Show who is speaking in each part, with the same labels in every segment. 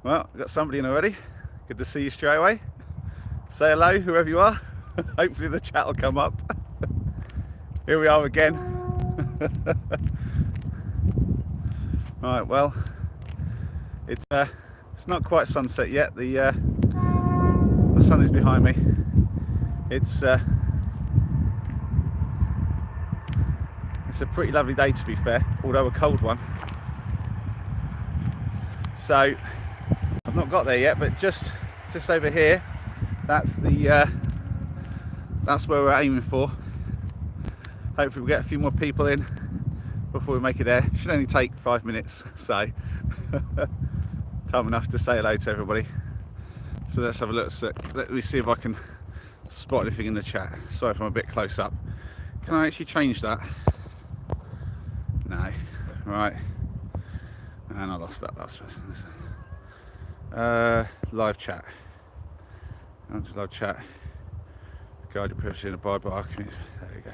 Speaker 1: Well, I've got somebody in already. Good to see you straight away. Say hello, whoever you are. Hopefully the chat will come up. Here we are again. Right, well, it's not quite sunset yet. The sun is behind me. It's a pretty lovely day, to be fair, although a cold one. So I've not got there yet, but just over here, that's where we're aiming for. Hopefully we'll get a few more people in before we make it there. Should only take 5 minutes, so time enough to say hello to everybody. So let's have a look. Let me see if I can spot anything in the chat. Sorry if I'm a bit close up. Can I actually change that? No. Right. And I lost that last person. Live chat. Live chat. Guided privacy in a bar community. There we go.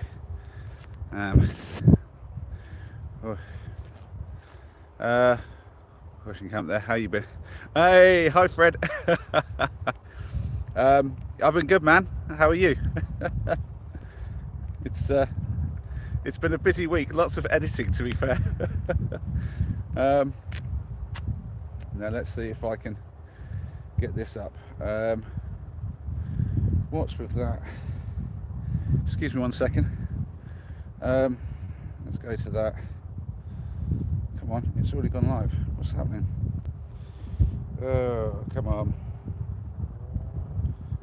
Speaker 1: Question camp there. How you been? Hey, hi Fred. I've been good, man. How are you? It's been a busy week. Lots of editing, to be fair. Now let's see if I can get this up. What's with that? Excuse me 1 second. Let's go to that. Come on, it's already gone live. What's happening? Oh, come on.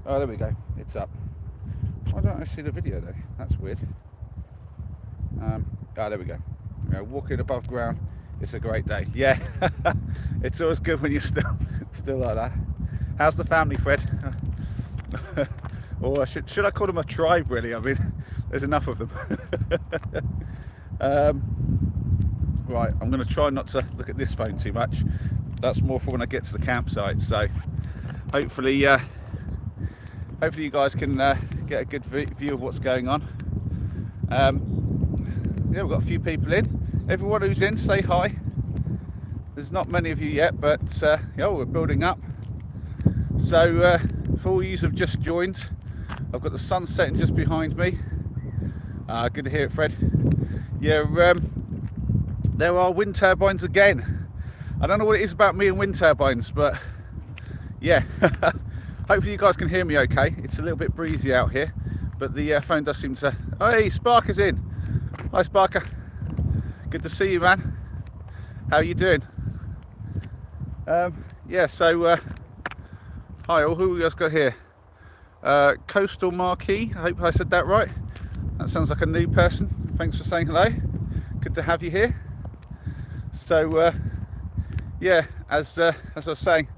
Speaker 1: Oh, there we go. It's up. I don't actually see the video though. That's weird. There we go. Walking above ground. It's a great day. Yeah, it's always good when you're still like that. How's the family, Fred? Or should I call them a tribe, really? I mean, there's enough of them. Right, I'm going to try not to look at this phone too much. That's more for when I get to the campsite. So hopefully you guys can get a good view of what's going on. Yeah, we've got a few people in. Everyone who's in, say hi. There's not many of you yet, but yeah, we're building up. So for all you who have just joined, I've got the sun setting just behind me. Good to hear it, Fred. Yeah, there are wind turbines again. I don't know what it is about me and wind turbines, but yeah. Hopefully you guys can hear me okay. It's a little bit breezy out here, but the phone does seem to... Hey, Sparker's in. Hi, Sparker. Good to see you, man. How are you doing? Yeah, so hi all. Who we else got here? Coastal Marquee. I hope I said that right. That sounds like a new person. Thanks for saying hello. Good to have you here. So yeah, as I was saying,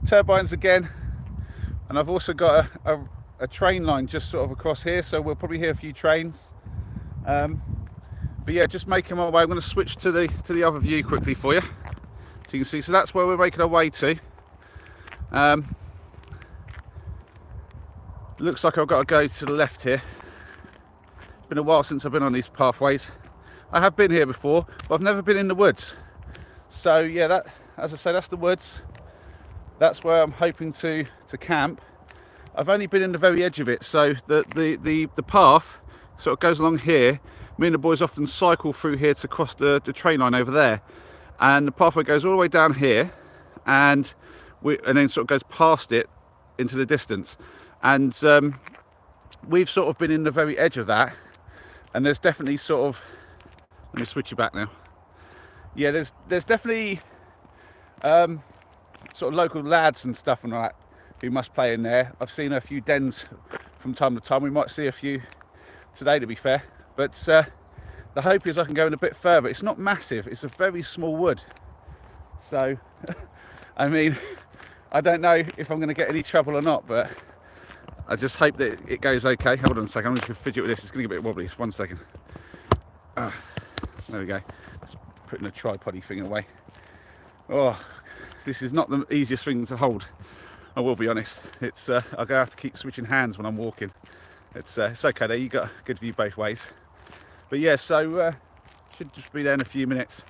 Speaker 1: turbines again, and I've also got a train line just sort of across here, so we'll probably hear a few trains. But yeah, just making my way. I'm going to switch to the other view quickly for you, so you can see. So that's where we're making our way to. Looks like I've got to go to the left here. It's been a while since I've been on these pathways. I have been here before, but I've never been in the woods. So yeah, that, as I say, that's the woods. That's where I'm hoping to camp. I've only been in the very edge of it, so the path sort of goes along here. Me and the boys often cycle through here to cross the train line over there, and the pathway goes all the way down here, and then sort of goes past it into the distance. And we've sort of been in the very edge of that, and there's definitely sort of... Let me switch you back now. Yeah, there's definitely sort of local lads and stuff and all that who must play in there. I've seen a few dens from time to time. We might see a few today, to be fair. But the hope is I can go in a bit further. It's not massive. It's a very small wood. So, I mean, I don't know if I'm going to get any trouble or not, but I just hope that it goes okay. Hold on a second. I'm just going to fidget with this. It's going to get a bit wobbly. 1 second. There we go. Just putting the tripod-y thing away. Oh, this is not the easiest thing to hold. I will be honest. It's I'm going to have to keep switching hands when I'm walking. It's okay there. You got a good view both ways. But yeah, so should just be there in a few minutes.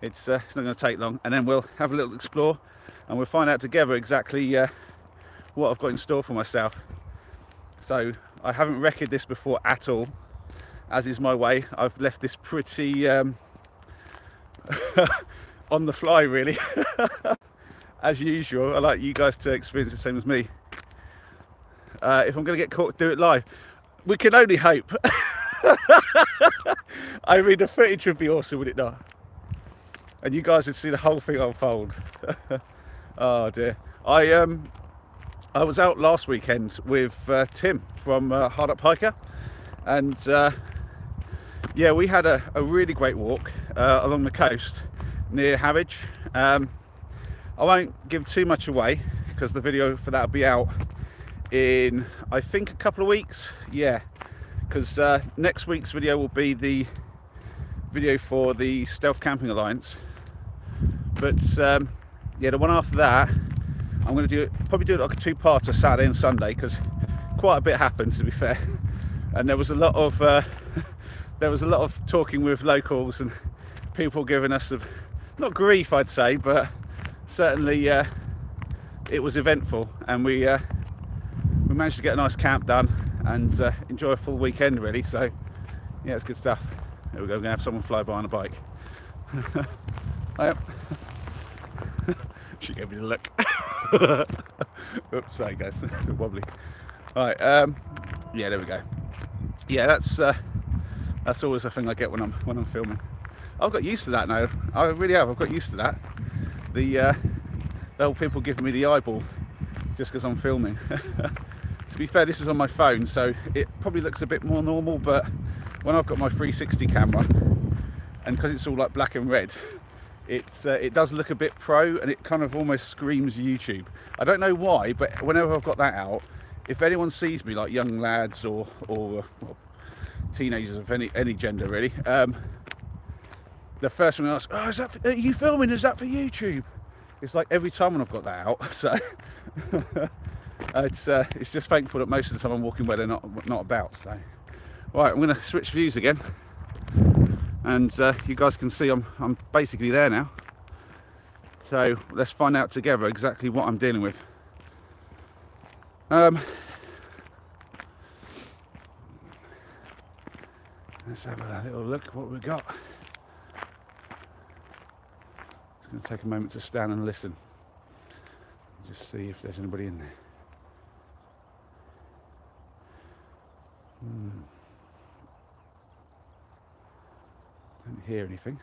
Speaker 1: It's not going to take long, and then we'll have a little explore and we'll find out together exactly what I've got in store for myself. So I haven't recorded this before at all, as is my way. I've left this pretty on the fly, really. As usual, I like you guys to experience the same as me. If I'm going to get caught, do it live. We can only hope. I mean, the footage would be awesome, would it not? And you guys would see the whole thing unfold. Oh dear. I was out last weekend with Tim from Hard Up Hiker, and yeah, we had a really great walk along the coast near Harwich. I won't give too much away because the video for that will be out in, I think, a couple of weeks. Yeah, because next week's video will be the video for the Stealth Camping Alliance. But yeah, the one after that, I'm going to probably do it like a two-parter, Saturday and Sunday, because quite a bit happened, to be fair. And there was a lot of talking with locals and people giving us not grief, I'd say, but certainly it was eventful, and we managed to get a nice camp done and enjoy a full weekend, really. So yeah, it's good stuff. There we go. We're gonna have someone fly by on a bike. She gave me the look. Oops, sorry guys, a bit wobbly. Right, yeah, there we go. Yeah, that's always a thing I get when I'm filming. I've got used to that now. I really have. I've got used to that. The whole people giving me the eyeball just because I'm filming. To be fair, this is on my phone, so it probably looks a bit more normal, but when I've got my 360 camera, and because it's all like black and red, it does look a bit pro, and it kind of almost screams YouTube. I don't know why, but whenever I've got that out, if anyone sees me, like young lads or teenagers of any gender really, the first one I ask, oh, are you filming? Is that for YouTube? It's like every time when I've got that out. So it's just thankful that most of the time I'm walking where they're not about. So right, I'm going to switch views again, and you guys can see I'm basically there now. So let's find out together exactly what I'm dealing with. Let's have a little look at what we've got. It's going to take a moment to stand and listen. Just see if there's anybody in there. Don't hear anything.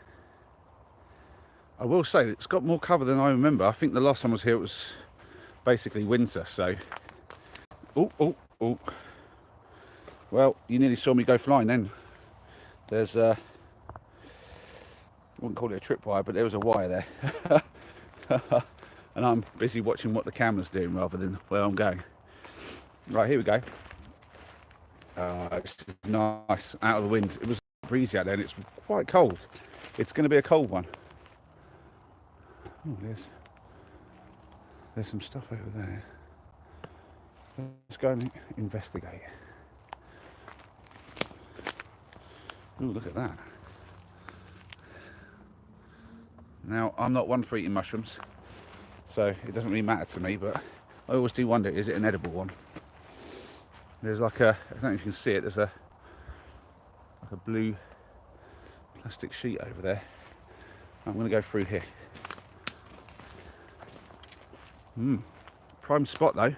Speaker 1: I will say that it's got more cover than I remember. I think the last time I was here it was basically winter, so... Oh. Well, you nearly saw me go flying then. There's I wouldn't call it a tripwire, but there was a wire there. And I'm busy watching what the camera's doing rather than where I'm going. Right, here we go. It's nice, out of the wind. It was breezy out there and it's quite cold. It's going to be a cold one. Oh, there's some stuff over there. Let's go and investigate. Oh, look at that. Now, I'm not one for eating mushrooms, so it doesn't really matter to me, but I always do wonder, is it an edible one? There's like I don't know if you can see it, there's like a blue plastic sheet over there. I'm going to go through here. Prime spot though. I'm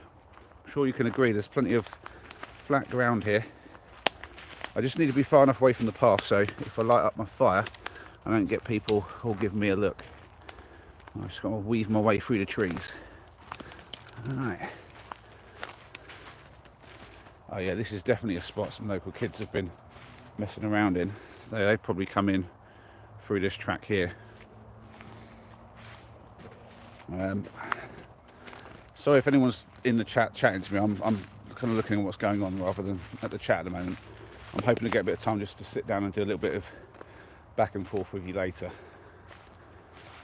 Speaker 1: sure you can agree, there's plenty of flat ground here. I just need to be far enough away from the path, so if I light up my fire, I don't get people all giving me a look. I've just got to weave my way through the trees. Alright. Oh yeah, this is definitely a spot some local kids have been messing around in. They've probably come in through this track here. Sorry if anyone's in the chat chatting to me. I'm kind of looking at what's going on rather than at the chat at the moment. I'm hoping to get a bit of time just to sit down and do a little bit of back and forth with you later.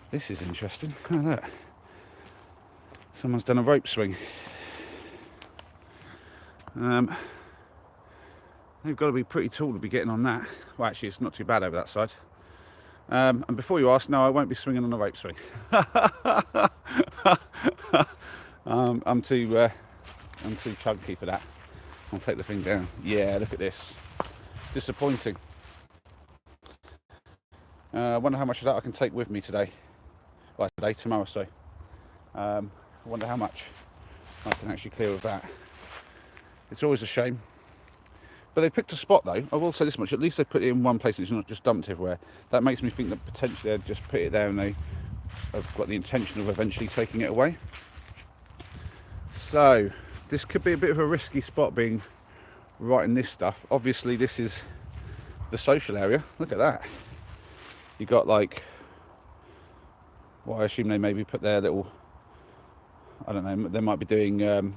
Speaker 1: This is interesting. Oh, look. Someone's done a rope swing. They've got to be pretty tall to be getting on that. Well, actually, it's not too bad over that side. And before you ask, no, I won't be swinging on a rope swing. I'm too chunky for that. I'll take the thing down. Yeah, look at this. Disappointing. I wonder how much of that I can take with me today. Well, tomorrow, sorry. I wonder how much I can actually clear with that. It's always a shame. But they picked a spot though. I will say this much, at least they put it in one place, it's not just dumped everywhere. That makes me think that potentially they'd just put it there and they have got the intention of eventually taking it away. So, this could be a bit of a risky spot being right in this stuff. Obviously this is the social area. Look at that. You got like, well, I assume they maybe put their little, I don't know, they might be doing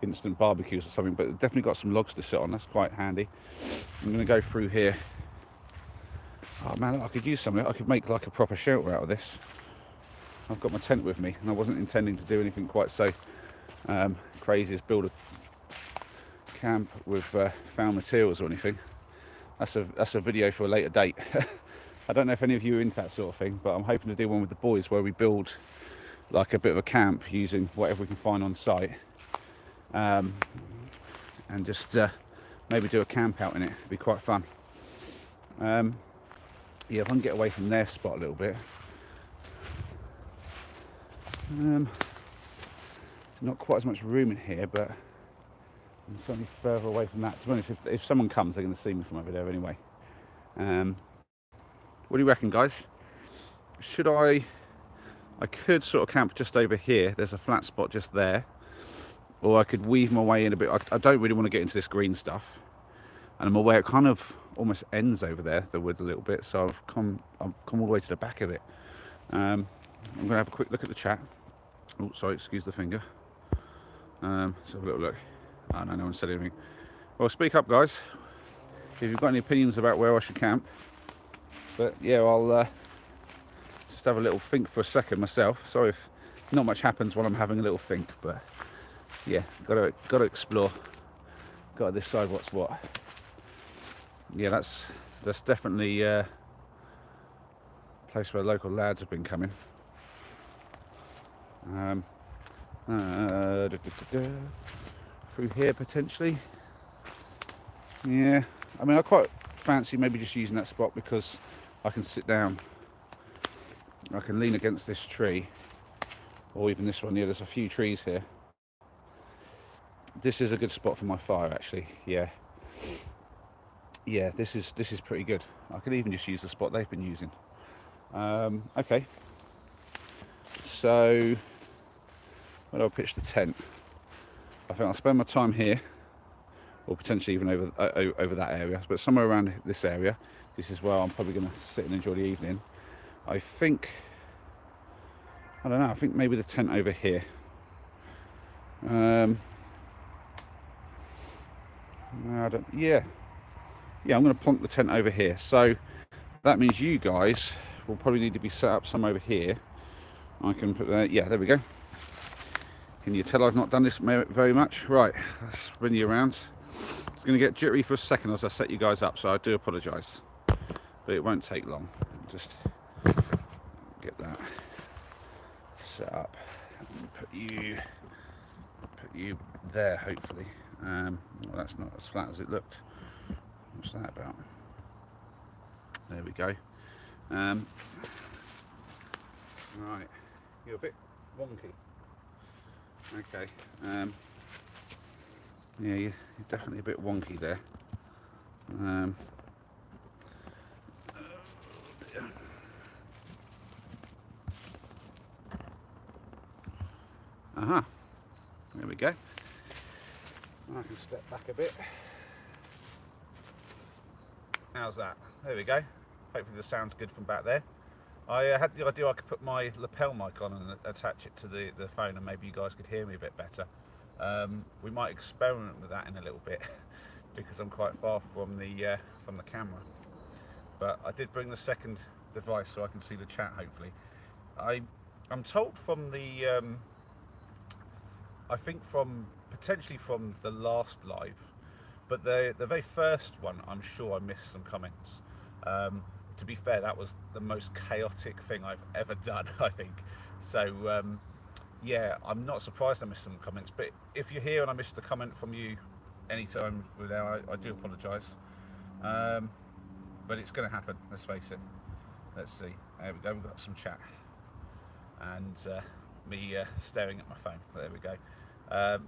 Speaker 1: instant barbecues or something, but definitely got some logs to sit on. That's quite handy. I'm going to go through here. Oh man, I could use something. I could make like a proper shelter out of this. I've got my tent with me and I wasn't intending to do anything quite so crazy as build a camp with found materials or anything. That's a video for a later date. I don't know if any of you are into that sort of thing, but I'm hoping to do one with the boys where we build like a bit of a camp using whatever we can find on site. And just maybe do a camp out in it. It'd be quite fun. Yeah, if I can get away from their spot a little bit. Not quite as much room in here, but I'm certainly further away from that. To be honest, if someone comes, they're going to see me from over there anyway. What do you reckon, guys? Should I could sort of camp just over here. There's a flat spot just there. Or I could weave my way in a bit. I don't really want to get into this green stuff. And I'm aware it kind of almost ends over there, the wood a little bit. So I've come all the way to the back of it. I'm going to have a quick look at the chat. Oh, sorry, excuse the finger. Let's have a little look. Oh, no one said anything. Well, speak up, guys. If you've got any opinions about where I should camp. But yeah, I'll just have a little think for a second myself. Sorry if not much happens while I'm having a little think, but yeah, got to explore. Got to decide what's what. Yeah, that's definitely a place where local lads have been coming. Through here potentially. Yeah, I mean I quite fancy maybe just using that spot because I can sit down. I can lean against this tree, or even this one. Yeah, there's a few trees here. This is a good spot for my fire, actually. Yeah, this is pretty good. I could even just use the spot they've been using. Okay, so where do I pitch the tent? I think I'll spend my time here, or potentially even over that area, but somewhere around this area. This is where I'm probably going to sit and enjoy the evening. I think, I don't know, I think maybe the tent over here. Yeah, I'm going to plonk the tent over here. So that means you guys will probably need to be set up some over here. I can put yeah, there we go. Can you tell I've not done this very much? Right, let's spin you around. It's going to get jittery for a second as I set you guys up, so I do apologise. But it won't take long. Just get that set up and put you there, hopefully. Well, that's not as flat as it looked. What's that about? There we go. Right, you're a bit wonky. Okay. Yeah, you're definitely a bit wonky there. There we go. I can step back a bit. How's that? There we go. Hopefully the sound's good from back there. I had the idea I could put my lapel mic on and attach it to the phone, and maybe you guys could hear me a bit better. We might experiment with that in a little bit because I'm quite far from the camera. But I did bring the second device so I can see the chat. Hopefully, I'm told from the I think potentially from the last live, but the very first one, I'm sure I missed some comments. To be fair, that was the most chaotic thing I've ever done, I think. So yeah, I'm not surprised I missed some comments, but if you're here and I missed a comment from you anytime with now, I do apologise. Um, but it's going to happen, let's face it. Let's see. There we go, we've got some chat. And me staring at my phone. There we go.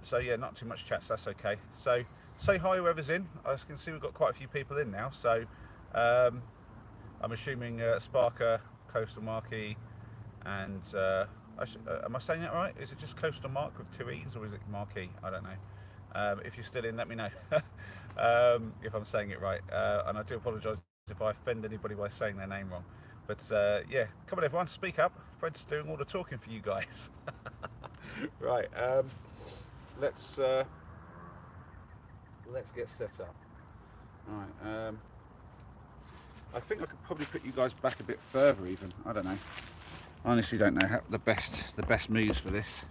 Speaker 1: So yeah, not too much chat, so that's okay. So say hi whoever's in. I can see we've got quite a few people in now. So um, I'm assuming Sparker, Coastal Marquee, and am I saying that right? Is it just Coastal Mark with two E's, or is it Marquee? I don't know. If you're still in, let me know if I'm saying it right. And I do apologise if I offend anybody by saying their name wrong. But yeah, come on everyone, speak up. Fred's doing all the talking for you guys. Right, let's get set up. All right, I think I could probably put you guys back a bit further even. I don't know. I honestly don't know how the best moves for this.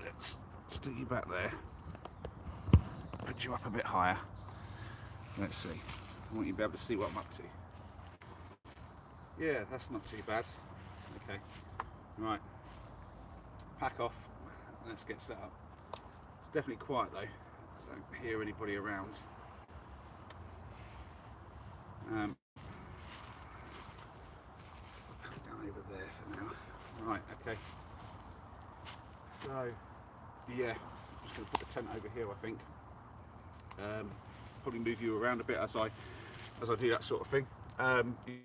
Speaker 1: Let's stick you back there. Put you up a bit higher. Let's see. I want you to be able to see what I'm up to. Yeah, that's not too bad. Okay. Right. Pack off. Let's get set up. It's definitely quiet though. I don't hear anybody around. Down over there for now. Right, okay. So, yeah, I'm just going to put the tent over here, I think. Probably move you around a bit as I do that sort of thing.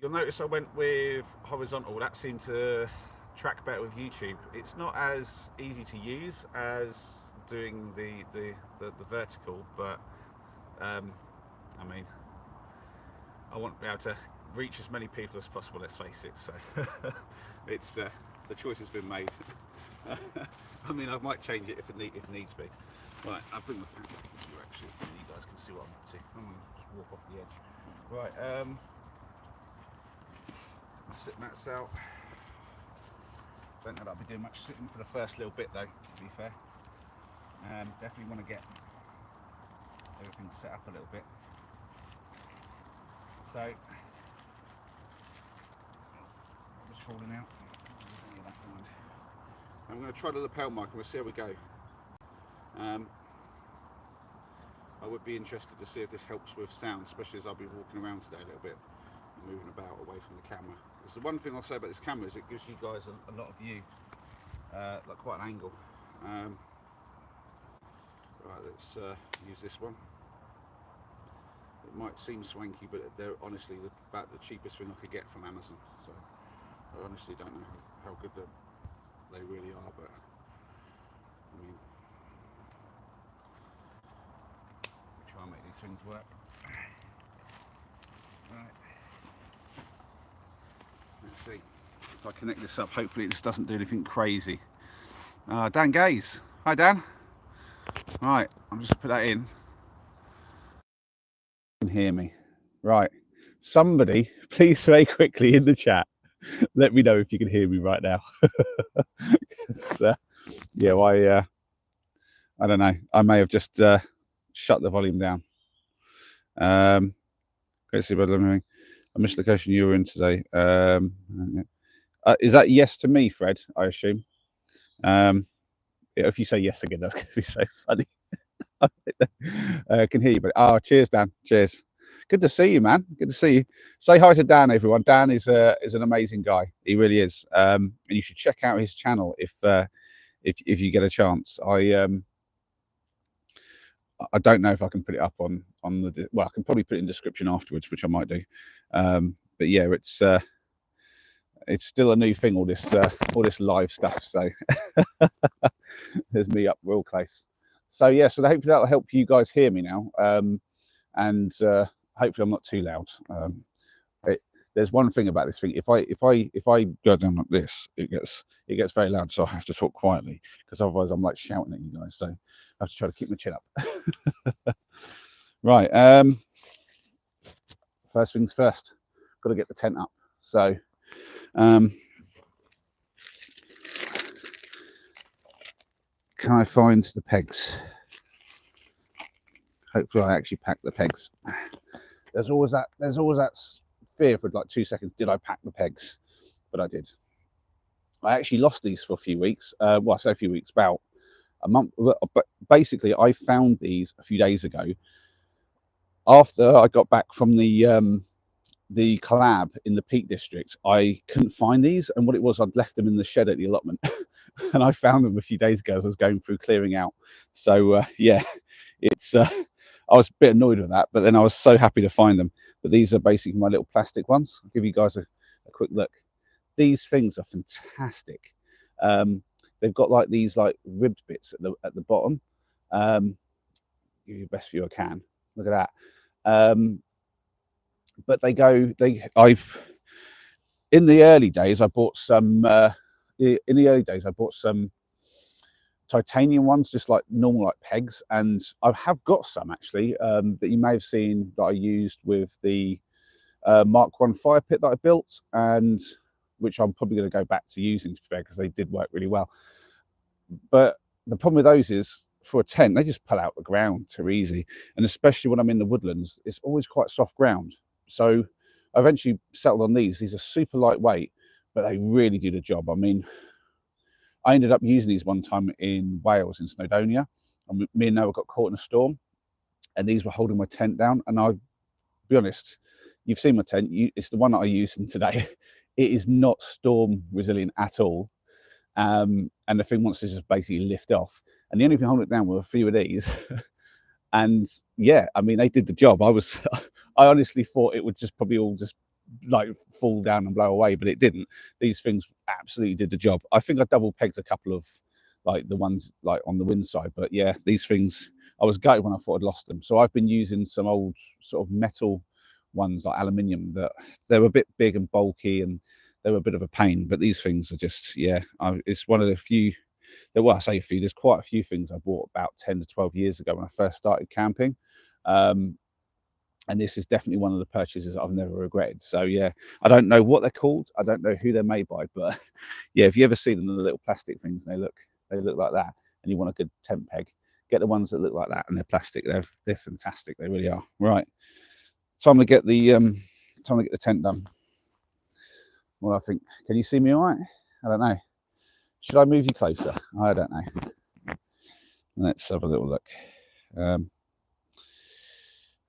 Speaker 1: You'll notice I went with horizontal. That seemed to track better with YouTube. It's not as easy to use as doing the vertical, but I mean, I want to be able to reach as many people as possible, let's face it, so it's the choice has been made. I mean, I might change it if needs be. Right, I'll bring the pack up here actually, so you guys can see what I'm up to. I'm going to just walk off the edge. Right, I'll sit mats out. Don't know that I'll be doing much sitting for the first little bit though, to be fair. Definitely want to get everything set up a little bit. So, just falling out. I'm going to try the lapel mic and we'll see how we go. I would be interested to see if this helps with sound, especially as I'll be walking around today a little bit, moving about away from the camera. Because the one thing I'll say about this camera is it gives you guys a lot of view, like quite an angle. Right, let's use this one. It might seem swanky, but they're honestly about the cheapest thing I could get from Amazon. So I honestly don't know how good they really are, but I mean, try and make these things work. Right. Let's see if I connect this up. Hopefully, this doesn't do anything crazy. Dan Gaze. Hi, Dan. Right, I'm just put that in. You can hear me. Right. Somebody, please very quickly in the chat, let me know if you can hear me right now. So, yeah, I don't know. I may have just shut the volume down. Let's see, but I missed the question you were in today. Is that yes to me, Fred? I assume. If you say yes again, that's going to be so funny. Can hear you, but cheers, Dan. Cheers. Good to see you, man. Good to see you. Say hi to Dan, everyone. Dan is an amazing guy. He really is. And you should check out his channel if you get a chance. I don't know if I can put it up on the, well, I can probably put it in the description afterwards, which I might do. But yeah, it's still a new thing, all this live stuff. So there's me up real close. So yeah, so hopefully that'll help you guys hear me now. And hopefully I'm not too loud. There's one thing about this thing. If I go down like this, it gets very loud. So I have to talk quietly because otherwise I'm like shouting at you guys. So I have to try to keep my chin up. Right. First things first. Got to get the tent up. So. Can I find the pegs? Hopefully I actually packed the pegs. There's always that fear for like 2 seconds. Did I pack the pegs? But I did. I actually lost these for a few weeks. Well, I say a few weeks, about a month. But basically, I found these a few days ago after I got back from the collab in the Peak District. I couldn't find these, and what it was, I'd left them in the shed at the allotment, and I found them a few days ago as I was going through clearing out. So yeah, it's I was a bit annoyed with that, but then I was so happy to find them. But these are basically my little plastic ones. I'll give you guys a quick look. These things are fantastic. They've got like these like ribbed bits at the bottom. Give you the best view I can. Look at that. But in the early days I bought some titanium ones, just like normal like pegs, and I have got some actually that you may have seen that I used with the Mark 1 fire pit that I built, and which I'm probably going to go back to using, to be fair, because they did work really well. But the problem with those is, for a tent, they just pull out the ground too easy, and especially when I'm in the woodlands, it's always quite soft ground. So I eventually settled on these. These are super lightweight, but they really do the job. I mean, I ended up using these one time in Wales, in Snowdonia, and me and Noah got caught in a storm, and these were holding my tent down. And I'll be honest, you've seen my tent. It's the one that I used in today. It is not storm resilient at all. And the thing wants to just basically lift off. And the only thing holding it down were a few of these. And yeah, I mean, they did the job. I honestly thought it would just probably all just like fall down and blow away, but it didn't. These things absolutely did the job. I think I double pegged a couple of like the ones like on the wind side, but yeah, these things, I was gutted when I thought I'd lost them. So I've been using some old sort of metal ones like aluminium, that they were a bit big and bulky and they were a bit of a pain, but these things are just, yeah, it's one of the few, well, I say a few, there's quite a few things I bought about 10 to 12 years ago when I first started camping. And this is definitely one of the purchases I've never regretted. So yeah, I don't know what they're called, I don't know who they're made by, but yeah, if you ever see them, the little plastic things, they look like that, and you want a good tent peg, get the ones that look like that, and they're plastic. They're fantastic, they really are. Right, time to get the tent done. Well, I think, can you see me all right? I don't know. Should I move you closer? I don't know. Let's have a little look.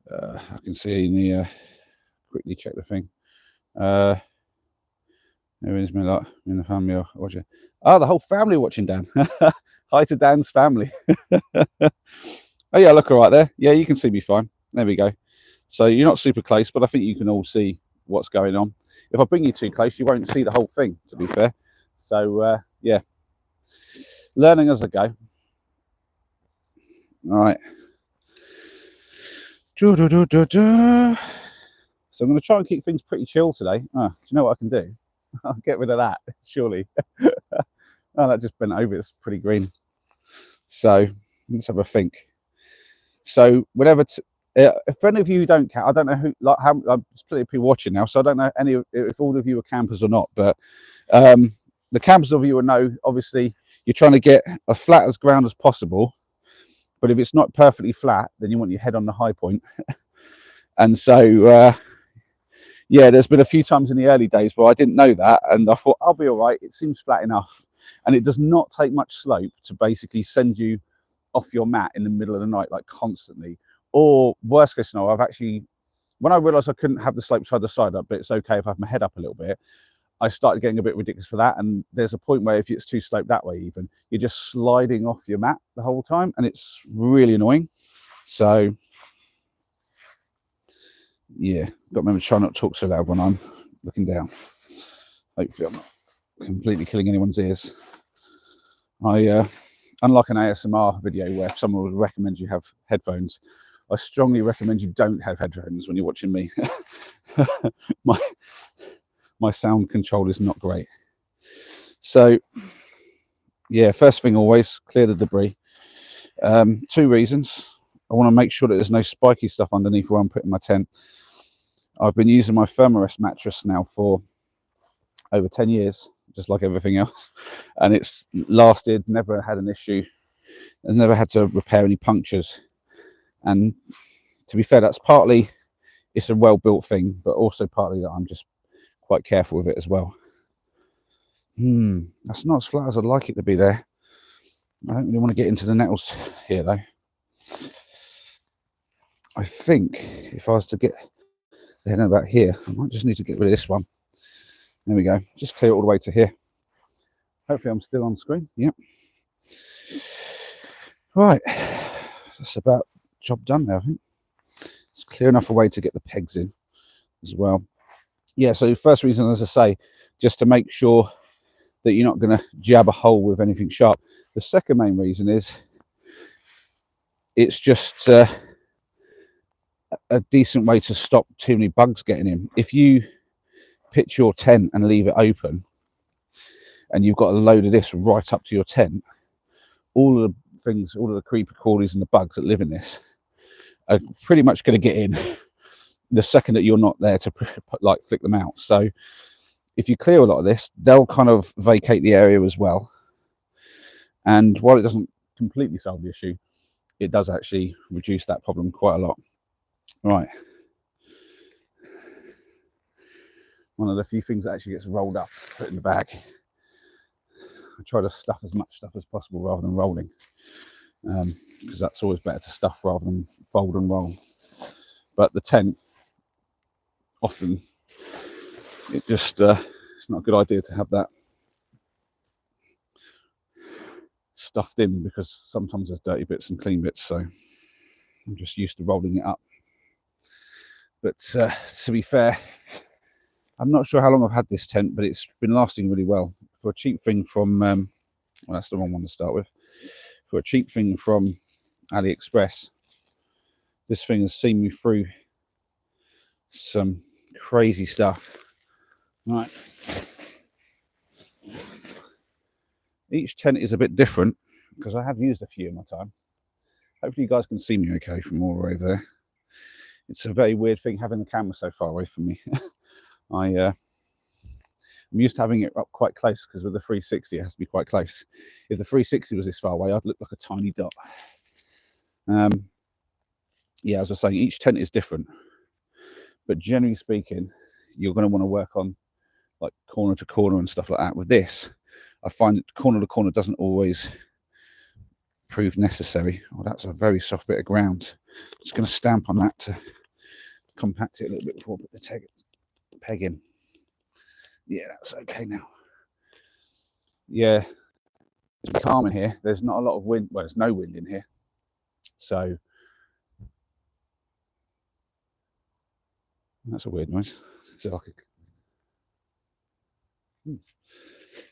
Speaker 1: I can see in the quickly check the thing. There is me lot in the family watching. Oh, the whole family watching Dan. Hi to Dan's family. Oh yeah, look all right there. Yeah, you can see me fine. There we go. So you're not super close, but I think you can all see what's going on. If I bring you too close, you won't see the whole thing, to be fair. So yeah, learning as I go. All right. So I'm going to try and keep things pretty chill today. Do you know what I can do? I'll get rid of that, surely. Oh, that just bent over. It's pretty green. So let's have a think. So whenever, if any of you don't count, I don't know who, like how, there's plenty of people watching now, so I don't know if all of you are campers or not, but the campers of you will know, obviously, you're trying to get as flat as ground as possible. But if it's not perfectly flat, then you want your head on the high point. And so, yeah, there's been a few times in the early days where I didn't know that, and I thought, I'll be all right, it seems flat enough. And it does not take much slope to basically send you off your mat in the middle of the night, like constantly. Or worst case scenario, I've actually, when I realised I couldn't have the slope side to side up, but it's okay if I have my head up a little bit, I started getting a bit ridiculous for that. And there's a point where if it's too sloped that way, even, you're just sliding off your mat the whole time, and it's really annoying. So yeah, got to remember to try not to talk so loud when I'm looking down. Hopefully I'm not completely killing anyone's ears. Unlike an ASMR video where someone would recommend you have headphones, I strongly recommend you don't have headphones when you're watching me. My sound control is not great. So yeah, first thing, always clear the debris. 2 reasons. I want to make sure that there's no spiky stuff underneath where I'm putting my tent. I've been using my Thermarest mattress now for over 10 years, just like everything else, and it's lasted, never had an issue. I've never had to repair any punctures. And to be fair, that's partly it's a well-built thing, but also partly that I'm just quite careful with it as well. That's not as flat as I'd like it to be there. I don't really want to get into the nettles here though. I think if I was to get the head about here, I might just need to get rid of this one. There we go. Just clear it all the way to here. Hopefully I'm still on screen. Yep. Right. That's about job done now, I think. It's clear enough a way to get the pegs in as well. Yeah, so the first reason, as I say, just to make sure that you're not going to jab a hole with anything sharp. The second main reason is it's just a decent way to stop too many bugs getting in. If you pitch your tent and leave it open and you've got a load of this right up to your tent, all of the things, all of the creeper crawlies and the bugs that live in this are pretty much going to get in the second that you're not there to like flick them out. So if you clear a lot of this, they'll kind of vacate the area as well. And while it doesn't completely solve the issue, it does actually reduce that problem quite a lot. Right. One of the few things that actually gets rolled up, put in the bag. I try to stuff as much stuff as possible rather than rolling, because that's always better to stuff rather than fold and roll. But the tent, often, it just, it's not a good idea to have that stuffed in, because sometimes there's dirty bits and clean bits, so I'm just used to rolling it up. But to be fair, I'm not sure how long I've had this tent, but it's been lasting really well. For a cheap thing from, well, that's the wrong one to start with. For a cheap thing from AliExpress, this thing has seen me through some crazy stuff. Right. Each tent is a bit different because I have used a few in my time. Hopefully you guys can see me okay from all the way over there. It's a very weird thing having the camera so far away from me. I'm used to having it up quite close, because with the 360 it has to be quite close. If the 360 was this far away, I'd look like a tiny dot. Yeah, as I was saying, each tent is different, but generally speaking, you're going to want to work on like corner to corner and stuff like that. With this, I find that corner to corner doesn't always prove necessary. Oh, that's a very soft bit of ground. I'm just going to stamp on that to compact it a little bit before I put the peg in. Yeah, that's okay now. Yeah, it's calm in here. There's not a lot of wind. Well, there's no wind in here. So that's a weird noise. Is it like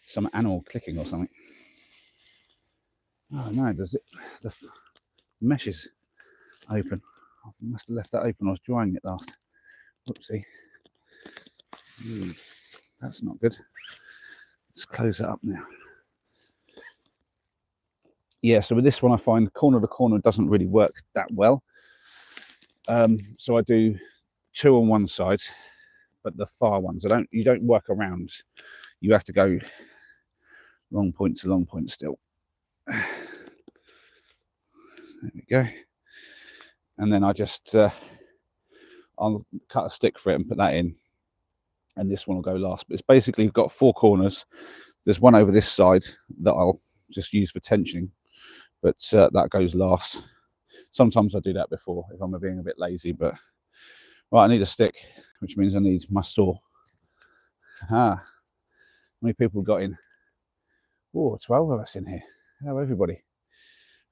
Speaker 1: some animal clicking or something? Oh no, does it? The mesh is open. I must have left that open. I was drying it last. Whoopsie. That's not good. Let's close it up now. Yeah, so with this one, I find corner to corner doesn't really work that well. So I do two on one side, but the far ones, you don't work around. You have to go long point to long point still. There we go. And then I just, I'll cut a stick for it and put that in. And this one will go last. But it's basically got four corners. There's one over this side that I'll just use for tensioning, but that goes last. Sometimes I do that before if I'm being a bit lazy, but right, I need a stick, which means I need my saw. How many people got in? Oh, 12 of us in here. Hello, everybody.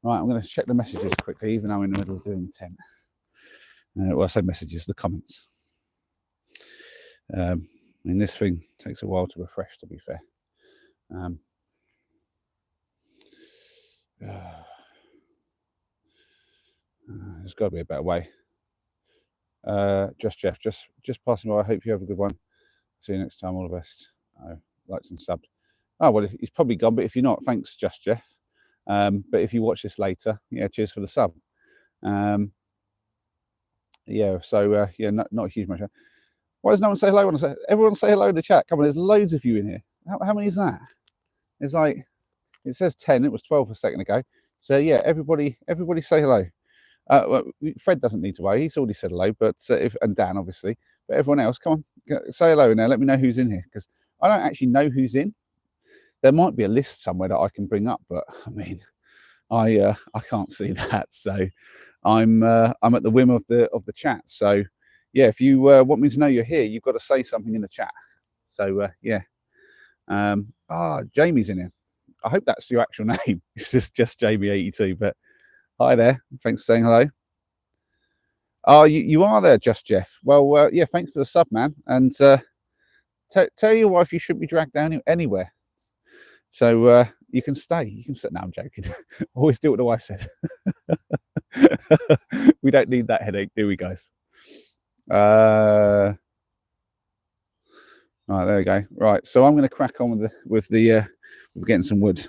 Speaker 1: Right, I'm going to check the messages quickly, even though I'm in the middle of doing 10. Well, I say messages, the comments. I mean, this thing takes a while to refresh, to be fair. There's got to be a better way. Just Jeff, just passing by. I hope you have a good one. See you next time. All the best. Likes and subbed. Oh, well, he's probably gone, but if you're not, thanks, Just Jeff. But if you watch this later, yeah, cheers for the sub. Yeah, so yeah, not a huge amount. Why does no one say hello? Everyone say hello in the chat. Come on, there's loads of you in here. How many is that? It's like, it says 10. It was 12 a second ago. So yeah, everybody say hello. Well, Fred doesn't need to worry. He's already said hello, but and Dan obviously. But everyone else, come on, say hello in there. Let me know who's in here, because I don't actually know who's in. There might be a list somewhere that I can bring up, but I mean, I can't see that. So I'm at the whim of the chat. So yeah, if you want me to know you're here, you've got to say something in the chat. So yeah. Jamie's in here. I hope that's your actual name. It's just Jamie82. But hi there. Thanks for saying hello. Oh, you are there, Just Jeff. Well, yeah, thanks for the sub, man. And tell your wife you shouldn't be dragged down anywhere. So you can stay. You can sit. No, I'm joking. Always do what the wife says. We don't need that headache, do we, guys? Right, there we go. Right, so I'm going to crack on with getting some wood,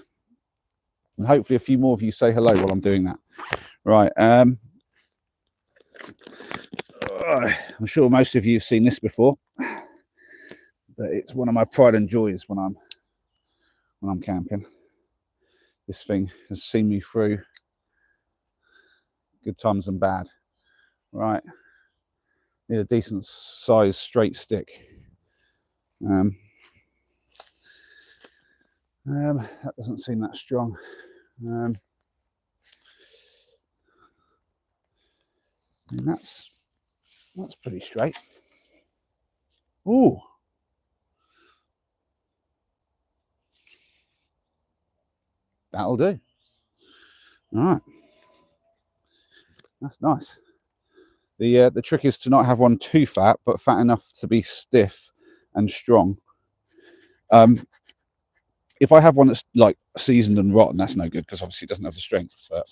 Speaker 1: and hopefully a few more of you say hello while I'm doing that. Right. I'm sure most of you have seen this before, but it's one of my pride and joys when I'm camping. This thing has seen me through good times and bad. Right, need a decent sized straight stick. That doesn't seem that strong. And that's pretty straight. Ooh. That'll do. All right. That's nice. The trick is to not have one too fat, but fat enough to be stiff and strong. If I have one that's like seasoned and rotten, that's no good because obviously it doesn't have the strength. But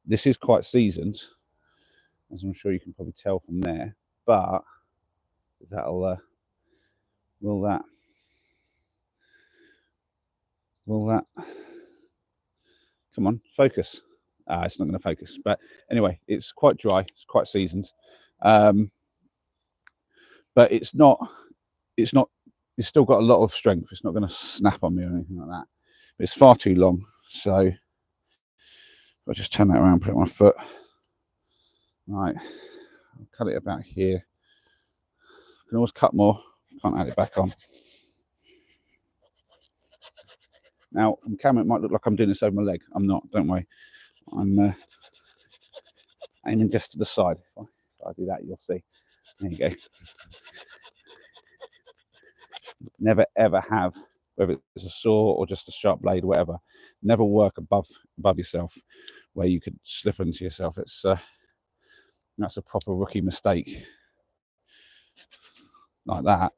Speaker 1: this is quite seasoned, as I'm sure you can probably tell from there. But that'll will that come on, focus? It's not going to focus. But anyway, it's quite dry. It's quite seasoned, but it's still got a lot of strength. It's not going to snap on me or anything like that. But it's far too long. So I'll just turn that around, put it on my foot. Right, I'll cut it about here. I can always cut more. Can't add it back on. Now, from camera, it might look like I'm doing this over my leg. I'm not, don't worry. I'm aiming just to the side. If I do that, you'll see. There you go. Never, ever have, whether it's a saw or just a sharp blade or whatever, never work above yourself where you could slip into yourself. It's that's a proper rookie mistake. Like that.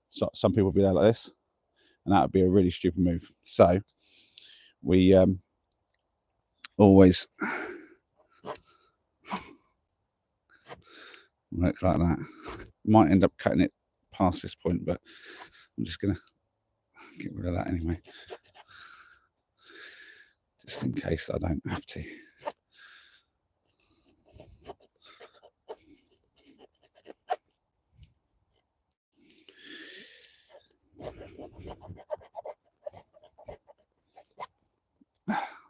Speaker 1: So some people would be there like this, and that would be a really stupid move. So we always work like that. Might end up cutting it past this point, but I'm just gonna get rid of that anyway, just in case I don't have to.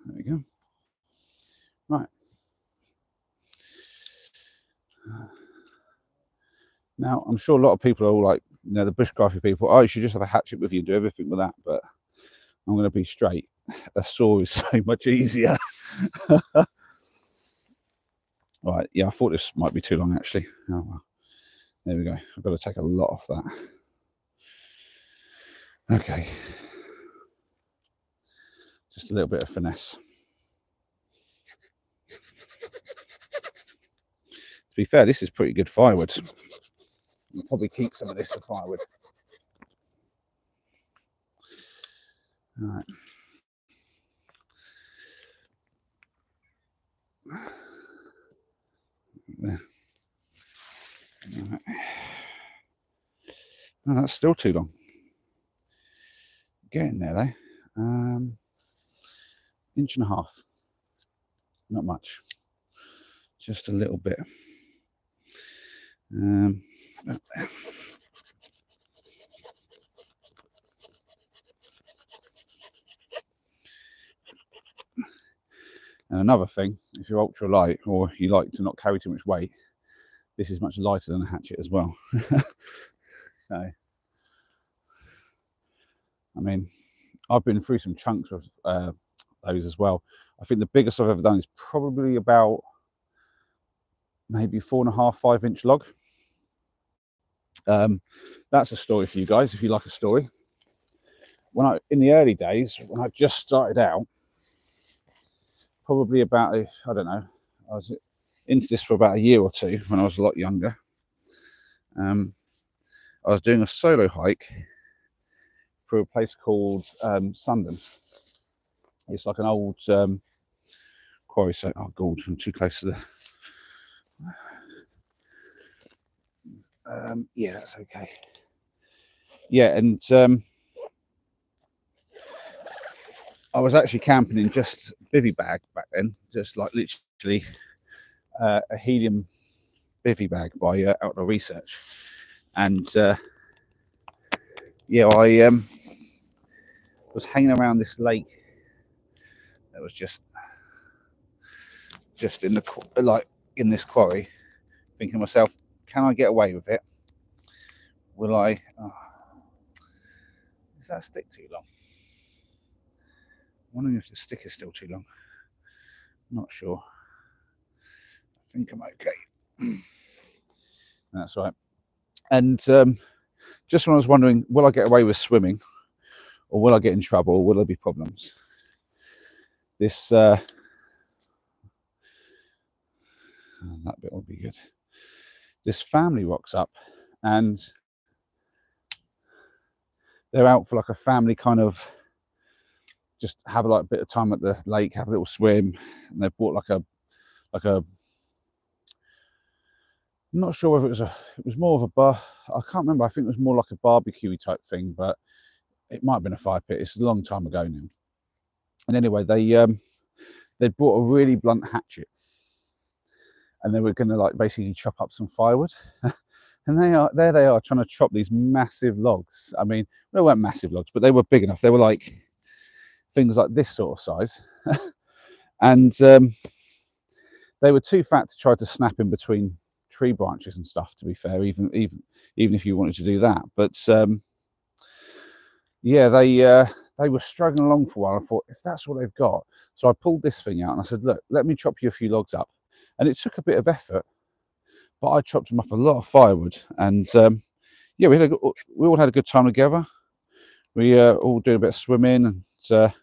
Speaker 1: There we go. Right. Now, I'm sure a lot of people are all like, you know, the bushcrafty people, oh, you should just have a hatchet with you and do everything with that. But I'm going to be straight. A saw is so much easier. Right. Yeah, I thought this might be too long, actually. Oh, well. There we go. I've got to take a lot off that. Okay. Just a little bit of finesse. To be fair, this is pretty good firewood. I'll probably keep some of this for firewood. All right. There. All right. Oh, that's still too long. Getting there though. Inch and a half. Not much. Just a little bit. And another thing, if you're ultra light or you like to not carry too much weight, this is much lighter than a hatchet as well. So mean, I've been through some chunks of those as well. I think the biggest I've ever done is probably about maybe 4.5, 5-inch log. That's a story for you guys if you like a story. In the early days, when I just started out, probably about I don't know, I was into this for about a year or two when I was a lot younger. I was doing a solo hike through a place called Sundon. It's like an old quarry. So, oh god, I'm too close to the. Yeah, that's okay. Yeah, and I was actually camping in just bivvy bag back then, just like literally a helium bivvy bag by Outdoor Research, and yeah, I was hanging around this lake that was just in the in this quarry, thinking to myself, can I get away with it? Will I? Oh, does that stick too long? I'm wondering if the stick is still too long. Not sure. I think I'm okay. That's right. And just when I was wondering, will I get away with swimming, or will I get in trouble, or will there be problems? This that bit will be good. This family rocks up, and they're out for like a family kind of just have a bit of time at the lake, have a little swim, and they bought like a I'm not sure whether it was more of a bar. I can't remember. I think it was more like a barbecue type thing, but it might have been a fire pit. It's a long time ago now. And anyway, they brought a really blunt hatchet, and they were going to like basically chop up some firewood. And they are trying to chop these massive logs. I mean, they weren't massive logs, but they were big enough. They were like things like this sort of size, and they were too fat to try to snap in between tree branches and stuff, to be fair, even if you wanted to do that. But yeah, they were struggling along for a while. I thought, if that's what they've got, so I pulled this thing out and I said, look, let me chop you a few logs up. And it took a bit of effort, but I chopped them up a lot of firewood. And yeah, we all had a good time together. We all did a bit of swimming, and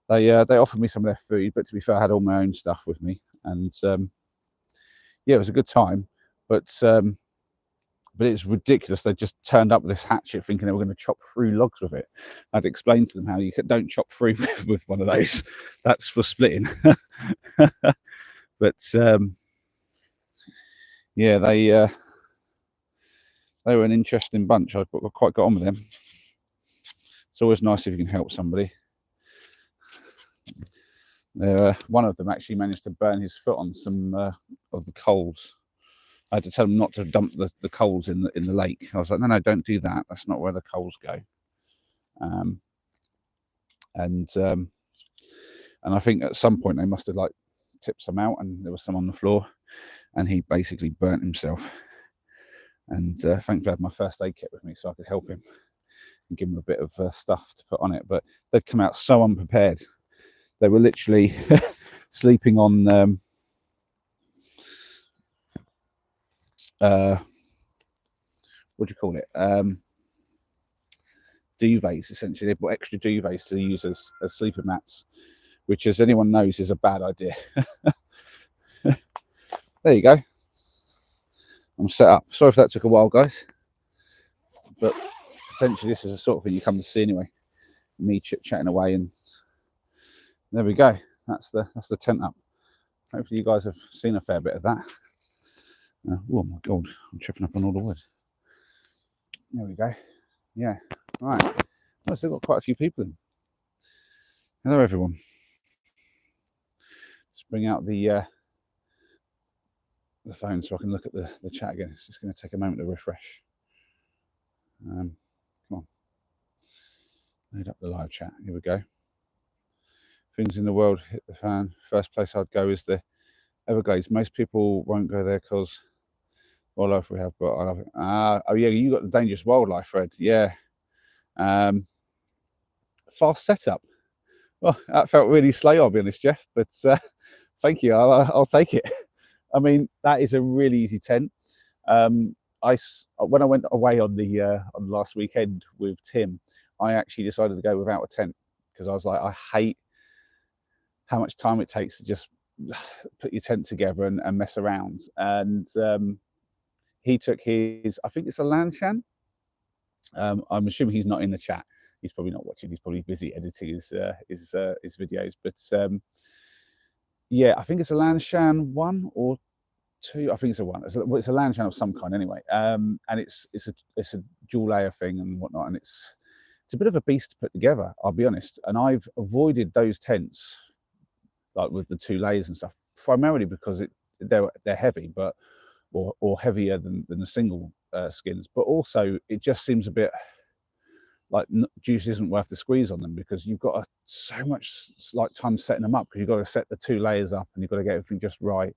Speaker 1: they offered me some of their food, but to be fair, I had all my own stuff with me. And yeah, it was a good time, but it's ridiculous. They just turned up with this hatchet thinking they were going to chop through logs with it. I'd explained to them how you don't chop through with one of those. That's for splitting. But yeah, they were an interesting bunch. I quite got on with them. It's always nice if you can help somebody. One of them actually managed to burn his foot on some of the coals. I had to tell him not to dump the coals in the lake. I was like, no, don't do that. That's not where the coals go. And I think at some point they must have like tipped some out, and there was some on the floor, and he basically burnt himself. And thankfully I had my first aid kit with me, so I could help him and give him a bit of stuff to put on it. But they'd come out so unprepared. They were literally sleeping on what do you call it? Duvets, essentially. They bought extra duvets to use as sleeping mats, which, as anyone knows, is a bad idea. There you go. I'm set up. Sorry if that took a while, guys, but potentially this is the sort of thing you come to see anyway. Me chit-chatting away, and there we go. That's the tent up. Hopefully you guys have seen a fair bit of that. Oh my god, I'm tripping up on all the wood. There we go. Yeah, right. Well, I've still got quite a few people in. Hello everyone. Just bring out the phone so I can look at the chat again. It's just going to take a moment to refresh. Come on. Load up the live chat. Here we go. Things in the world hit the fan. First place I'd go is the Everglades. Most people won't go there because wildlife we have, but I love it. Oh yeah, you got the dangerous wildlife, Fred. Yeah. fast setup. Well, that felt really slow, I'll be honest, Jeff, but thank you. I'll take it. I mean, that is a really easy tent. When I went away on the last weekend with Tim, I actually decided to go without a tent because I was like, I hate how much time it takes to just put your tent together and mess around. And he took his, I think it's a Lanshan. I'm assuming he's not in the chat. He's probably not watching. He's probably busy editing his videos. But yeah, I think it's a Lanshan 1 or 2. I think it's a 1. It's a Lanshan of some kind anyway. And it's a dual layer thing and whatnot. And it's a bit of a beast to put together, I'll be honest. And I've avoided those tents, like with the 2 layers and stuff, primarily because they're heavy, but or heavier than the single skins. But also it just seems a bit like juice isn't worth the squeeze on them, because you've got so much like time setting them up, because you've got to set the 2 layers up and you've got to get everything just right.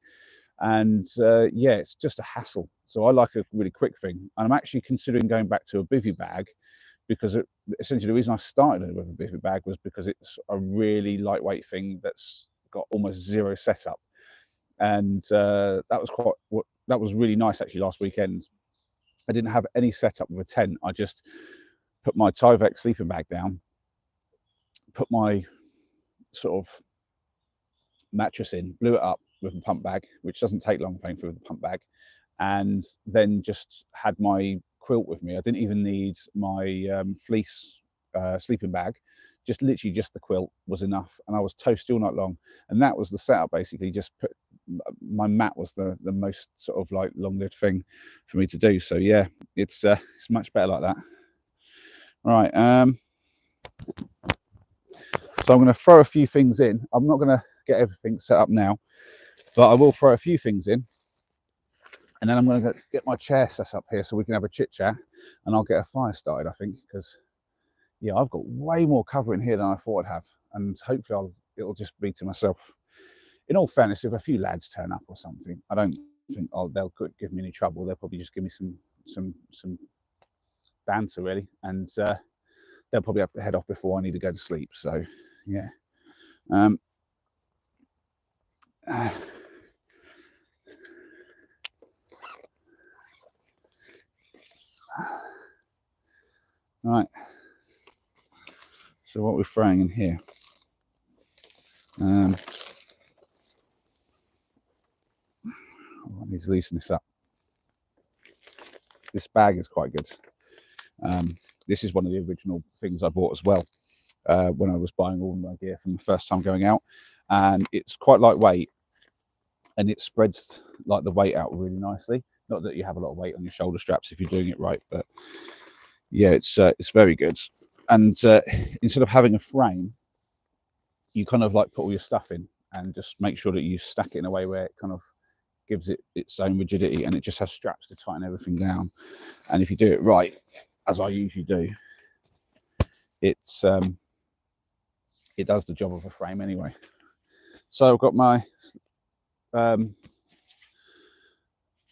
Speaker 1: And yeah, it's just a hassle. So I like a really quick thing, and I'm actually considering going back to a bivvy bag, because essentially the reason I started with a bivvy bag was because it's a really lightweight thing that's got almost zero setup. And that was really nice actually last weekend. I didn't have any setup with a tent. I just put my Tyvek sleeping bag down, put my sort of mattress in, blew it up with a pump bag, which doesn't take long, thankfully, with the pump bag, and then just had my quilt with me. I didn't even need my fleece sleeping bag. Just literally just the quilt was enough, and I was toasty all night long. And that was the setup, basically. Just put my mat was the most sort of like long-lived thing for me to do. So yeah, it's much better like that. Right, so I'm going to throw a few things in. I'm not going to get everything set up now, but I will throw a few things in, and then I'm going to get my chair set up here so we can have a chit chat, and I'll get a fire started, I think, because yeah, I've got way more cover in here than I thought I'd have, and hopefully it'll just be to myself. In all fairness, if a few lads turn up or something, I don't think they'll give me any trouble. They'll probably just give me some banter, really, and they'll probably have to head off before I need to go to sleep. So yeah. Right, so what we're throwing in here, I need to loosen this up. This bag is quite good. This is one of the original things I bought as well when I was buying all my gear from the first time going out, and it's quite lightweight, and it spreads like the weight out really nicely. Not that you have a lot of weight on your shoulder straps if you're doing it right, but yeah, it's very good. And instead of having a frame, you kind of like put all your stuff in and just make sure that you stack it in a way where it kind of gives it its own rigidity, and it just has straps to tighten everything down. And if you do it right, as I usually do, it does the job of a frame anyway. So I've got my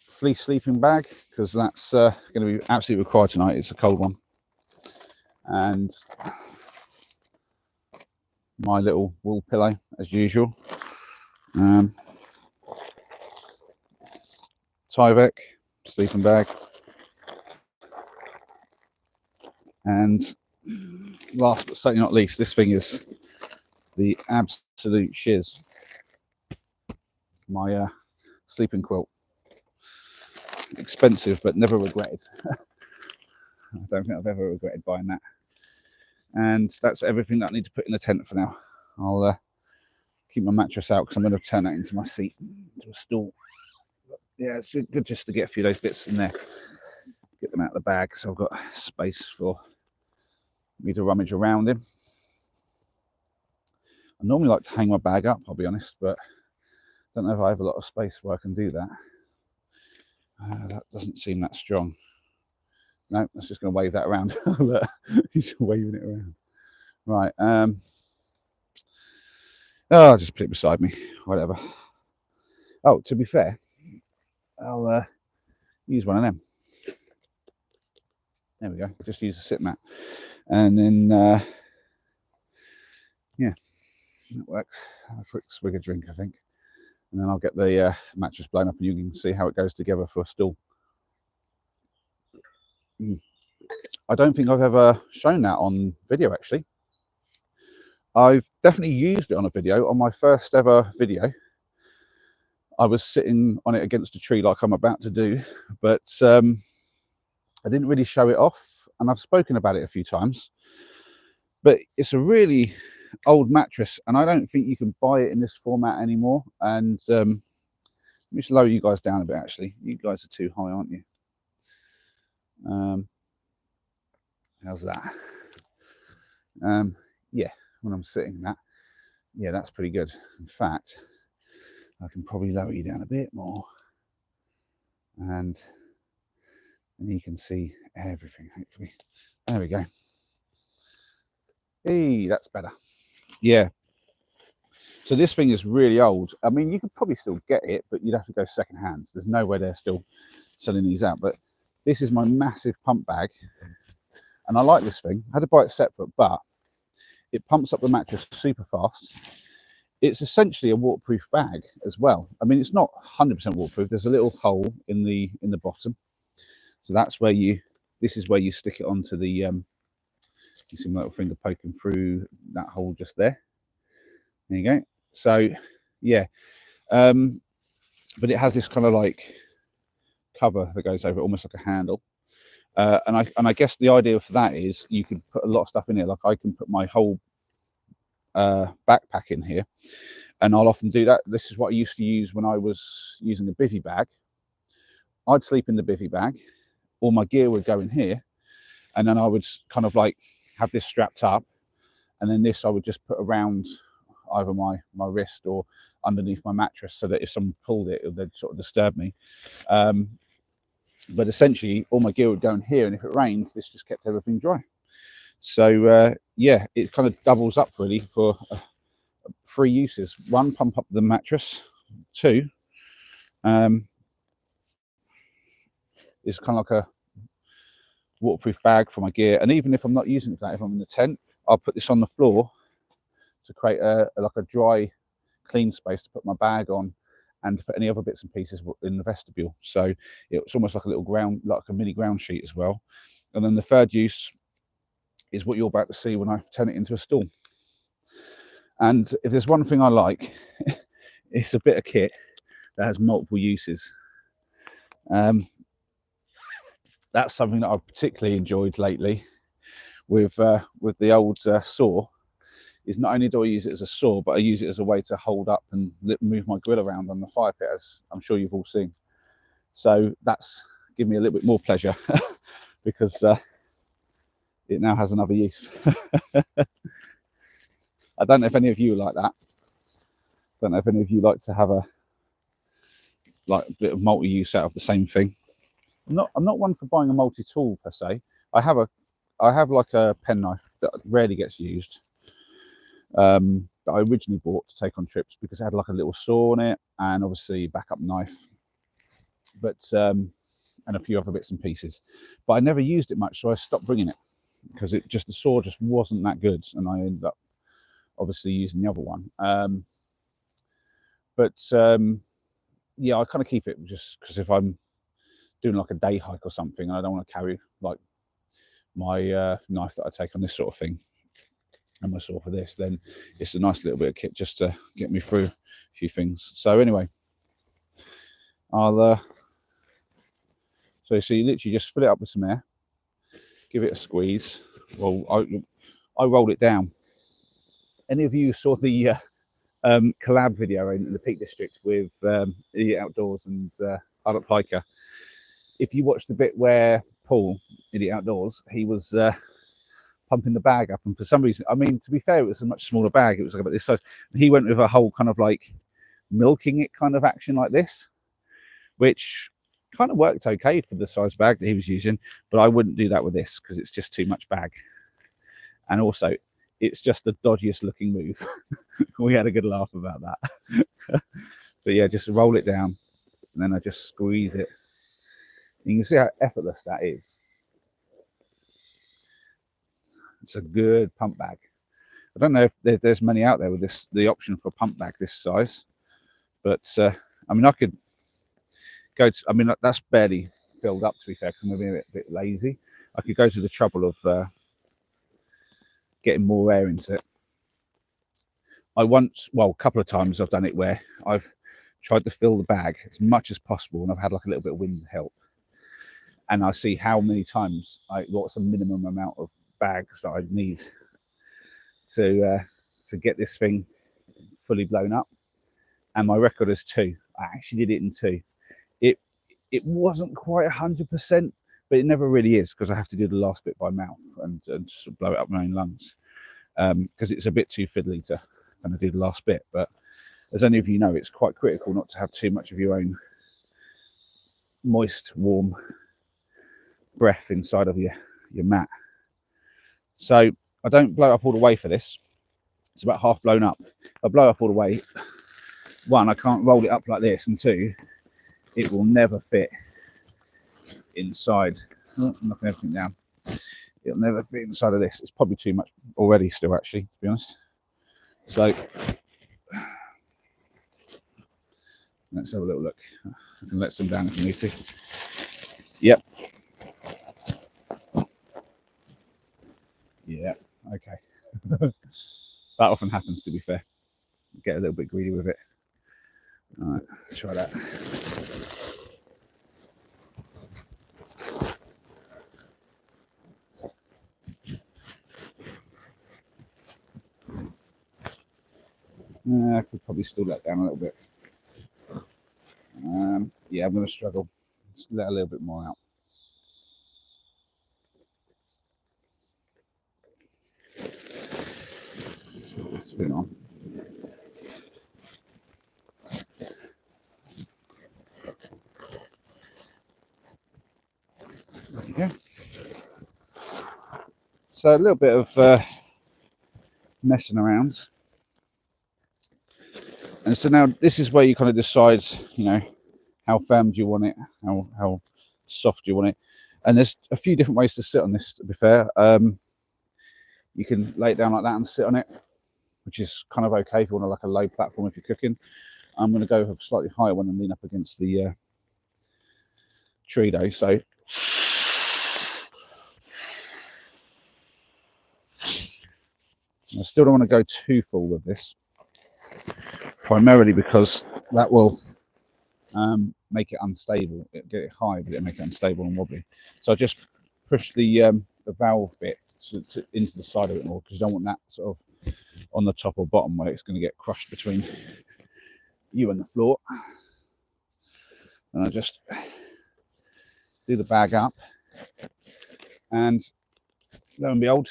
Speaker 1: fleece sleeping bag, because that's going to be absolutely required tonight. It's a cold one. And my little wool pillow as usual. Tyvek sleeping bag. And last but certainly not least, this thing is the absolute shiz. My sleeping quilt. Expensive, but never regretted. I don't think I've ever regretted buying that. And that's everything that I need to put in the tent for now. I'll keep my mattress out because I'm going to turn that into my seat, into a stool. But yeah, it's good just to get a few of those bits in there, get them out of the bag, so I've got space for me to rummage around in. I normally like to hang my bag up, I'll be honest, but I don't know if I have a lot of space where I can do that. That doesn't seem that strong. No, that's just going to wave that around. Look, he's waving it around. Right. I'll just put it beside me. Whatever. Oh, to be fair, I'll use one of them. There we go. Just use a sit mat. And then yeah, that works. Have a quick swig of drink, I think, and then I'll get the mattress blown up and you can see how it goes together for a stool. I don't think I've ever shown that on video, actually. I've definitely used it on a video. On my first ever video, I was sitting on it against a tree like I'm about to do, but I didn't really show it off, and I've spoken about it a few times. But it's a really old mattress, and I don't think you can buy it in this format anymore. And let me just lower you guys down a bit, actually. You guys are too high, aren't you? How's that? Yeah, when I'm sitting that, yeah, that's pretty good. In fact, I can probably lower you down a bit more, and you can see everything, hopefully. There we go. Hey, that's better. Yeah. So this thing is really old. I mean, you could probably still get it, but you'd have to go second hands. There's no way they're still selling these out. But this is my massive pump bag, and I like this thing. I had to buy it separate, but it pumps up the mattress super fast. It's essentially a waterproof bag as well. I mean, it's not 100% waterproof. There's a little hole in the bottom, so that's where this is where you stick it onto the. You see my little finger poking through that hole just there. There you go. So, yeah, but it has this kind of like cover that goes over it, almost like a handle. And I guess the idea for that is you could put a lot of stuff in here. Like I can put my whole backpack in here, and I'll often do that. This is what I used to use when I was using the bivvy bag. I'd sleep in the bivvy bag, all my gear would go in here, and then I would kind of like have this strapped up, and then this I would just put around either my wrist or underneath my mattress, so that if someone pulled it, they'd sort of disturb me. But essentially, all my gear would go in here, and if it rained, this just kept everything dry. So yeah, it kind of doubles up really for 3 uses. 1, pump up the mattress. 2, it's kind of like a waterproof bag for my gear. And even if I'm not using it for that, if I'm in the tent, I'll put this on the floor to create like a dry, clean space to put my bag on and to put any other bits and pieces in the vestibule. So it's almost like a little ground, like a mini ground sheet as well. And then the third use is what you're about to see when I turn it into a stool. And if there's one thing I like, it's a bit of kit that has multiple uses. That's something that I've particularly enjoyed lately with the old saw. Is not only do I use it as a saw, but I use it as a way to hold up and move my grill around on the fire pit, as I'm sure you've all seen. So that's given me a little bit more pleasure because it now has another use. I don't know if any of you like that. I don't know if any of you like to have a bit of multi-use out of the same thing. I'm not one for buying a multi-tool per se. I have like a penknife that rarely gets used. That I originally bought to take on trips because it had like a little saw on it and obviously backup knife, but and a few other bits and pieces. But I never used it much, so I stopped bringing it because the saw just wasn't that good, and I ended up obviously using the other one. Yeah, I kind of keep it just because if I'm doing like a day hike or something and I don't want to carry like my knife that I take on this sort of thing and my saw for this, then it's a nice little bit of kit just to get me through a few things. So anyway, I'll so you literally just fill it up with some air, give it a squeeze. Well, I roll it down. Any of you saw the collab video in the Peak District with Idiot Outdoors and Adult Hiker? If you watched the bit where Paul, Idiot Outdoors, he was pumping the bag up, and for some reason, I mean, to be fair, it was a much smaller bag. It was like about this size. He went with a whole kind of like milking it kind of action like this, which kind of worked okay for the size bag that he was using, but I wouldn't do that with this because it's just too much bag. And also, it's just the dodgiest looking move. We had a good laugh about that. But yeah, just roll it down, and then I just squeeze it. You can see how effortless that is. It's a good pump bag. I don't know if there's many out there with the option for a pump bag this size, but I mean, I could go to, I mean, that's barely filled up, to be fair, because I'm being a bit lazy. I could go to the trouble of getting more air into it. Well, a couple of times I've done it where I've tried to fill the bag as much as possible, and I've had like a little bit of wind to help. And I see how many times, what's the minimum amount of bags that I need to get this thing fully blown up. And my record is 2. I actually did it in 2. It wasn't quite 100%, but it never really is, because I have to do the last bit by mouth and sort of blow it up my own lungs, because it's a bit too fiddly to kind of do the last bit. But as any of you know, it's quite critical not to have too much of your own moist, warm breath inside of your mat. So I don't blow up all the way for this. It's about half blown up. If I blow up all the way, 1, I can't roll it up like this, and 2, it will never fit inside. Oh, I'm knocking everything down. It'll never fit inside of this. It's probably too much already still, actually, to be honest. So let's have a little look. I can let some down if you need to. Yep. Yeah, okay. That often happens, to be fair. Get a little bit greedy with it. All right, try that. I could probably still let down a little bit. Yeah, I'm going to struggle. Just let a little bit more out. Just let this thing on. There you go. So a little bit of messing around. And so now this is where you kind of decide, you know, how firm do you want it, how soft do you want it. And there's a few different ways to sit on this, to be fair. You can lay it down like that and sit on it, which is kind of okay if you want like a low platform if you're cooking. I'm going to go with a slightly higher one and lean up against the tree though. So I still don't want to go too full with this, primarily because that will make it unstable. It'll get it high, but it'll make it unstable and wobbly. So I just push the valve bit into the side of it more, because you don't want that sort of on the top or bottom where it's going to get crushed between you and the floor. And I just do the bag up, and lo and behold,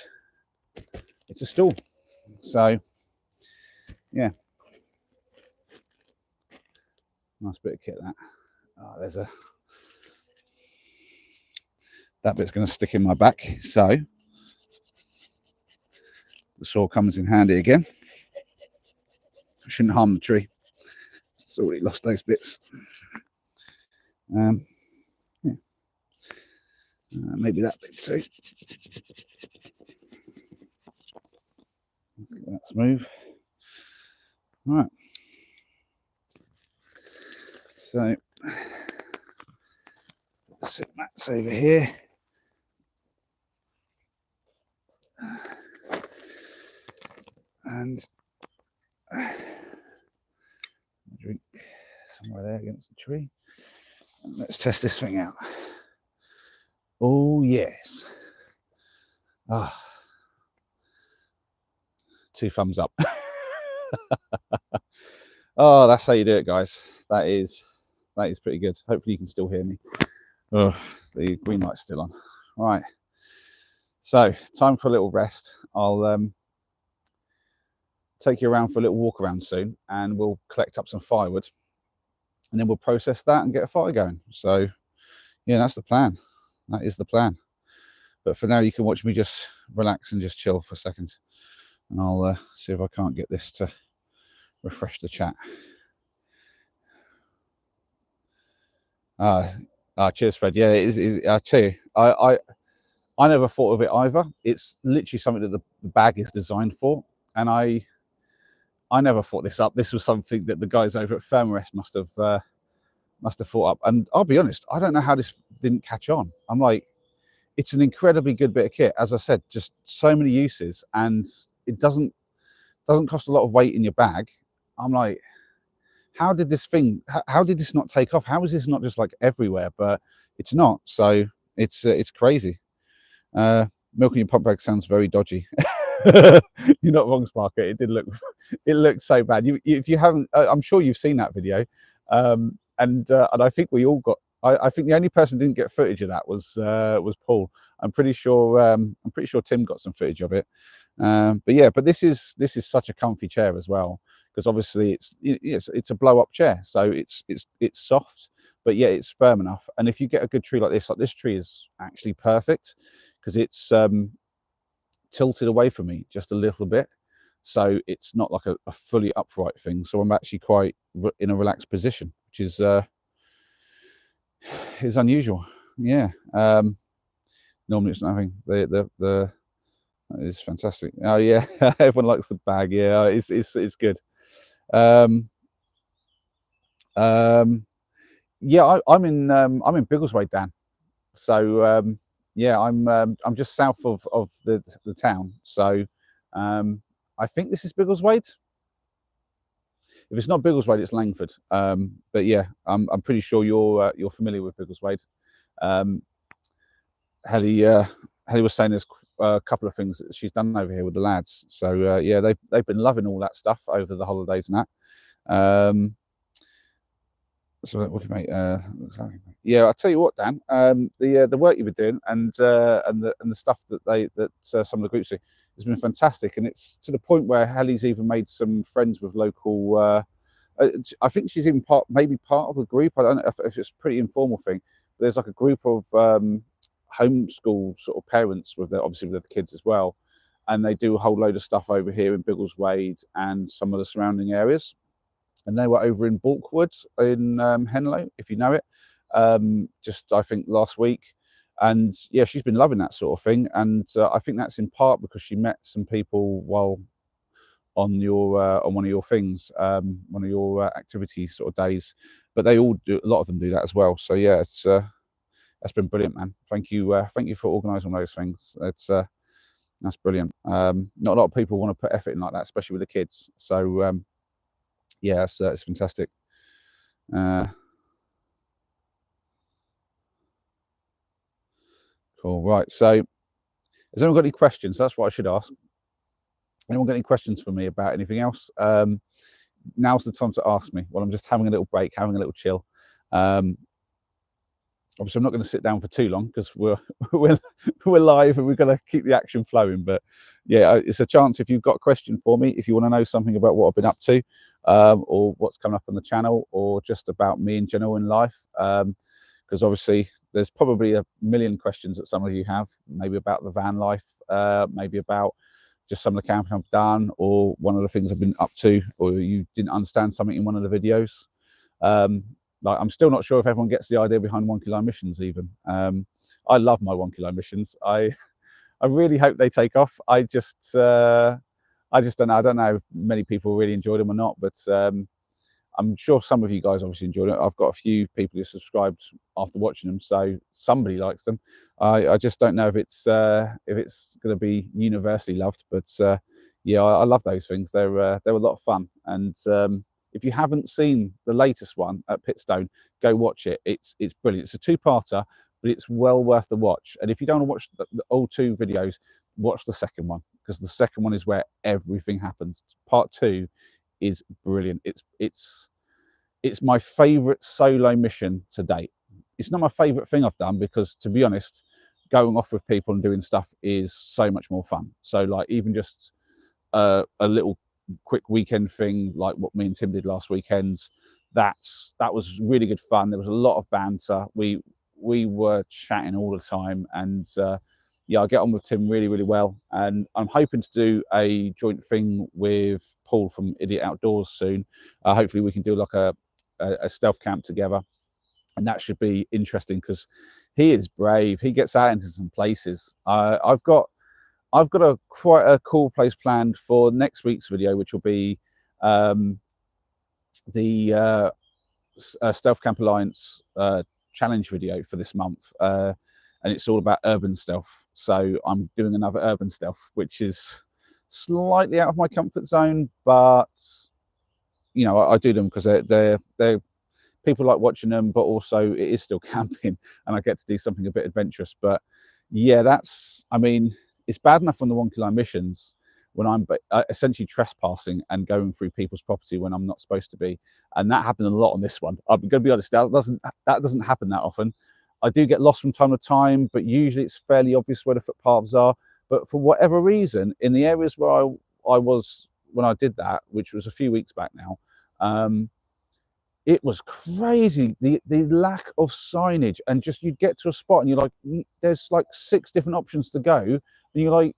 Speaker 1: it's a stool. So yeah, nice bit of kit that. Oh, that bit's going to stick in my back, so the saw comes in handy again. I shouldn't harm the tree. It's already lost those bits. Yeah. Maybe that bit too. Let's get that smooth. Right. So sit mats over here. And drink somewhere there against the tree. And let's test this thing out. Oh yes. Ah, 2 thumbs up. Oh, that's how you do it, guys. That is pretty good. Hopefully you can still hear me. Oh, the green light's still on. All right. So time for a little rest. I'll take you around for a little walk around soon, and we'll collect up some firewood, and then we'll process that and get a fire going. So yeah, that's the plan. That is the plan. But for now, you can watch me just relax and just chill for a second, and I'll see if I can't get this to refresh the chat. Cheers, Fred. Yeah, it is. I tell you, I never thought of it either. It's literally something that the bag is designed for. and I never thought this up. This was something that the guys over at Thermarest must have thought up. And I'll be honest, I don't know how this didn't catch on. I'm like, it's an incredibly good bit of kit. As I said, just so many uses, and it doesn't cost a lot of weight in your bag. I'm like, how did this not take off? How is this not just like everywhere? But it's not. So it's crazy. Milking your pump bag sounds very dodgy. You're not wrong, Sparker. It looked so bad. If you haven't, I'm sure you've seen that video, and I think we all got. I think the only person who didn't get footage of that was Paul. I'm pretty sure Tim got some footage of it. But this is such a comfy chair as well, because obviously it's a blow up chair, so it's soft, but yeah, it's firm enough. And if you get a good tree like this tree is actually perfect, because it's tilted away from me just a little bit, so it's not like a fully upright thing. So I'm actually quite in a relaxed position, which is unusual. Yeah. Normally it's nothing. The it's fantastic. Oh yeah, everyone likes the bag. Yeah, it's good. Yeah, I'm in Biggleswade, Dan. So yeah, I'm just south of the town. So I think this is Biggleswade. If it's not Biggleswade, it's Langford. But yeah, I'm pretty sure you're familiar with Biggleswade. Helly was saying there's a couple of things that she's done over here with the lads. So yeah, they've been loving all that stuff over the holidays and that. So we can make yeah, I'll tell you what, Dan. The work you've been doing and the stuff that some of the groups do has been fantastic, and it's to the point where Helly's even made some friends with local. I think she's even maybe part of the group. I don't know if it's a pretty informal thing. But there's like a group of homeschool sort of parents obviously with the kids as well, and they do a whole load of stuff over here in Biggleswade and some of the surrounding areas. And they were over in Balkwood in Henlow, if you know it, just I think last week. And yeah, she's been loving that sort of thing. And I think that's in part because she met some people while on one of your things, one of your activity sort of days. But they all do, a lot of them do that as well. So yeah, it's that's been brilliant, man. Thank you for organising those things. That's brilliant. Not a lot of people want to put effort in like that, especially with the kids. So yeah, it's fantastic. Cool. Right. So, has anyone got any questions? That's what I should ask. Anyone got any questions for me about anything else? Now's the time to ask me. Well, I'm just having a little break, having a little chill. Obviously, I'm not going to sit down for too long because we're live and we've got to keep the action flowing. But yeah, it's a chance if you've got a question for me, if you want to know something about what I've been up to, or what's coming up on the channel, or just about me in general in life. Because obviously there's probably a million questions that some of you have, maybe about the van life, maybe about just some of the camping I've done, or one of the things I've been up to, or you didn't understand something in one of the videos. Like, I'm still not sure if everyone gets the idea behind 1 kilo missions even. I love my 1 kilo missions. I really hope they take off. I just don't know. I don't know if many people really enjoyed them or not, but I'm sure some of you guys obviously enjoyed it. I've got a few people who subscribed after watching them, so somebody likes them. I just don't know if it's going to be universally loved, but yeah, I love those things. They're a lot of fun, and if you haven't seen the latest one at Pitstone, go watch it. It's brilliant. It's a two-parter, but it's well worth the watch. And if you don't want to watch the old two videos, watch the second one, because the second one is where everything happens. Part two is brilliant. It's my favorite solo mission to date. It's not my favorite thing I've done because, to be honest, going off with people and doing stuff is so much more fun. So like even just a little quick weekend thing like what me and Tim did last weekend, that was really good fun. There was a lot of banter. We were chatting all the time, and yeah, I get on with Tim really, really well. And I'm hoping to do a joint thing with Paul from Idiot Outdoors soon. Hopefully we can do like a stealth camp together, and that should be interesting because he is brave. He gets out into some places. I've got I've got quite a cool place planned for next week's video, which will be the Stealth Camp Alliance challenge video for this month, and it's all about urban stealth. So I'm doing another urban stealth, which is slightly out of my comfort zone, but you know, I do them because they're people like watching them, but also it is still camping, and I get to do something a bit adventurous. But yeah, I mean, it's bad enough on the 1 kilometer missions when I'm essentially trespassing and going through people's property when I'm not supposed to be, and that happened a lot on this one. I'm going to be honest, that doesn't happen that often. I do get lost from time to time, but usually it's fairly obvious where the footpaths are. But for whatever reason, in the areas where I was when I did that, which was a few weeks back now, it was crazy, the lack of signage, and just you'd get to a spot and you're like, there's like 6 different options to go, and you're like,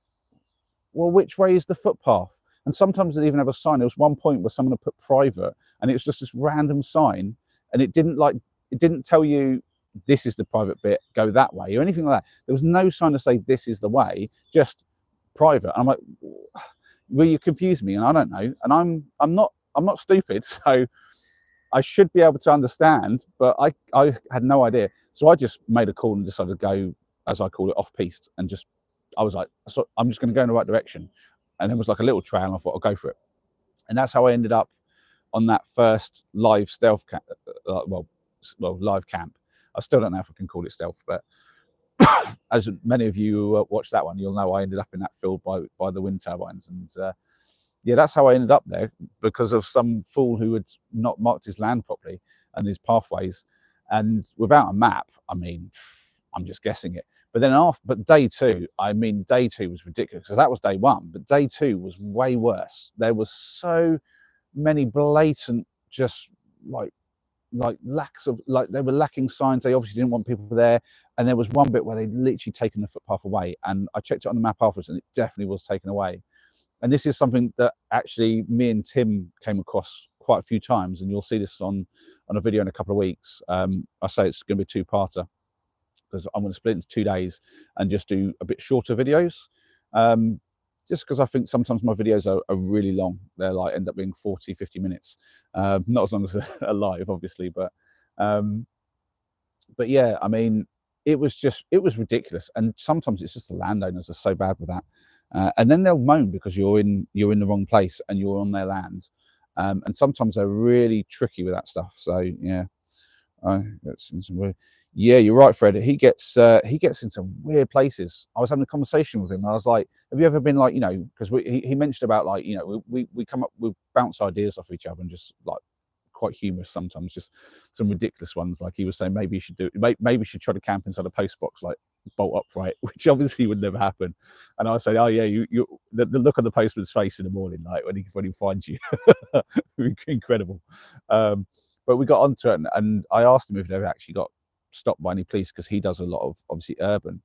Speaker 1: well, which way is the footpath? And sometimes they even have a sign. There was one point where someone had put private, and it was just this random sign, and it didn't tell you this is the private bit, go that way, or anything like that. There was no sign to say this is the way, just private. And I'm like, well, you confuse me, and I don't know, and I'm not stupid, so I should be able to understand, but I had no idea. So I just made a call and decided to go, as I call it, off piste, and I was like, so I'm just going to go in the right direction. And it was like a little trail, and I thought I'll go for it. And that's how I ended up on that first live stealth camp, well, live camp. I still don't know if I can call it stealth, but as many of you who watched that one, you'll know I ended up in that field by the wind turbines. And yeah, that's how I ended up there, because of some fool who had not marked his land properly and his pathways. And without a map, I mean, I'm just guessing it. But then but day 2, I mean, day 2 was ridiculous, because that was day 1, but day 2 was way worse. There was so many blatant, just like lacks of, like, they were lacking signs. They obviously didn't want people there. And there was one bit where they'd literally taken the footpath away, and I checked it on the map afterwards, and it definitely was taken away. And this is something that actually me and Tim came across quite a few times, and you'll see this on a video in a couple of weeks. I say it's going to be a 2-parter, because I'm going to split into 2 days and just do a bit shorter videos. Just because I think sometimes my videos are really long. They're like, end up being 40, 50 minutes. Not as long as they're live, obviously, but yeah, I mean, it was ridiculous. And sometimes it's just the landowners are so bad with that. And then they'll moan because you're in the wrong place and you're on their land. And sometimes they're really tricky with that stuff. So yeah, that's in some weird. Yeah, you're right, Fred. He gets in some weird places. I was having a conversation with him, and I was like, "Have you ever been like, you know?" Because he mentioned about, like, you know, we come up, we bounce ideas off each other, and just like quite humorous sometimes, just some ridiculous ones. Like he was saying, maybe you should try to camp inside a post box, like bolt upright, which obviously would never happen. And I said, oh yeah, the look on the postman's face in the morning, like when he finds you, incredible. But we got onto it, and I asked him if they've actually got stopped by any police, because he does a lot of, obviously, urban.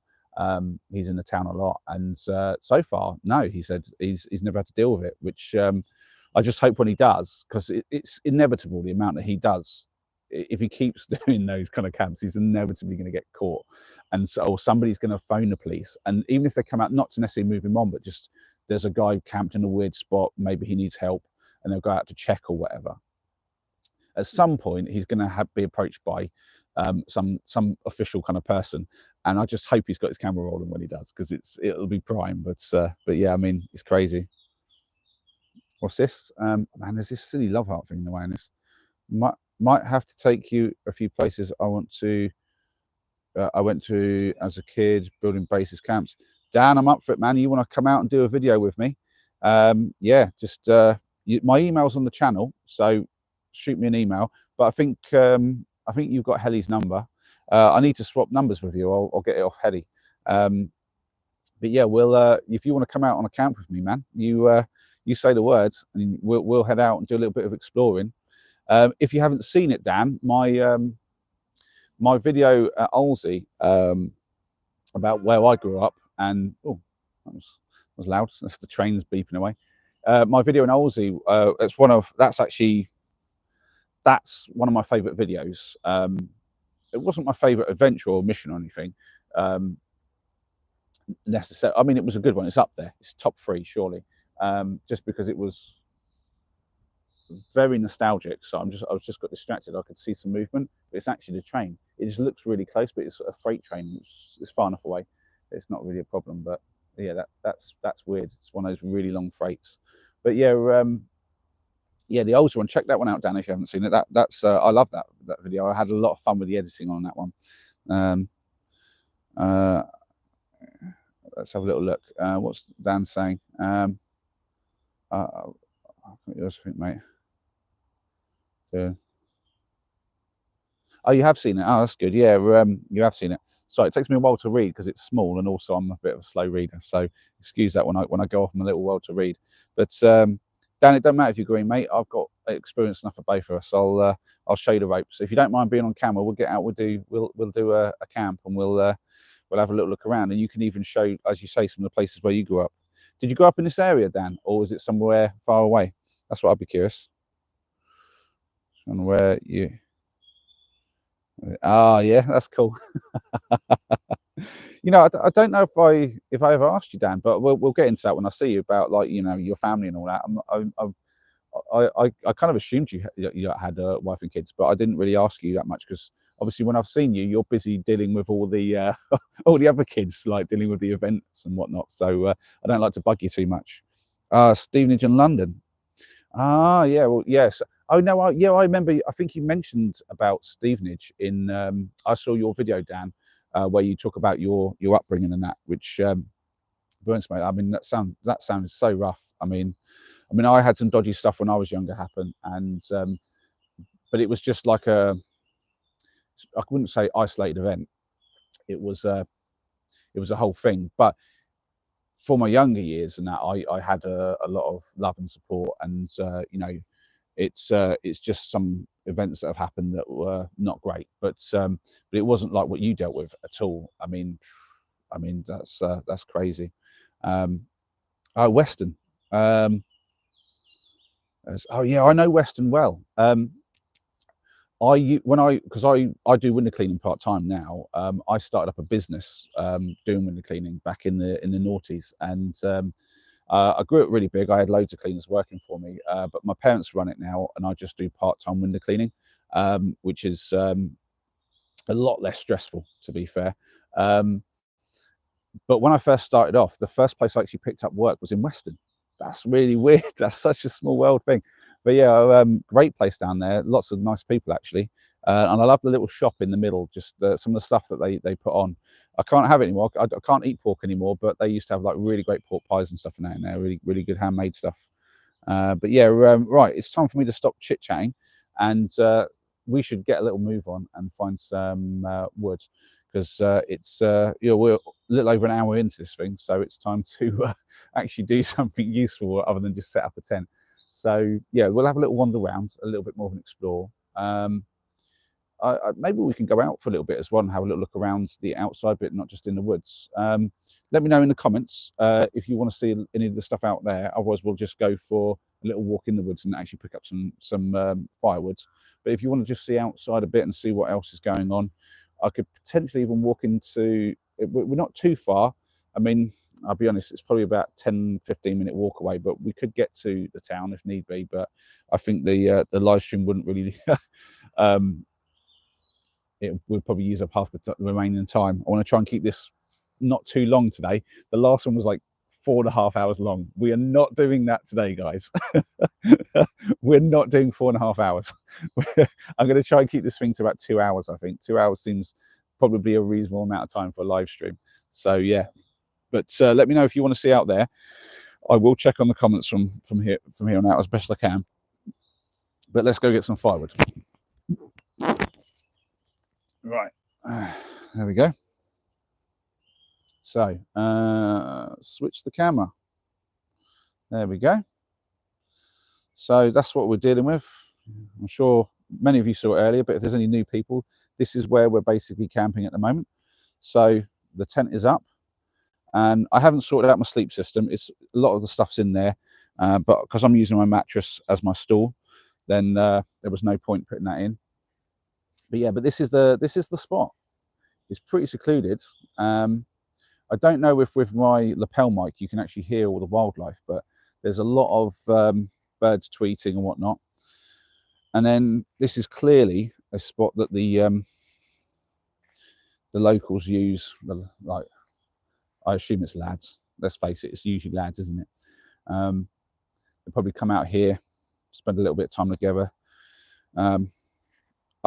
Speaker 1: He's in the town a lot, and so far, no. He said he's never had to deal with it, which I just hope when he does, because it's inevitable, the amount that he does. If he keeps doing those kind of camps, he's inevitably going to get caught, and so, or somebody's going to phone the police. And even if they come out, not to necessarily move him on, but just there's a guy camped in a weird spot, maybe he needs help, and they'll go out to check or whatever. At some point, he's going to be approached by some official kind of person, and I just hope he's got his camera rolling when he does, because it'll be prime. But yeah, I mean, it's crazy. What's this? Man, there's this silly love heart thing in the way in this. Might have to take you a few places I went to as a kid, building bases camps. Dan, I'm up for it, man. You want to come out and do a video with me? Yeah, just my email's on the channel, so shoot me an email. But I think you've got Helly's number. I need to swap numbers with you. I'll get it off Helly. But yeah, we'll if you want to come out on a camp with me, man, you say the words, and we'll head out and do a little bit of exploring. If you haven't seen it, Dan, my video at Olsey about where I grew up, and oh, that was loud. That's the trains beeping away. My video in Olsey, that's one of my favourite videos. It wasn't my favourite adventure or mission or anything, necessary. I mean, it was a good one. It's up there. It's top 3 surely. Just because it was very nostalgic. So I was just got distracted. I could see some movement, but it's actually the train. It just looks really close, but it's a freight train. It's far enough away. It's not really a problem. But yeah, that's weird. It's one of those really long freights. But yeah, yeah, the older one. Check that one out, Dan, if you haven't seen it. That's I love that video. I had a lot of fun with the editing on that one. Let's have a little look. What's Dan saying? I think, mate. Oh, you have seen it. Oh, that's good. Yeah, you have seen it. Sorry, it takes me a while to read because it's small, and also I'm a bit of a slow reader. So excuse that when I go off in a little while to read. But Dan, it don't matter if you're green, mate. I've got experience enough for both of us. I'll show you the ropes. If you don't mind being on camera, we'll get out. We'll do a camp, and we'll have a little look around, and you can even show, as you say, some of the places where you grew up. Did you grow up in this area, Dan, or was it somewhere far away? That's what I'd be curious. And where you? Ah, yeah, that's cool. You know, I don't know if I ever asked you, Dan, but we'll get into that when I see you about, like, you know, your family and all that. I kind of assumed you had a wife and kids, but I didn't really ask you that much because obviously when I've seen you, you're busy dealing with all the all the other kids, like dealing with the events and whatnot. So I don't like to bug you too much. Stevenage in London. Ah, yeah, well, yes. Oh no, yeah, I remember. I think you mentioned about Stevenage in. I saw your video, Dan, where you talk about your upbringing and that, which burns me. I mean, that sounds so rough. I mean, I had some dodgy stuff when I was younger happen, and but it was just like I wouldn't say isolated event. It was a whole thing. But for my younger years and that, I had a lot of love and support, and you know, it's just some events that have happened that were not great, but it wasn't like what you dealt with at all. I mean, that's crazy. Weston. Oh yeah, I know Weston well. Because I do window cleaning part time now. I started up a business doing window cleaning back in the noughties, and I grew it really big. I had loads of cleaners working for me, but my parents run it now, and I just do part time window cleaning, which is a lot less stressful, to be fair. But when I first started off, the first place I actually picked up work was in Weston. That's really weird. That's such a small world thing. But yeah, great place down there. Lots of nice people actually, and I love the little shop in the middle. Just some of the stuff that they put on. I can't have it anymore. I can't eat pork anymore. But they used to have like really great pork pies and stuff in there. Really good handmade stuff. But yeah, right. It's time for me to stop chit chatting, and we should get a little move on and find some wood, because it's you know, we're a little over an hour into this thing, so it's time to actually do something useful other than just set up a tent. So yeah, we'll have a little wander around, a little bit more of an explore. Maybe we can go out for a little bit as well and have a little look around the outside bit, not just in the woods. Let me know in the comments if you want to see any of the stuff out there. Otherwise, we'll just go for a little walk in the woods and actually pick up some firewood. But if you want to just see outside a bit and see what else is going on, I could potentially even walk into. We're not too far. I mean, I'll be honest, it's probably about 10-15 minute walk away, but we could get to the town if need be. But I think the live stream wouldn't really. It would probably use up half the remaining time. I want to try and keep this not too long today. The last one was like 4.5 hours long. We are not doing that today, guys. We're not doing 4.5 hours. I'm going to try and keep this thing to about 2 hours. I think 2 hours seems probably a reasonable amount of time for a live stream. So yeah, but let me know if you want to see out there. I will check on the comments from here on out as best I can. But let's go get some firewood. Right, there we go. So switch the camera. There we go. So that's what we're dealing with. I'm sure many of you saw it earlier, but if there's any new people, this is where we're basically camping at the moment. So the tent is up, and I haven't sorted out my sleep system. It's a lot of the stuff's in there, but because I'm using my mattress as my stool, then there was no point putting that in. But yeah, but this is the spot. It's pretty secluded. I don't know if with my lapel mic you can actually hear all the wildlife, but there's a lot of birds tweeting and whatnot. And then this is clearly a spot that the locals use. Like, I assume it's lads. Let's face it, it's usually lads, isn't it? They probably come out here, spend a little bit of time together. I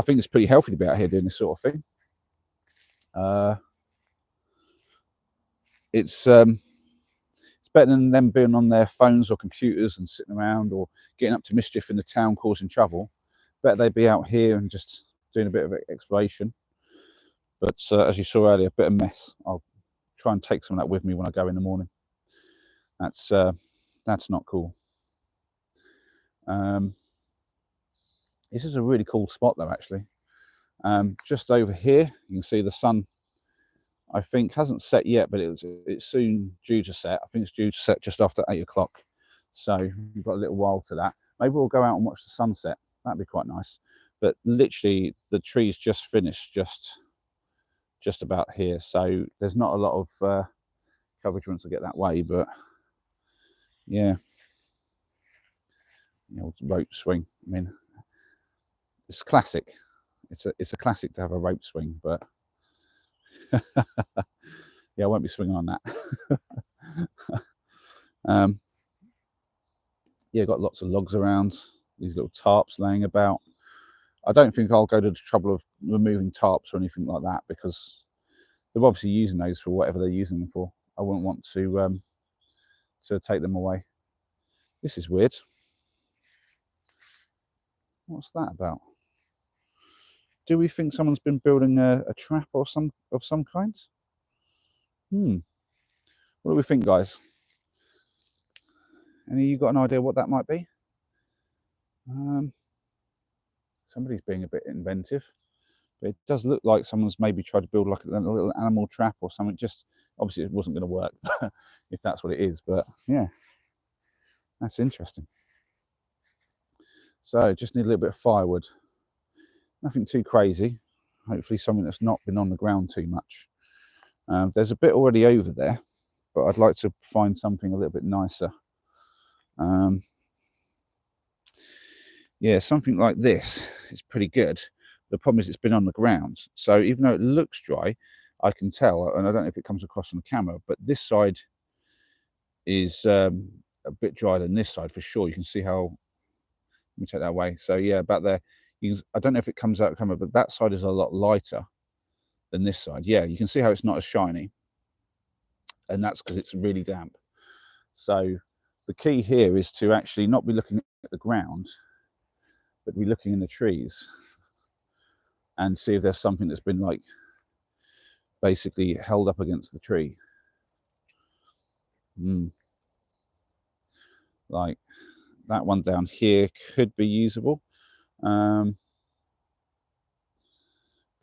Speaker 1: think it's pretty healthy to be out here doing this sort of thing. It's better than them being on their phones or computers and sitting around or getting up to mischief in the town causing trouble. Better they be out here and just doing a bit of exploration. But as you saw earlier, a bit of mess. I'll try and take some of that with me when I go in the morning. That's not cool. This is a really cool spot though, actually. Just over here, you can see the sun, I think, hasn't set yet, but it's soon due to set. I think it's due to set just after 8 o'clock. So we've got a little while to that. Maybe we'll go out and watch the sunset. That'd be quite nice. But literally, the tree's just finished, just about here. So there's not a lot of coverage once I get that way, but yeah. You know, rope swing. I mean, it's classic. It's a classic to have a rope swing, but yeah, I won't be swinging on that. Yeah, got lots of logs around, these little tarps laying about. I don't think I'll go to the trouble of removing tarps or anything like that, because they're obviously using those for whatever they're using them for. I wouldn't want to take them away. This is weird. What's that about? Do we think someone's been building a trap or some kind? What do we think, guys? Any of you got an idea what that might be? Somebody's being a bit inventive, but it does look like someone's maybe tried to build like a little animal trap or something. Just obviously it wasn't going to work if that's what it is, but yeah, that's interesting. So just need a little bit of firewood. Nothing too crazy. Hopefully something that's not been on the ground too much. There's a bit already over there, but I'd like to find something a little bit nicer. Yeah, something like this is pretty good. The problem is it's been on the ground. So even though it looks dry, I can tell, and I don't know if it comes across on the camera, but this side is a bit drier than this side for sure. You can see how, let me take that away. So yeah, about there, I don't know if it comes out of camera, but that side is a lot lighter than this side. Yeah, you can see how it's not as shiny. And that's because it's really damp. So the key here is to actually not be looking at the ground, but be looking in the trees and see if there's something that's been like basically held up against the tree. Like that one down here could be usable. But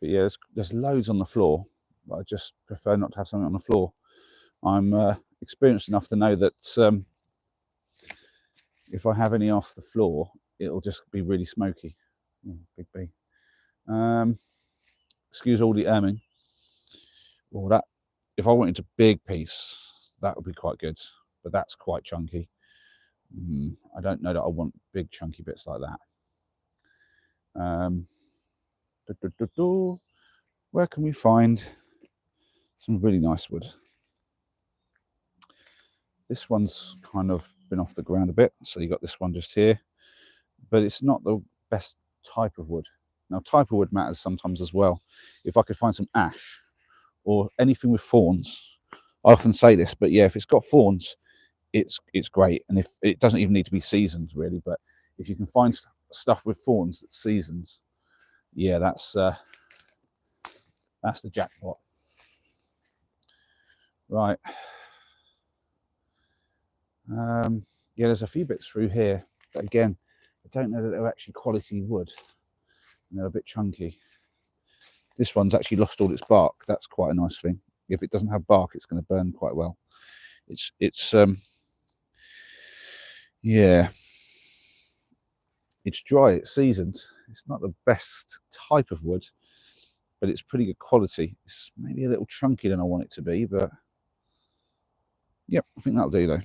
Speaker 1: yeah, there's loads on the floor, but I just prefer not to have something on the floor. I'm experienced enough to know that if I have any off the floor, it'll just be really smoky. Big B. Excuse all the erming. Well, that, if I wanted a big piece, that would be quite good, but that's quite chunky. I don't know that I want big chunky bits like that. Where can we find some really nice wood? This one's kind of been off the ground a bit, so you got this one just here, but it's not the best type of wood. Now, type of wood matters sometimes as well. If I could find some ash or anything with thorns, I often say this, but yeah, if it's got thorns, it's great. And if it doesn't even need to be seasoned really, but if you can find stuff with thorns that's seasoned, yeah, that's the jackpot. Right. Yeah, there's a few bits through here, but again, I don't know that they're actually quality wood, and they're a bit chunky. This one's actually lost all its bark. That's quite a nice thing. If it doesn't have bark, it's going to burn quite well. Yeah, it's dry, it's seasoned. It's not the best type of wood, but it's pretty good quality. It's maybe a little chunky than I want it to be, but Yep, I think that'll do though.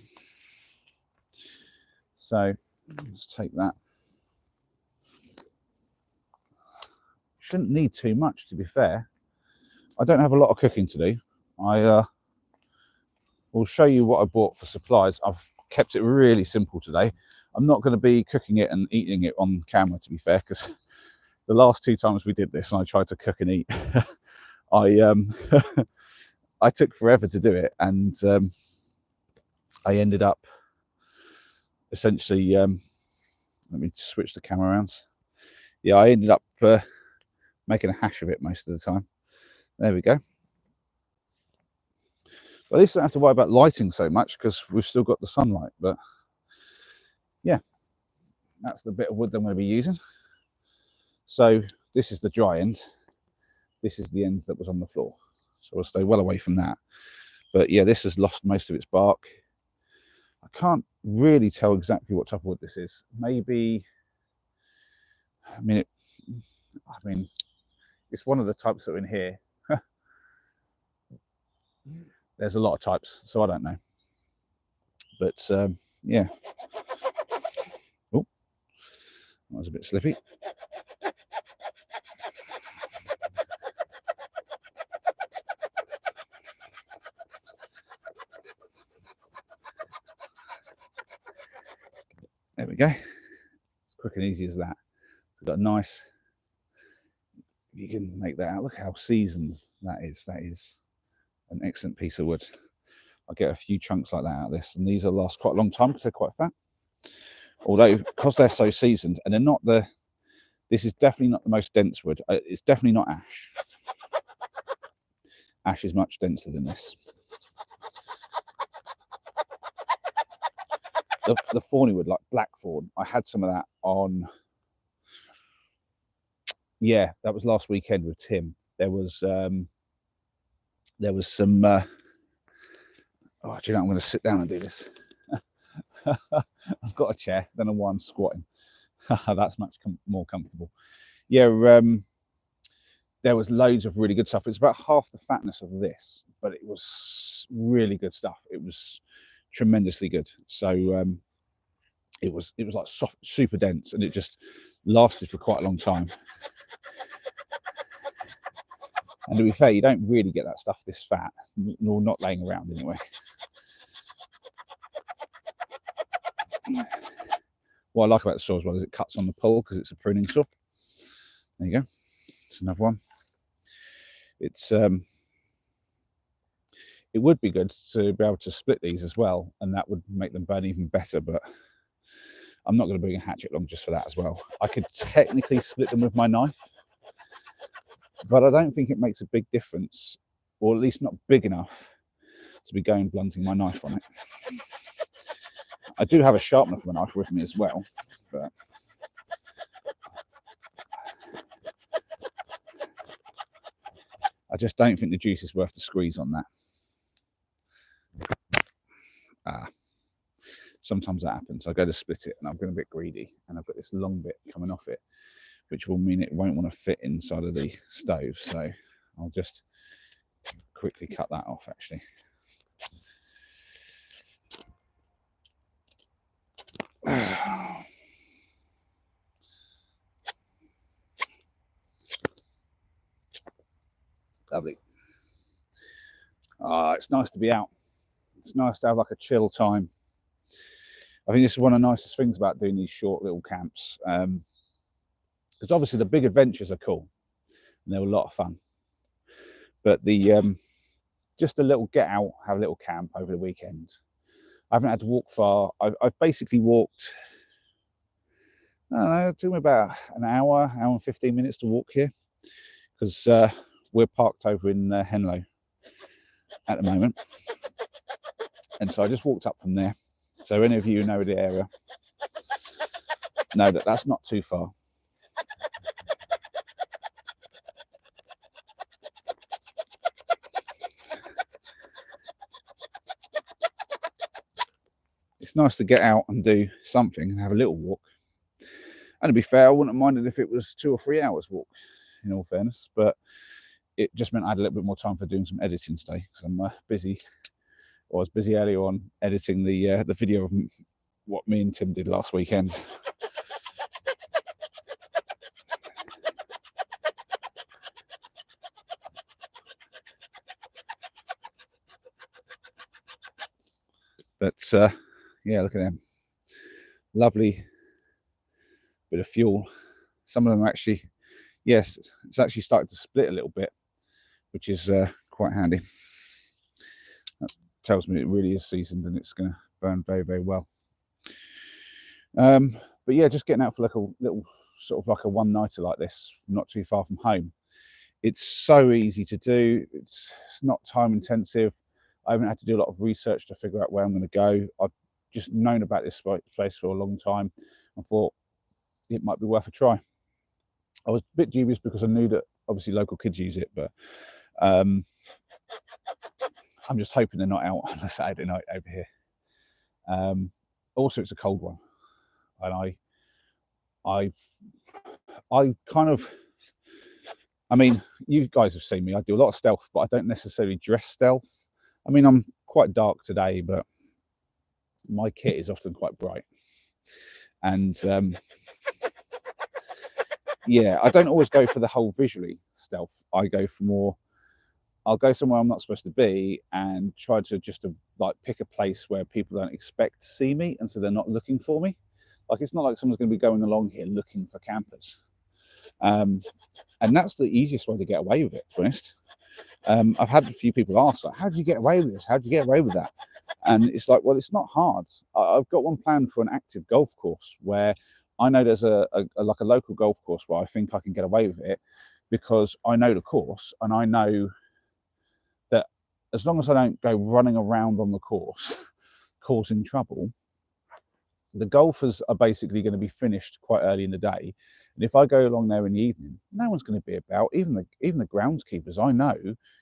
Speaker 1: So let's take that. Shouldn't need too much, to be fair. I don't have a lot of cooking to do. I will show you what I bought for supplies. I've kept it really simple today. I'm not going to be cooking it and eating it on camera, to be fair, because the last 2 times we did this and I tried to cook and eat, I I took forever to do it, and I ended up essentially, let me switch the camera around. Yeah, I ended up making a hash of it most of the time. There we go. Well, at least I don't have to worry about lighting so much because we've still got the sunlight. But yeah, that's the bit of wood that I'm going to be using. So this is the dry end. This is the end that was on the floor. So we'll stay well away from that. But yeah, this has lost most of its bark. I can't really tell exactly what type of wood this is. Maybe, I mean, it's one of the types that are in here. There's a lot of types, so I don't know. But yeah. Oh, that was a bit slippy. There we go. It's quick and easy as that. We've got a nice, you can make that out. Look how seasoned that is. That is an excellent piece of wood. I'll get a few chunks like that out of this, and these will last quite a long time because they're quite fat. Although, because they're so seasoned, and they're not this is definitely not the most dense wood. It's definitely not ash. Ash is much denser than this. The thorny wood, like blackthorn, I had some of that on, yeah, that was last weekend with Tim. There was some, oh, do you know, I'm going to sit down and do this. I've got a chair, don't know why I'm squatting. That's much more comfortable. Yeah, there was loads of really good stuff. It's about half the fatness of this, but it was really good stuff. It was tremendously good. So it was like soft, super dense, and it just lasted for quite a long time. And to be fair, you don't really get that stuff this fat, nor not laying around anyway. What I like about the saw as well is it cuts on the pole because it's a pruning saw. There you go. It's another one. It's it would be good to be able to split these as well, and that would make them burn even better, but I'm not going to bring a hatchet along just for that as well. I could technically split them with my knife, but I don't think it makes a big difference, or at least not big enough to be going blunting my knife on it. I do have a sharpener for my knife with me as well, but I just don't think the juice is worth the squeeze on that. Sometimes that happens. I go to split it and I've been a bit greedy, and I've got this long bit coming off it, which will mean it won't want to fit inside of the stove. So I'll just quickly cut that off, actually. Lovely. It's nice to be out. It's nice to have like a chill time. I think this is one of the nicest things about doing these short little camps, because obviously the big adventures are cool and they're a lot of fun, but the just a little get out, have a little camp over the weekend. I haven't had to walk far. I've basically walked, I don't know, it took me about an hour and 15 minutes to walk here, because we're parked over in Henlow at the moment, and so I just walked up from there. So any of you who know the area know that that's not too far. It's nice to get out and do something and have a little walk. And to be fair, I wouldn't mind it if it was 2 or 3 hours walk, in all fairness, but it just meant I had a little bit more time for doing some editing today, because I'm busy I was busy earlier on editing the video of what me and Tim did last weekend. But yeah, look at them. Lovely bit of fuel. Some of them are actually, yes, it's actually started to split a little bit, which is quite handy. That tells me it really is seasoned and it's going to burn very, very well. But yeah, just getting out for like a little sort of like a one-nighter like this, not too far from home. It's so easy to do. It's not time intensive. I haven't had to do a lot of research to figure out where I'm going to go. I've just known about this place for a long time and thought it might be worth a try. I was a bit dubious because I knew that obviously local kids use it, but I'm just hoping they're not out on a Saturday night over here. Also, it's a cold one, and I kind of, I mean, you guys have seen me. I do a lot of stealth, but I don't necessarily dress stealth. I mean, I'm quite dark today, but my kit is often quite bright. And yeah, I don't always go for the whole visually stealth. I go for more, I'll go somewhere I'm not supposed to be and try to just like pick a place where people don't expect to see me, and so they're not looking for me. Like, it's not like someone's going to be going along here looking for campers. And that's the easiest way to get away with it, to be honest. I've had a few people ask, like, how did you get away with this? How did you get away with that? And it's like, well, it's not hard. I've got one planned for an active golf course where I know there's like a local golf course where I think I can get away with it because I know the course, and I know that as long as I don't go running around on the course causing trouble, the golfers are basically going to be finished quite early in the day. And if I go along there in the evening, no one's going to be about. Even the groundskeepers, I know,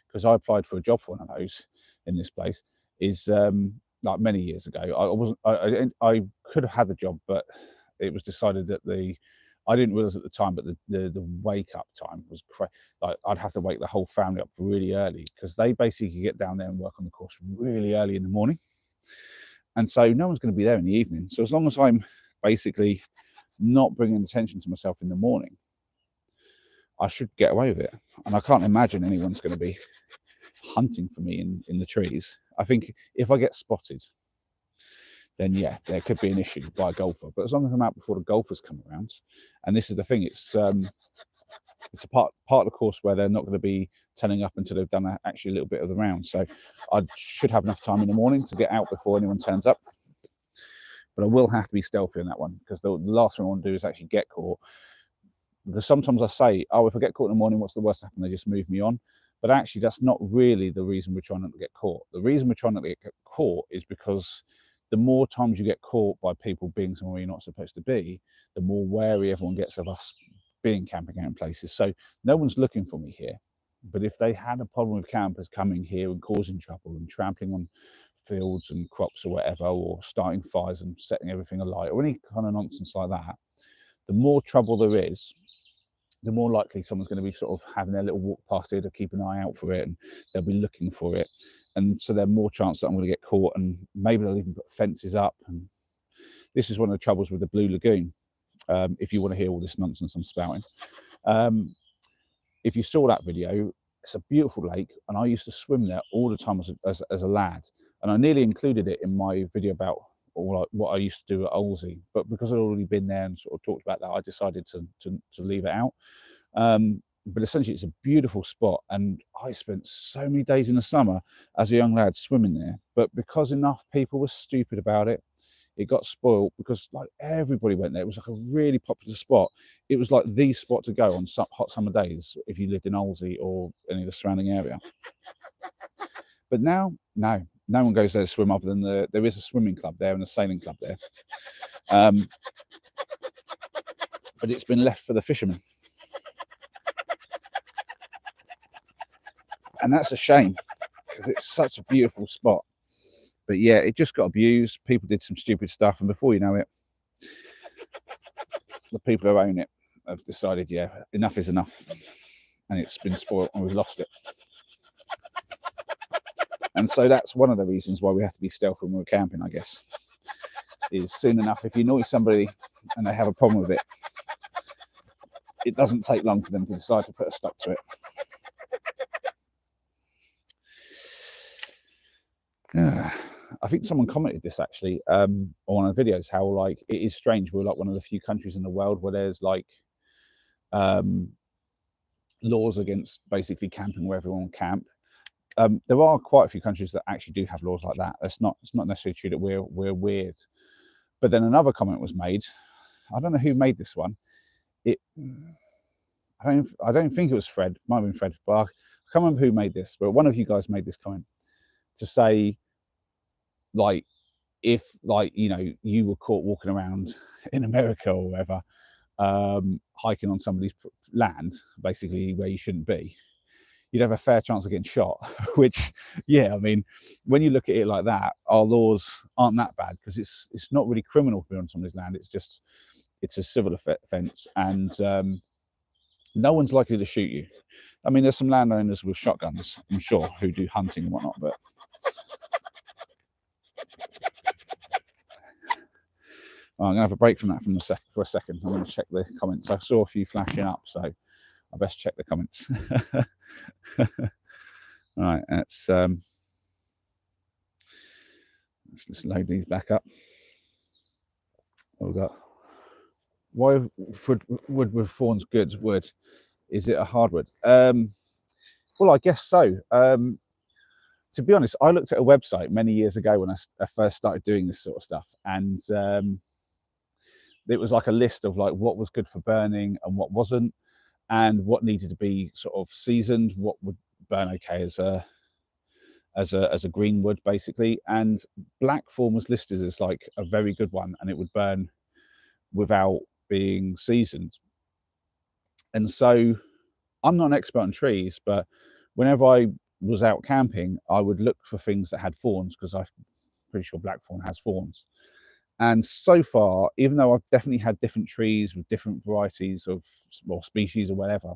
Speaker 1: because I applied for a job for one of those in this place, is like many years ago. I could have had the job, but it was decided that I didn't realize at the time, but the wake up time was like I'd have to wake the whole family up really early because they basically get down there and work on the course really early in the morning. And so no one's going to be there in the evening. So as long as I'm basically not bringing attention to myself in the morning, I should get away with it. And I can't imagine anyone's going to be hunting for me in the trees. I think if I get spotted, then yeah, there could be an issue by a golfer. But as long as I'm out before the golfers come around, and this is the thing, it's a part of the course where they're not going to be turning up until they've done actually a little bit of the round. So I should have enough time in the morning to get out before anyone turns up. But I will have to be stealthy on that one because the last thing I want to do is actually get caught. Because sometimes I say, oh, if I get caught in the morning, what's the worst that happen? They just move me on. But actually, that's not really the reason we're trying not to get caught. The reason we're trying not to get caught is because the more times you get caught by people being somewhere you're not supposed to be, the more wary everyone gets of us being camping out in places. So no one's looking for me here. But if they had a problem with campers coming here and causing trouble and trampling on fields and crops or whatever, or starting fires and setting everything alight or any kind of nonsense like that, the more trouble there is, the more likely someone's going to be sort of having their little walk past here to keep an eye out for it, and they'll be looking for it. And so there's more chance that I'm going to get caught, and maybe they'll even put fences up. And this is one of the troubles with the Blue Lagoon. If you want to hear all this nonsense I'm spouting, if you saw that video, it's a beautiful lake, and I used to swim there all the time as a lad, and I nearly included it in my video about what I used to do at Olsey, but because I'd already been there and sort of talked about that, I decided to leave it out. But essentially, it's a beautiful spot, and I spent so many days in the summer as a young lad swimming there. But because enough people were stupid about it, it got spoiled because like everybody went there. It was like a really popular spot. It was like the spot to go on hot summer days if you lived in Olsey or any of the surrounding area. But now, no one goes there to swim other than there is a swimming club there and a sailing club there. But it's been left for the fishermen. And that's a shame because it's such a beautiful spot. But yeah, it just got abused. People did some stupid stuff, and before you know it, the people who own it have decided, yeah, enough is enough. And it's been spoiled and we've lost it. And so that's one of the reasons why we have to be stealthy when we're camping, I guess, is soon enough, if you annoy somebody and they have a problem with it, it doesn't take long for them to decide to put a stop to it. I think someone commented this actually on one of the videos, how like it is strange. We're like one of the few countries in the world where there's like laws against basically camping where everyone will camp. There are quite a few countries that actually do have laws like that. It's not necessarily true that we're weird. But then another comment was made. I don't know who made this one. I don't think it was Fred. Might have been Fred, but I can't remember who made this. But one of you guys made this comment to say, like, if like you were caught walking around in America or wherever, hiking on somebody's land, basically where you shouldn't be, you'd have a fair chance of getting shot. Which, yeah, I mean, when you look at it like that, our laws aren't that bad, because it's not really criminal to be on somebody's land. It's a civil offence, and no one's likely to shoot you. I mean, there's some landowners with shotguns, I'm sure, who do hunting and whatnot, but I'm gonna have a break from that for a second. I'm gonna check the comments. I saw a few flashing up, so I best check the comments. All right, let's just load these back up. What we've got? Why wood with thorns good? Wood, is it a hardwood? Well, I guess so. To be honest, I looked at a website many years ago when I first started doing this sort of stuff, and it was like a list of like what was good for burning and what wasn't, and what needed to be sort of seasoned, what would burn okay as a green wood, basically. And blackthorn was listed as like a very good one, and it would burn without being seasoned. And so I'm not an expert on trees, but whenever I was out camping, I would look for things that had thorns, because I'm pretty sure blackthorn has thorns. And so far, even though I've definitely had different trees with different varieties of or species or whatever,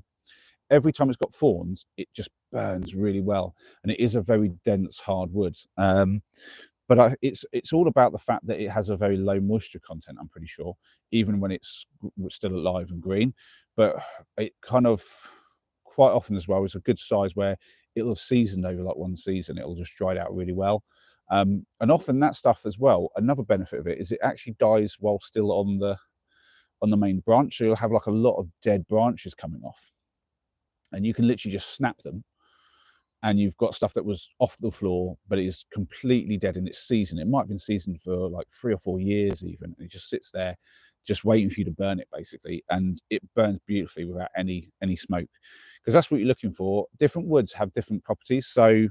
Speaker 1: every time it's got thorns, it just burns really well, and it is a very dense hard wood. But it's all about the fact that it has a very low moisture content, I'm pretty sure, even when it's still alive and green. But it kind of, quite often as well, is a good size where it'll have seasoned over like one season. It'll just dry out really well. And often that stuff as well, another benefit of it is it actually dies while still on the main branch. So you'll have like a lot of dead branches coming off, and you can literally just snap them, and you've got stuff that was off the floor but it is completely dead in its season. It might have been seasoned for like 3 or 4 years even, and it just sits there just waiting for you to burn it, basically. And it burns beautifully without any smoke, because that's what you're looking for. Different woods have different properties. So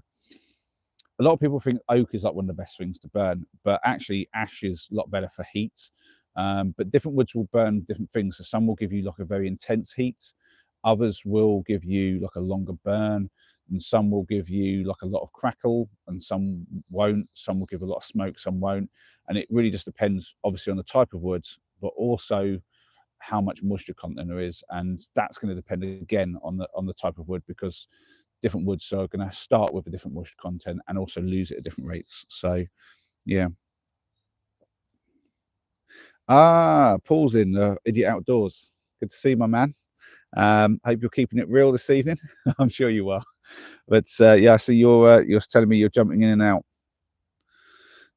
Speaker 1: a lot of people think oak is like one of the best things to burn, but actually ash is a lot better for heat. But different woods will burn different things. So some will give you like a very intense heat, others will give you like a longer burn, and some will give you like a lot of crackle, and some won't. Some will give a lot of smoke, some won't. And it really just depends, obviously, on the type of wood, but also how much moisture content there is. And that's going to depend again on the type of wood, because different woods are going to start with a different moisture content and also lose it at different rates. So yeah. Paul's in Idiot Outdoors. Good to see you, my man. Hope you're keeping it real this evening. I'm sure you are. But yeah, so you're telling me you're jumping in and out.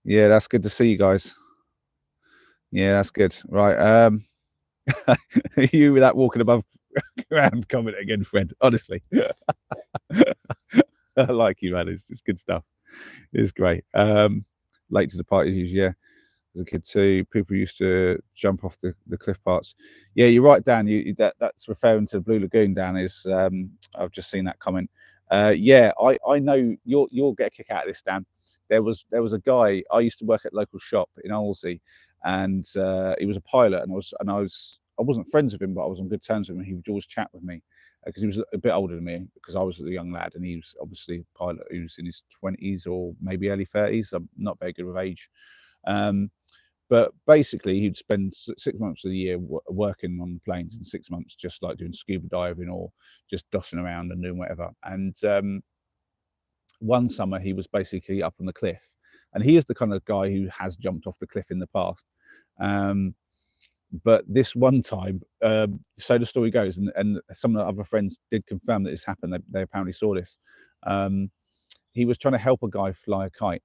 Speaker 1: Yeah, that's good to see you guys. Yeah, that's good. Right. You with that walking above ground comment again, Fred. Honestly. I like you, man. It's good stuff. It's great. Late to the party as usual, yeah. As a kid too, people used to jump off the cliff parts. Yeah, you're right, Dan. That's referring to the Blue Lagoon. Dan is. I've just seen that comment. Yeah, I know you'll get a kick out of this, Dan. There was a guy. I used to work at a local shop in Olsey, and he was a pilot, and I wasn't friends with him, but I was on good terms with him. He would always chat with me, because he was a bit older than me, because I was a young lad, and he was obviously a pilot who was in his 20s or maybe early 30s. I'm not very good with age. But basically, he'd spend 6 months of the year working on the planes, and 6 months just like doing scuba diving or just dossing around and doing whatever. And one summer he was basically up on the cliff, and he is the kind of guy who has jumped off the cliff in the past. But this one time, so the story goes, and some of the other friends did confirm that this happened. They apparently saw this. He was trying to help a guy fly a kite.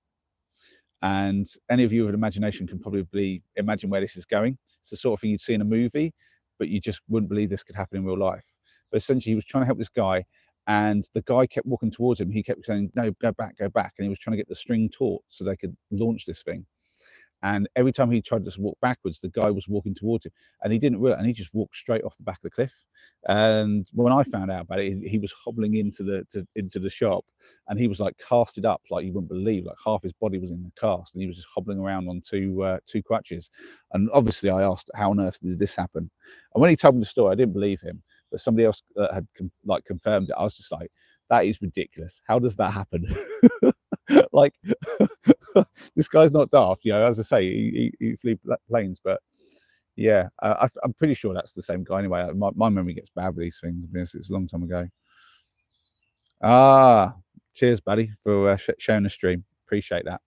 Speaker 1: And any of you with an imagination can probably imagine where this is going. It's the sort of thing you'd see in a movie, but you just wouldn't believe this could happen in real life. But essentially, he was trying to help this guy, and the guy kept walking towards him. He kept saying, "No, go back, go back." And he was trying to get the string taut so they could launch this thing. And every time he tried to walk backwards, the guy was walking towards him, and he didn't realize, and he just walked straight off the back of the cliff. And when I found out about it, he was hobbling into the shop, and he was like casted up like you wouldn't believe. Like half his body was in the cast, and he was just hobbling around on two crutches. And obviously, I asked, "How on earth did this happen?" And when he told me the story, I didn't believe him. But somebody else had confirmed it. I was just like, "That is ridiculous. How does that happen?" Like, this guy's not daft, you know. As I say, he flew planes, but yeah, I'm pretty sure that's the same guy anyway. My memory gets bad with these things because it's a long time ago. Cheers, buddy, for showing the stream. Appreciate that.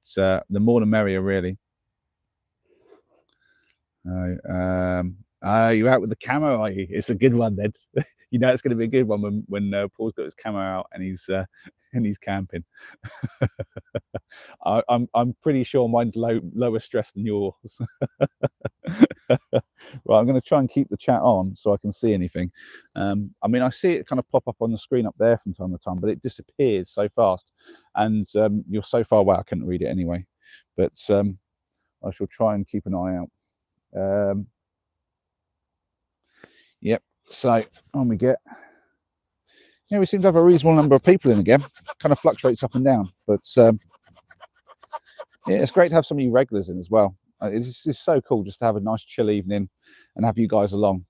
Speaker 1: It's the more the merrier, really. You're out with the camo, are you? It's a good one then. You know it's going to be a good one when Paul's got his camo out and he's camping. I'm pretty sure mine's lower stress than yours. Right, I'm going to try and keep the chat on so I can see anything. I mean, I see it kind of pop up on the screen up there from time to time, but it disappears so fast, and you're so far away I couldn't read it anyway. But I shall try and keep an eye out. Yep. So on we get. Yeah, we seem to have a reasonable number of people in again. Kind of fluctuates up and down, but yeah, it's great to have so many regulars in as well. It's just so cool just to have a nice chill evening and have you guys along.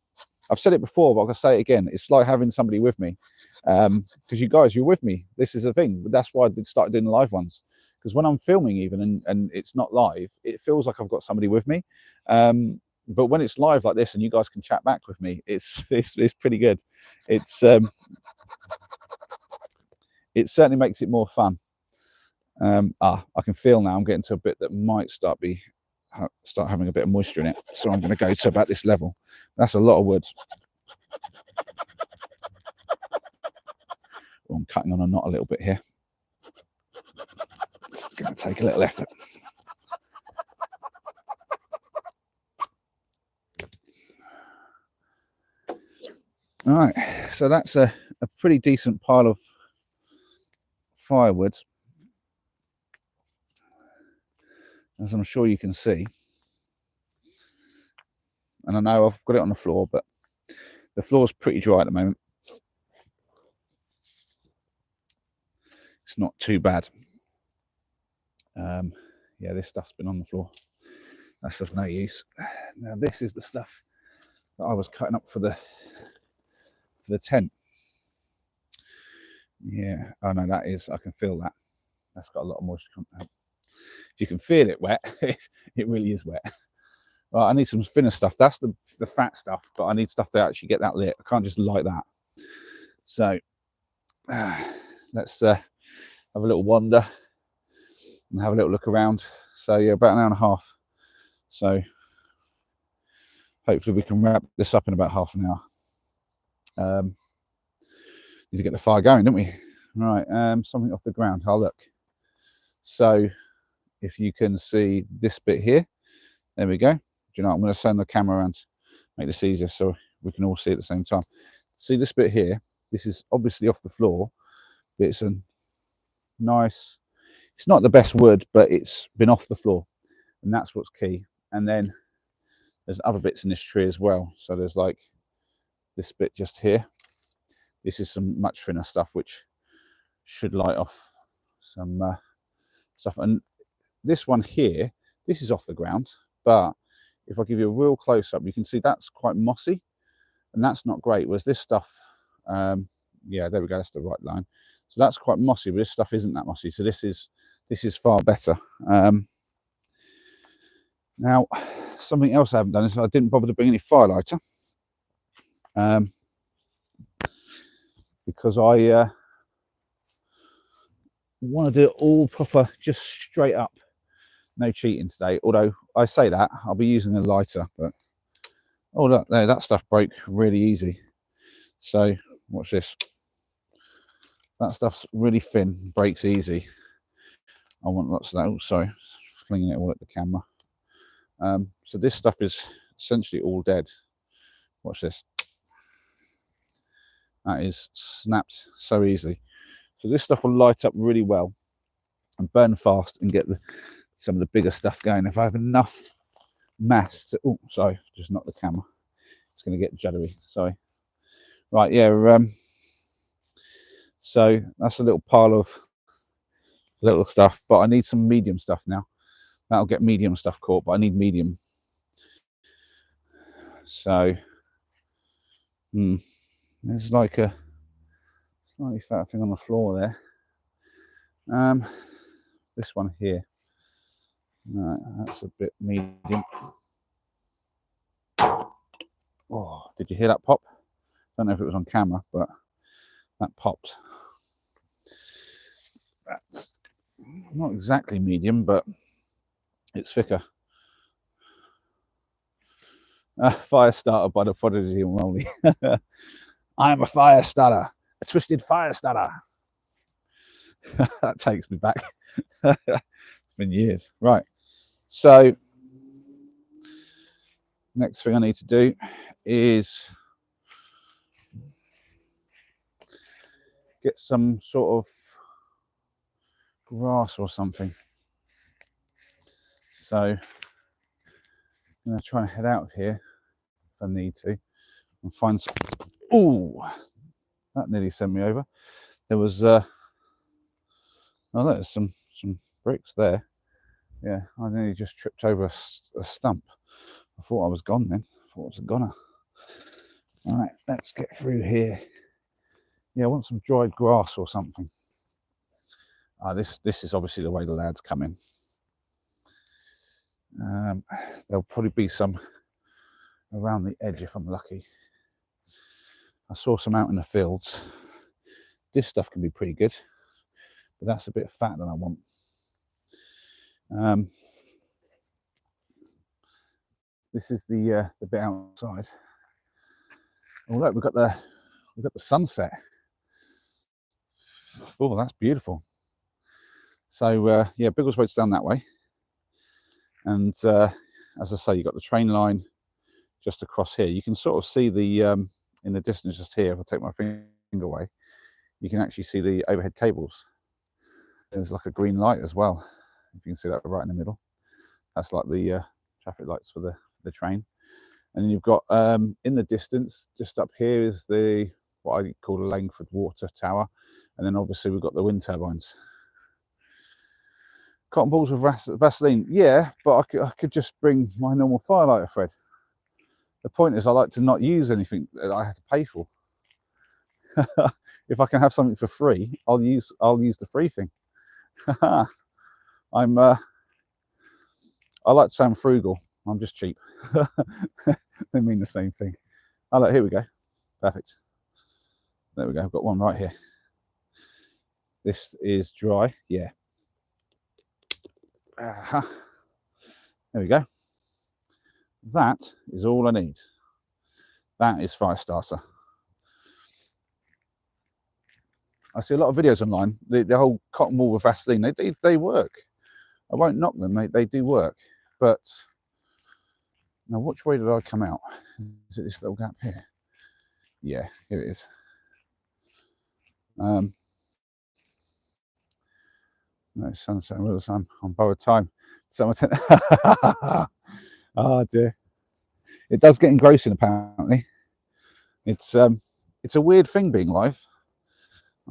Speaker 1: I've said it before, but I'll say it again. It's like having somebody with me, because you guys, you're with me. This is the thing. But that's why I started doing the live ones. Because when I'm filming even and it's not live, it feels like I've got somebody with me. But when it's live like this and you guys can chat back with me, it's pretty good. It certainly makes it more fun. I can feel now I'm getting to a bit that might start having a bit of moisture in it. So I'm going to go to about this level. That's a lot of wood. Well, I'm cutting on a knot a little bit here. It's going to take a little effort. All right, so that's a pretty decent pile of firewood, as I'm sure you can see. And I know I've got it on the floor, but the floor's pretty dry at the moment. It's not too bad. Yeah, this stuff's been on the floor. That's of no use. Now this is the stuff that I was cutting up for the tent. Yeah, oh no, that is, I can feel that. That's got a lot of moisture coming out. If you can feel it wet, it really is wet. Well, I need some thinner stuff. That's the fat stuff, but I need stuff to actually get that lit. I can't just light that. So let's have a little wander and have a little look around. So yeah, about an hour and a half. So hopefully we can wrap this up in about half an hour. Need to get the fire going, don't we? Right, something off the ground. I'll look. So if you can see this bit here, there we go. Do you know, I'm going to send the camera around, make this easier so we can all see at the same time. See this bit here? This is obviously off the floor, but it's a nice, it's not the best wood, but it's been off the floor, and that's what's key. And then there's other bits in this tree as well. So there's like this bit just here. This is some much thinner stuff which should light off some stuff. And this one here, this is off the ground, but if I give you a real close up, you can see that's quite mossy, and that's not great. Whereas this stuff, yeah, there we go, that's the right line. So that's quite mossy, but this stuff isn't that mossy. So this is far better. Now, something else I haven't done is I didn't bother to bring any firelighter, because want to do it all proper, just straight up. No cheating today. Although I say that, I'll be using a lighter. But oh look, there, that stuff broke really easy. So watch this. That stuff's really thin, breaks easy. I want lots of that. Oh, sorry, flinging it all at the camera. So this stuff is essentially all dead. Watch this. That is snapped so easily. So this stuff will light up really well and burn fast and get some of the bigger stuff going. If I have enough mass to, oh, sorry, just knocked the camera. It's going to get juddery. Sorry. Right, yeah. So that's a little pile of little stuff, but I need some medium stuff now. That'll get medium stuff caught, but I need medium. So there's like a slightly fat thing on the floor there. This one here, right, that's a bit medium. Oh, did you hear that pop? Don't know if it was on camera, but that popped. That's not exactly medium, but it's thicker. Fire starter by the Prodigy and Rolly. I am a fire starter, a twisted fire starter. That takes me back. It's been years. Right. So next thing I need to do is get some sort of grass or something. So I'm going to try and head out of here if I need to and find some. Oh, that nearly sent me over. There was oh, there's some bricks there. Yeah, I nearly just tripped over a stump. I thought I was gone then. I thought I was a goner. All right, let's get through here. Yeah, I want some dried grass or something. This is obviously the way the lads come in. There'll probably be some around the edge if I'm lucky. I saw some out in the fields. This stuff can be pretty good, but that's a bit fat than I want. This is the bit outside. Oh look, we've got the sunset. Oh, that's beautiful. So yeah, Biggleswade's down that way, and as I say, you've got the train line just across here. You can sort of see the in the distance just here. If I take my finger away, you can actually see the overhead cables. There's like a green light as well. If you can see that right in the middle, that's like the traffic lights for the train. And then you've got in the distance, just up here is the what I call the Langford Water Tower, and then obviously we've got the wind turbines. Cotton balls with Vaseline, yeah, but I could just bring my normal firelighter thread. The point is, I like to not use anything that I have to pay for. If I can have something for free, I'll use the free thing. I like to say I'm frugal. I'm just cheap. They mean the same thing. Oh look, here we go. Perfect. There we go. I've got one right here. This is dry. Yeah. There we go. That is all I need. That is fire starter. I see a lot of videos online. The whole cotton wool with Vaseline, they work. I won't knock them. They do work. But now, which way did I come out? Is it this little gap here? Yeah, here it is. No, sunset and real time on borrowed time. Oh dear. It does get engrossing apparently. It's a weird thing being live.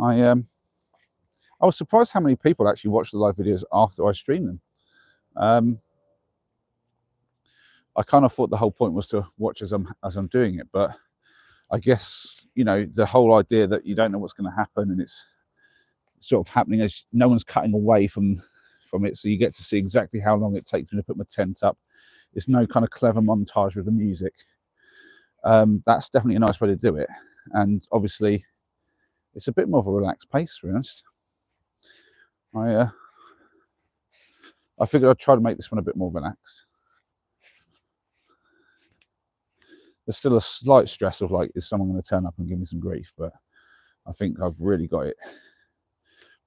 Speaker 1: I was surprised how many people actually watch the live videos after I stream them. I kind of thought the whole point was to watch as I'm doing it, but I guess, you know, the whole idea that you don't know what's going to happen and it's sort of happening as no one's cutting away from it, so you get to see exactly how long it takes me to put my tent up. It's no kind of clever montage with the music. That's definitely a nice way to do it, and obviously it's a bit more of a relaxed pace, to be honest. I figured I'd try to make this one a bit more relaxed. There's still a slight stress of like, is someone going to turn up and give me some grief? But I think I've really got it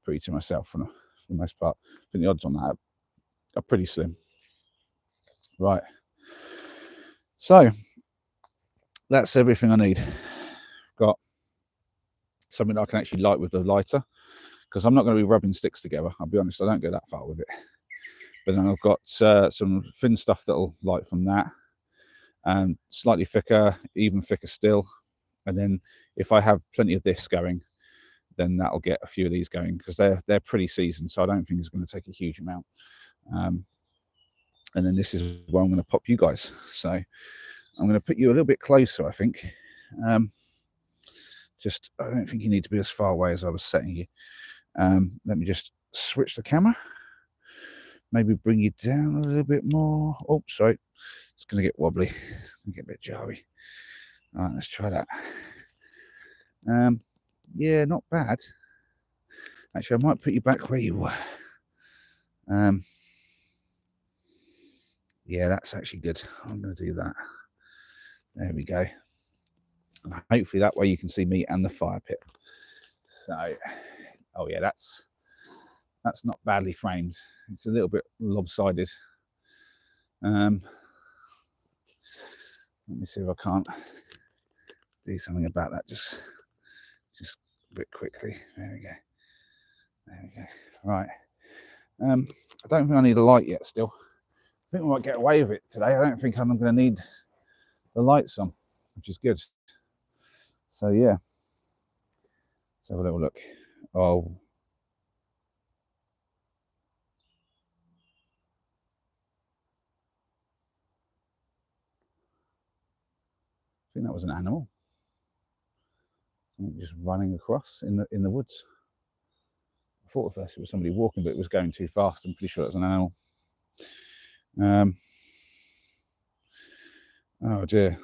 Speaker 1: pretty to myself for the most part. I think the odds on that are pretty slim. Right. So that's everything I need. Got something I can actually light with the lighter, because I'm not going to be rubbing sticks together. I'll be honest, I don't go that far with it. But then I've got some thin stuff that'll light from that, and slightly thicker, even thicker still. And then if I have plenty of this going, then that'll get a few of these going, because they're pretty seasoned, so I don't think it's going to take a huge amount. And then this is where I'm going to pop you guys. So I'm going to put you a little bit closer, I think. Just, I don't think you need to be as far away as I was setting you. Let me just switch the camera. Maybe bring you down a little bit more. Oh, sorry. It's going to get wobbly. It's going to get a bit jarry. All right, let's try that. Yeah, not bad. Actually, I might put you back where you were. Yeah, that's actually good. I'm going to do that. There we go. And hopefully that way you can see me and the fire pit. So, oh yeah, that's not badly framed. It's a little bit lopsided. Let me see if I can't do something about that just a bit quickly. There we go. There we go. Right. I don't think I need a light yet still. I think we might get away with it today. I don't think I'm going to need the lights on, which is good. So yeah, let's have a little look. Oh, I think that was an animal just running across in the woods. I thought at first it was somebody walking, but it was going too fast. I'm pretty sure it was an animal. Oh dear.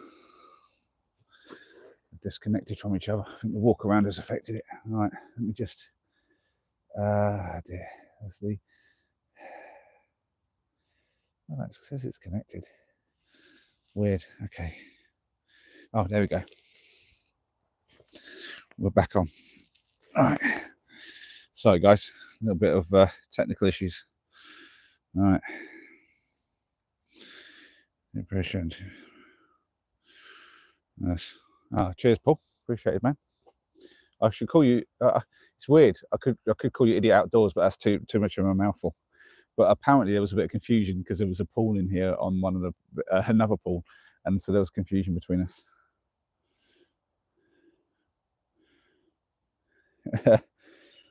Speaker 1: Disconnected from each other. I think the walk around has affected it. All right, let me just. Dear. That's the. Oh, that says it's connected. Weird. Okay. Oh, there we go. We're back on. All right. Sorry, guys. A little bit of technical issues. All right. Appreciate it. Yes. Cheers, Paul. Appreciate it, man. I should call you. It's weird. I could call you idiot outdoors, but that's too much of a mouthful. But apparently there was a bit of confusion because there was a pool in here on one of the another pool, and so there was confusion between us.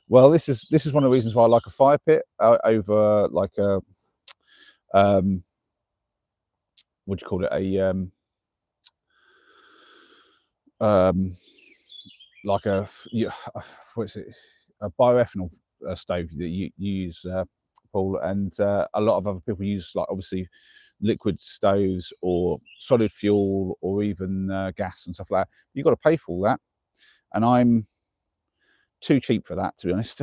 Speaker 1: Well, this is one of the reasons why I like a fire pit over like a what do you call it, like a what's it, a bioethanol stove that you use, Paul, and a lot of other people use, like obviously liquid stoves or solid fuel or even gas and stuff like that. You've got to pay for all that, and I'm too cheap for that, to be honest.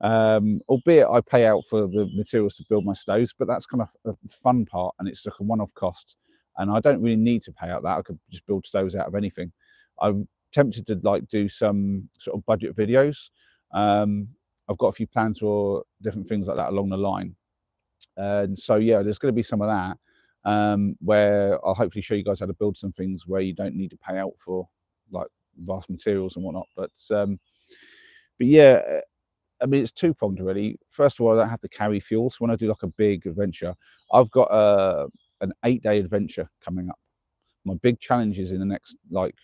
Speaker 1: Albeit I pay out for the materials to build my stoves, but that's kind of the fun part, and it's like a one-off cost, and I don't really need to pay out that. I could just build stoves out of anything. I'm tempted to like do some sort of budget videos. I've got a few plans for different things like that along the line, and so yeah, there's going to be some of that where I'll hopefully show you guys how to build some things where you don't need to pay out for like vast materials and whatnot. But yeah, I mean, it's two-pronged really. First of all, I don't have to carry fuel. So when I do like a big adventure, I've got an 8-day adventure coming up. My big challenge is in the next, like,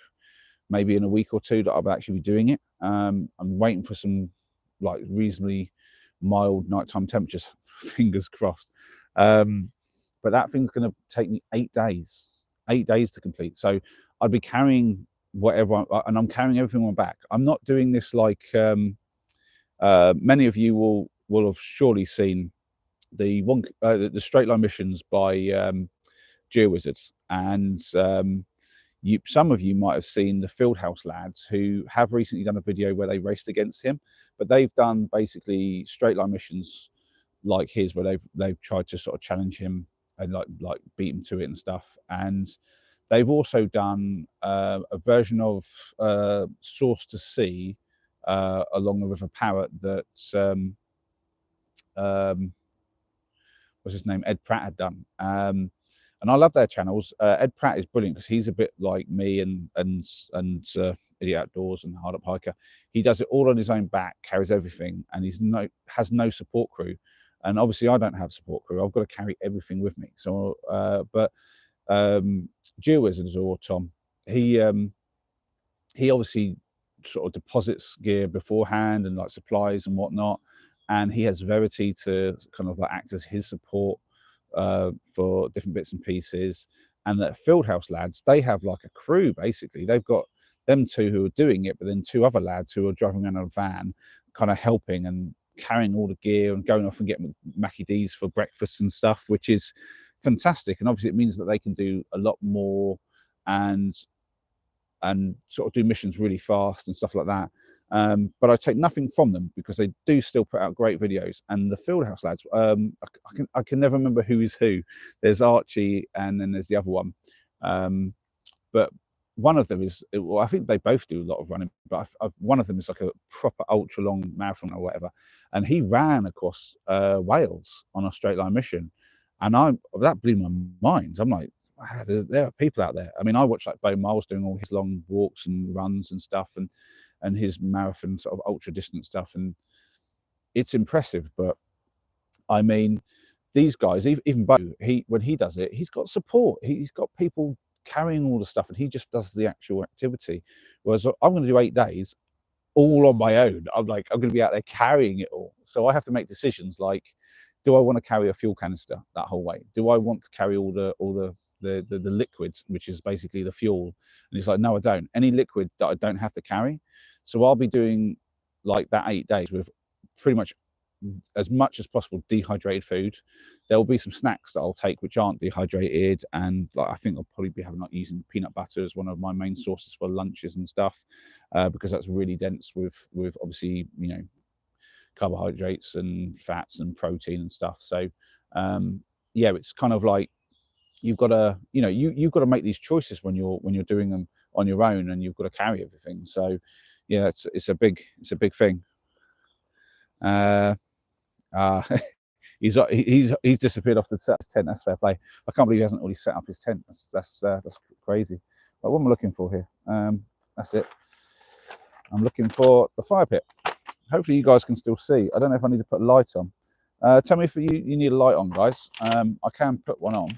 Speaker 1: maybe in a week or two that I'll actually be doing it. I'm waiting for some like reasonably mild nighttime temperatures, fingers crossed. But that thing's going to take me 8 days, 8 days to complete. So I'd be carrying whatever, and I'm carrying everything on my back. I'm not doing this like many of you will have surely seen the straight line missions by GeoWizards, and some of you might have seen the Fieldhouse lads, who have recently done a video where they raced against him, but they've done basically straight line missions like his, where they've tried to sort of challenge him and like beat him to it and stuff. And they've also done a version of Source to Sea along the River Parrot that what's his name, Ed Pratt had done. And I love their channels. Ed Pratt is brilliant because he's a bit like me and Idiot Outdoors and Hard Up Hiker. He does it all on his own back, carries everything, and has no support crew. And obviously, I don't have support crew. I've got to carry everything with me. So, but GeoWizards, or Tom, he obviously sort of deposits gear beforehand and like supplies and whatnot, and he has Verity to kind of like act as his support for different bits and pieces. And the Fieldhouse lads, they have like a crew basically. They've got them two who are doing it, but then two other lads who are driving around in a van, kind of helping and carrying all the gear and going off and getting Mackie D's for breakfast and stuff, which is fantastic. And obviously it means that they can do a lot more and sort of do missions really fast and stuff like that. But I take nothing from them because they do still put out great videos. And the Fieldhouse lads, I can never remember who is who. There's Archie and then there's the other one. But one of them is, well, I think they both do a lot of running, but one of them is like a proper ultra long marathon or whatever. And he ran across Wales on a straight line mission. And that blew my mind. I'm like, wow, there are people out there. I mean, I watched like Bo Miles doing all his long walks and runs and stuff, and his marathon sort of ultra distance stuff, and it's impressive. But I mean, these guys, even Bo, when he does it, he's got support. He's got people carrying all the stuff, and he just does the actual activity. Whereas I'm going to do 8 days all on my own. I'm going to be out there carrying it all. So I have to make decisions like, do I want to carry a fuel canister that whole way? Do I want to carry all the liquid, which is basically the fuel? And he's like, no, I don't. Any liquid that I don't have to carry. So I'll be doing like that 8 days with pretty much as possible dehydrated food. There will be some snacks that I'll take which aren't dehydrated, and like I think I'll probably be using peanut butter as one of my main sources for lunches and stuff, because that's really dense with obviously, you know, carbohydrates and fats and protein and stuff. So yeah, it's kind of like you've got to, you know, you've got to make these choices when you're doing them on your own, and you've got to carry everything. So yeah, it's a big thing. He's disappeared off to set his tent. That's fair play. I can't believe he hasn't already set up his tent. That's crazy. But what am I looking for here? That's it. I'm looking for the fire pit. Hopefully you guys can still see. I don't know if I need to put a light on. Tell me if you need a light on, guys. I can put one on.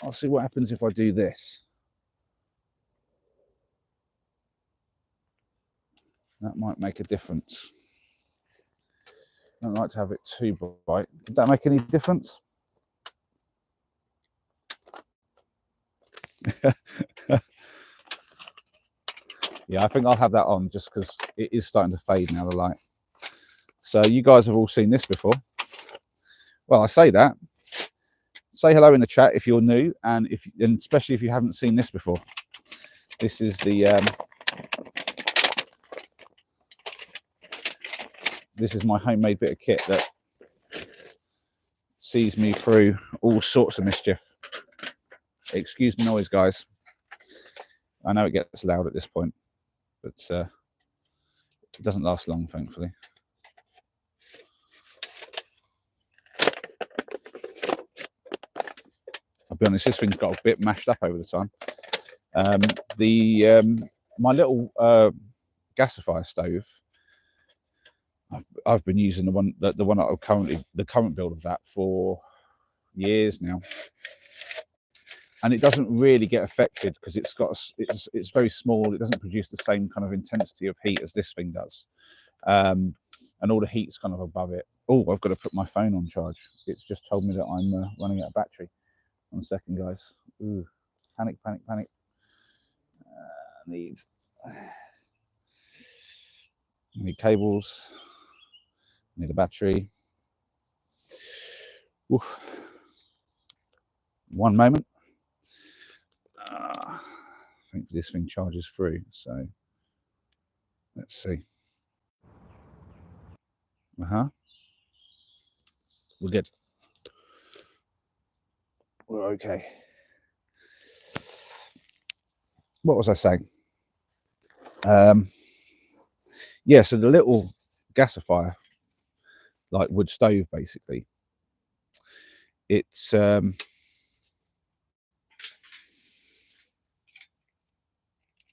Speaker 1: I'll see what happens if I do this. That might make a difference. I don't like to have it too bright. Did that make any difference? Yeah, I think I'll have that on just because it is starting to fade now, the light. So you guys have all seen this before. Well, I say that. Say hello in the chat if you're new, and especially if you haven't seen this before. This is the this is my homemade bit of kit that sees me through all sorts of mischief. Excuse the noise, guys. I know it gets loud at this point, but it doesn't last long, thankfully. I'll be honest, this thing's got a bit mashed up over the time. My little gasifier stove, I've been using the one that the current build of that for years now, and it doesn't really get affected because it's very small. It doesn't produce the same kind of intensity of heat as this thing does, and all the heat's kind of above it. Oh, I've got to put my phone on charge. It's just told me that I'm running out of battery. 1 second, guys. Ooh, panic. Need cables. Need a battery. Oof. 1 moment. Thankfully this thing charges through, so let's see. We're good. We're okay. What was I saying? Yeah, so the little gasifier, like wood stove, basically, it's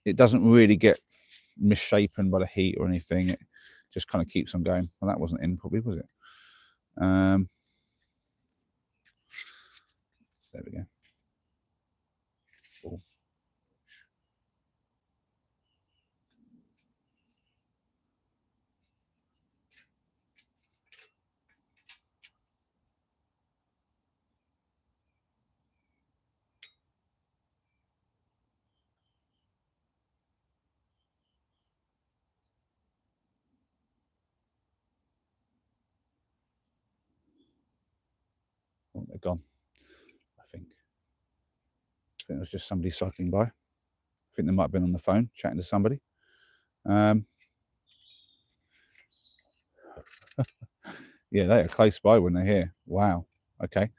Speaker 1: it doesn't really get misshapen by the heat or anything. It just kind of keeps on going. Well, that wasn't in probably, was it? There we go. Oh. Oh, they're gone. I think it was just somebody cycling by. I think they might have been on the phone chatting to somebody. Yeah, they are close by when they're here. Wow. Okay.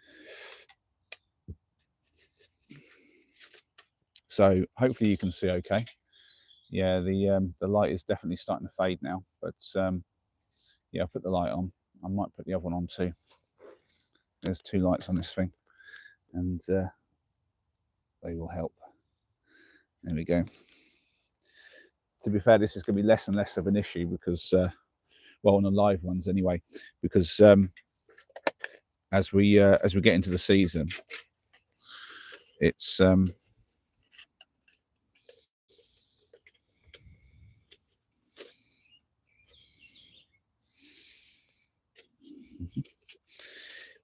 Speaker 1: So hopefully you can see okay. Yeah, the light is definitely starting to fade now, but yeah, I'll put the light on. I might put the other one on too. There's 2 lights on this thing, and they will help. There we go. To be fair, this is going to be less and less of an issue because, well, on the live ones anyway, because as we get into the season, it's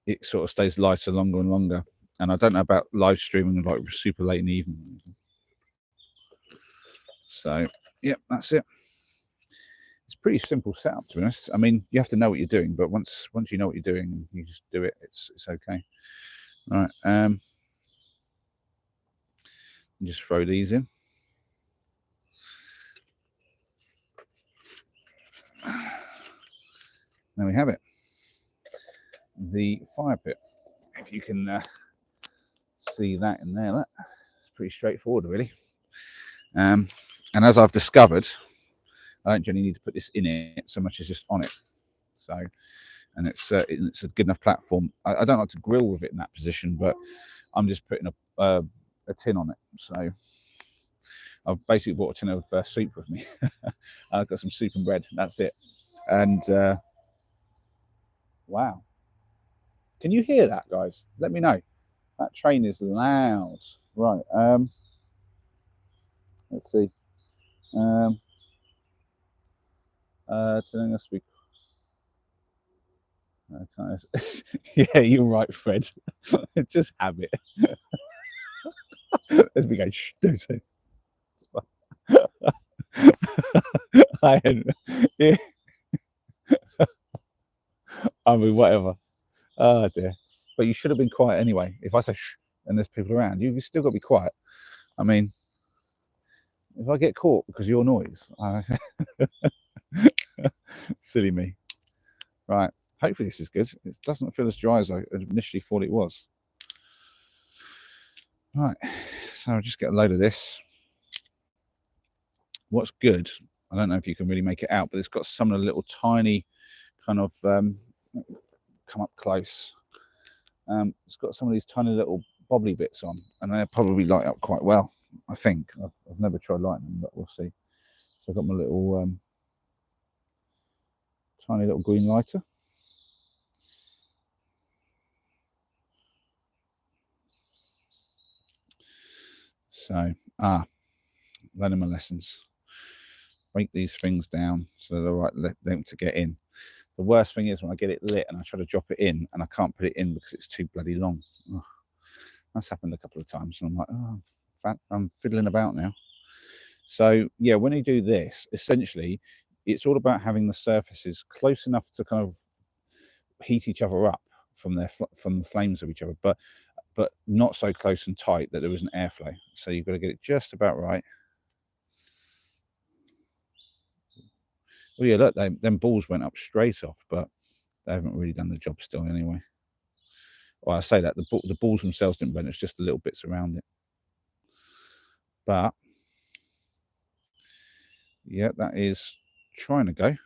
Speaker 1: it sort of stays lighter longer and longer. And I don't know about live streaming like super late in the evening. So, yeah, that's it. It's pretty simple setup, to be honest. I mean, you have to know what you're doing, but once you know what you're doing and you just do it, it's okay. All right. Just throw these in. There we have it. The fire pit. If you can see that in there, it's pretty straightforward, really. And as I've discovered, I don't generally need to put this in it so much as just on it. So, and it's a good enough platform. I don't like to grill with it in that position, but I'm just putting a tin on it. So I've basically bought a tin of soup with me. I've got some soup and bread. That's it. And wow, can you hear that, guys? Let me know. That train is loud. Right. Let's see. Telling us we. Yeah, you're right, Fred. Just have it. As we go, shh, don't say. Yeah. I mean, whatever. Oh dear. But you should have been quiet anyway. If I say shh and there's people around, you still got to be quiet. I mean, if I get caught because of your noise, silly me. Right. Hopefully this is good. It doesn't feel as dry as I initially thought it was. Right. So I'll just get a load of this. What's good, I don't know if you can really make it out, but it's got some of the little tiny kind of come up close. It's got some of these tiny little bobbly bits on, and they probably light up quite well. I think I've never tried lighting them, but we'll see. So I've got my little tiny little green lighter. So learning my lessons. Break these things down so they're right them to get in. The worst thing is when I get it lit and I try to drop it in and I can't put it in because it's too bloody long. Oh, that's happened a couple of times, and I'm like, oh, I'm fiddling about now. So yeah, when you do this, essentially, it's all about having the surfaces close enough to kind of heat each other up from the flames of each other, but but not so close and tight that there was an airflow. So you've got to get it just about right. Well, yeah, look, them balls went up straight off, but they haven't really done the job still anyway. Well, I say that the balls themselves didn't burn, it's just the little bits around it. But yeah, that is trying to go. I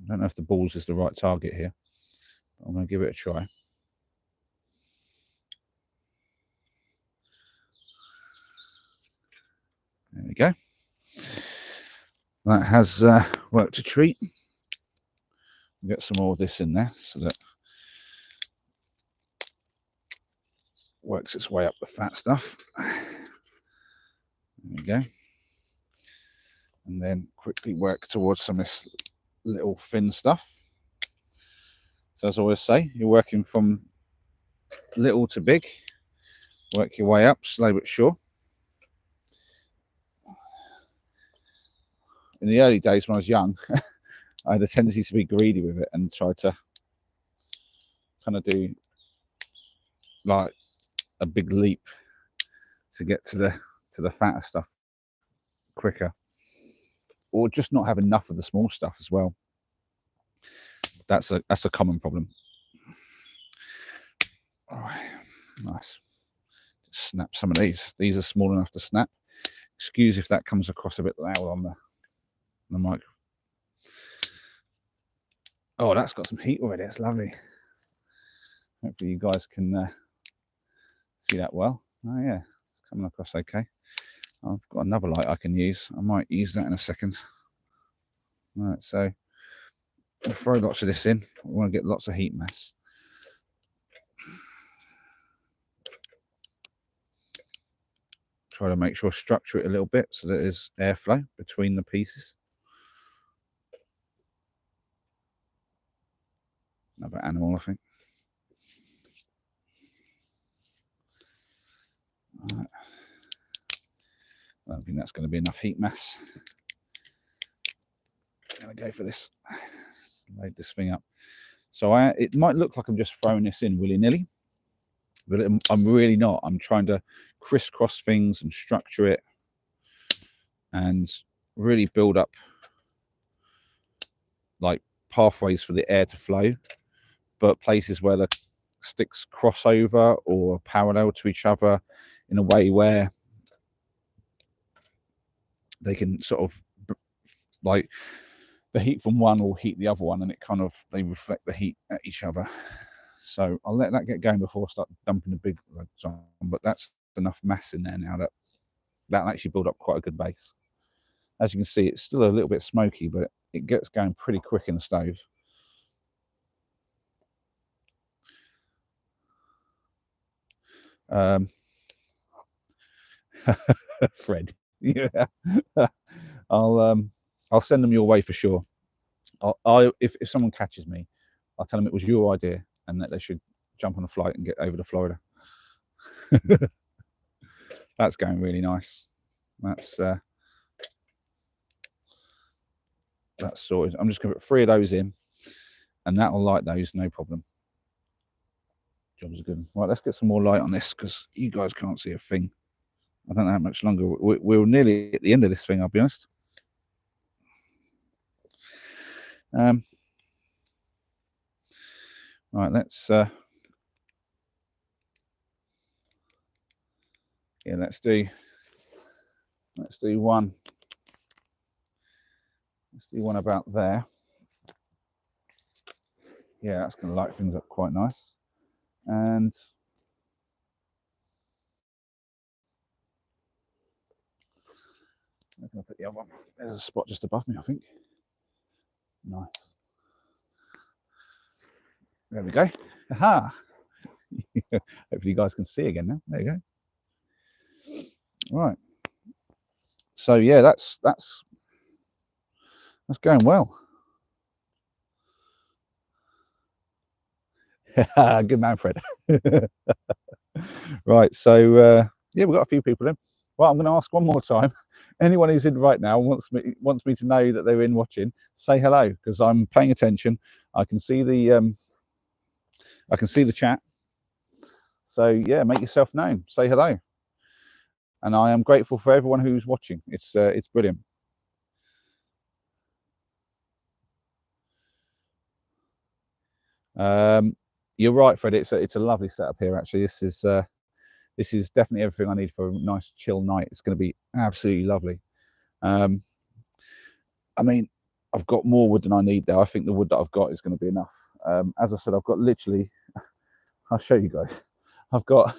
Speaker 1: don't know if the balls is the right target here. I'm going to give it a try. There we go. That has worked a treat. We'll get some more of this in there so that works its way up the fat stuff. There we go. And then quickly work towards some of this little thin stuff. So as I always say, you're working from little to big. Work your way up, slow but sure. In the early days when I was young, I had a tendency to be greedy with it and try to kind of do like a big leap to get to the fatter stuff quicker, or just not have enough of the small stuff as well. That's a common problem. All right, nice. Snap some of these. These are small enough to snap. Excuse if that comes across a bit loud on the mic. Oh, that's got some heat already. It's lovely. Hopefully you guys can see that well. Oh yeah, it's coming across okay. I've got another light I can use. I might use that in a second. All right, so we'll throw lots of this in. We want to get lots of heat mass. Try to make sure structure it a little bit so that there's airflow between the pieces. Another animal, I think. All right. I don't think that's going to be enough heat mass. I'm going to go for this. Load this thing up. So it might look like I'm just throwing this in willy-nilly, but I'm really not. I'm trying to crisscross things and structure it and really build up like pathways for the air to flow, but places where the sticks cross over or parallel to each other in a way where they can sort of like the heat from one will heat the other one, and it kind of they reflect the heat at each other. So I'll let that get going before I start dumping the big loads on, but that's enough mass in there now that that'll actually build up quite a good base. As you can see, it's still a little bit smoky, but it gets going pretty quick in the stove. Fred, yeah. I'll send them your way for sure. If someone catches me, I'll tell them it was your idea and that they should jump on a flight and get over to Florida. That's going really nice. That's sorted. I'm just going to put 3 of those in, and that'll light those, no problem. Job's good. Right, let's get some more light on this because you guys can't see a thing. I don't know how much longer. We're nearly at the end of this thing, I'll be honest. Right, let's yeah, let's do one. Let's do one about there. Yeah, that's going to light things up quite nice. And I'm going to put the other one. There's a spot just above me, I think. Nice. There we go. Aha! Hopefully you guys can see again now. There you go. Right. So yeah, that's going well. Good man, Fred. Right. So yeah, we've got a few people in. Well, I'm going to ask one more time. Anyone who's in right now wants me to know that they're in watching. Say hello because I'm paying attention. I can see the chat. So yeah, make yourself known, say hello. And I am grateful for everyone who's watching. It's brilliant. You're right, Fred. It's a lovely setup here. Actually, this is definitely everything I need for a nice chill night. It's going to be absolutely lovely. I mean, I've got more wood than I need there. I think the wood that I've got is going to be enough. As I said, I've got literally. I'll show you guys. I've got.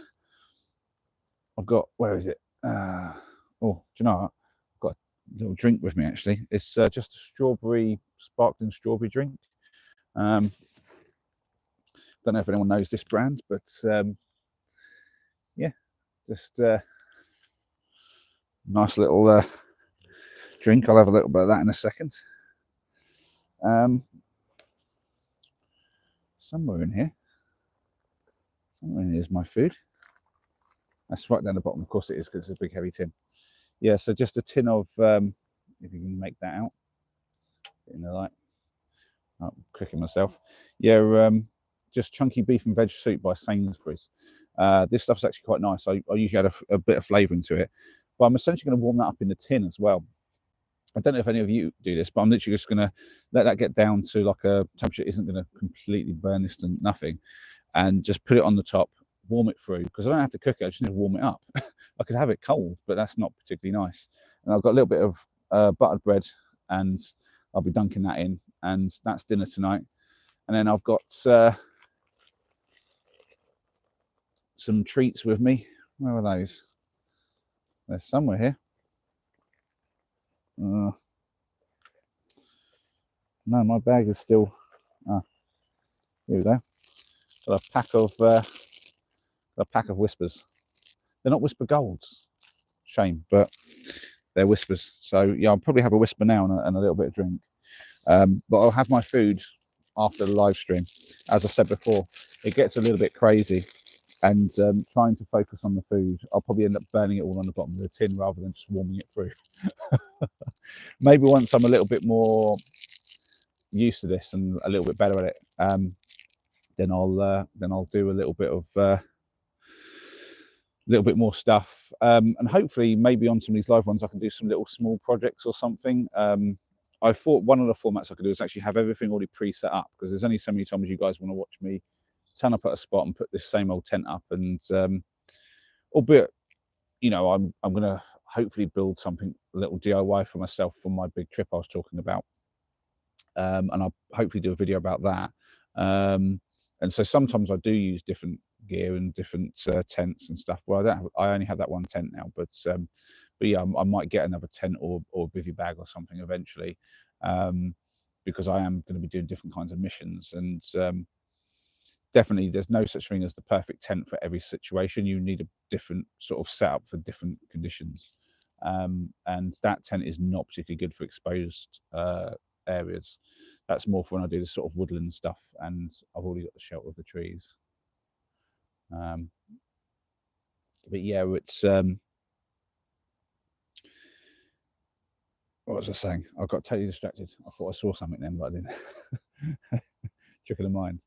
Speaker 1: Where is it? Oh, do you know what? I've got a little drink with me. Actually, it's just a sparkling strawberry drink. Don't know if anyone knows this brand, but yeah, just nice little drink. I'll have a little bit of that in a second. Somewhere in here is my food. That's right down the bottom. Of course it is, because it's a big heavy tin. Yeah, so just a tin of, if you can make that out in the light. I'm cooking myself. Yeah, just chunky beef and veg soup by Sainsbury's. This stuff's actually quite nice. I usually add a bit of flavouring to it, but I'm essentially going to warm that up in the tin as well. I don't know if any of you do this, but I'm literally just going to let that get down to like a temperature that isn't going to completely burn this to nothing, and just put it on the top, warm it through, because I don't have to cook it. I just need to warm it up. I could have it cold, but that's not particularly nice. And I've got a little bit of buttered bread, and I'll be dunking that in, and that's dinner tonight. And then I've got some treats with me. Where are those? They're somewhere here. No, my bag is still. Here we go. Got a pack of Whispers. They're not Whisper Golds. Shame, but they're Whispers. So yeah, I'll probably have a Whisper now and a little bit of drink. But I'll have my food after the live stream. As I said before, it gets a little bit crazy, and trying to focus on the food, I'll probably end up burning it all on the bottom of the tin rather than just warming it through. Maybe once I'm a little bit more used to this and a little bit better at it, then I'll do a little bit more stuff, and hopefully maybe on some of these live ones I can do some little small projects or something. I thought one of the formats I could do is actually have everything already pre-set up, because there's only so many times you guys want to watch me turn up at a spot and put this same old tent up, and albeit, you know, I'm going to hopefully build something a little DIY for myself for my big trip I was talking about, and I'll hopefully do a video about that. And so sometimes I do use different gear and different tents and stuff. Well, I only have that one tent now, but yeah, I might get another tent or bivy bag or something eventually, because I am going to be doing different kinds of missions, and definitely there's no such thing as the perfect tent for every situation. You need a different sort of setup for different conditions, and that tent is not particularly good for exposed areas. That's more for when I do this sort of woodland stuff, and I've already got the shelter of the trees. But yeah, it's what was I saying? I got totally distracted. I thought I saw something then, but I didn't. Trick of the mind.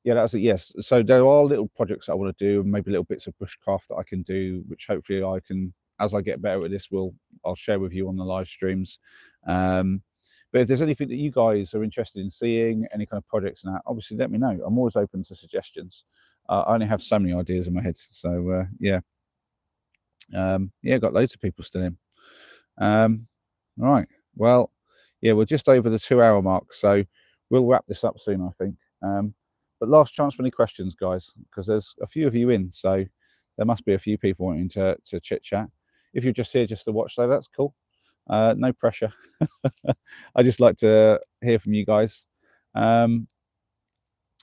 Speaker 1: Yeah, that's it. Yes, so there are little projects I want to do, and maybe little bits of bushcraft that I can do, which hopefully I can, as I get better at this, I'll share with you on the live streams. But if there's anything that you guys are interested in seeing, any kind of projects and that, obviously let me know. I'm always open to suggestions. I only have so many ideas in my head, so yeah. Yeah, got loads of people still in. Right, well, yeah, we're just over the 2-hour mark, so we'll wrap this up soon, I think. But last chance for any questions, guys, because there's a few of you in, so there must be a few people wanting to chit chat. If you're just here just to watch, though, that's cool. No pressure. I just like to hear from you guys. I'm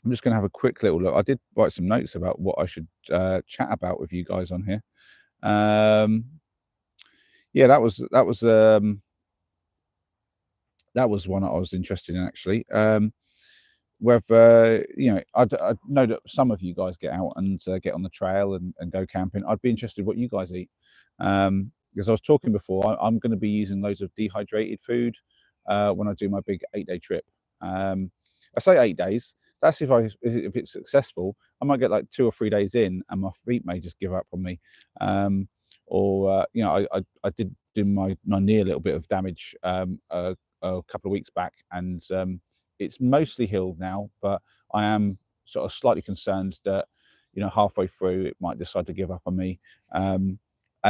Speaker 1: just going to have a quick little look. I did write some notes about what I should chat about with you guys on here. Yeah, that was one that I was interested in, actually. Whether I know that some of you guys get out and get on the trail and go camping. I'd be interested in what you guys eat, because I was talking before. I'm going to be using loads of dehydrated food when I do my big 8-day trip. I say 8 days. that's if it's successful. I might get like 2 or 3 days in, and my feet may just give up on me. Or you know, I did do my knee a little bit of damage a couple of weeks back, and it's mostly healed now. But I am sort of slightly concerned that, you know, halfway through it might decide to give up on me. And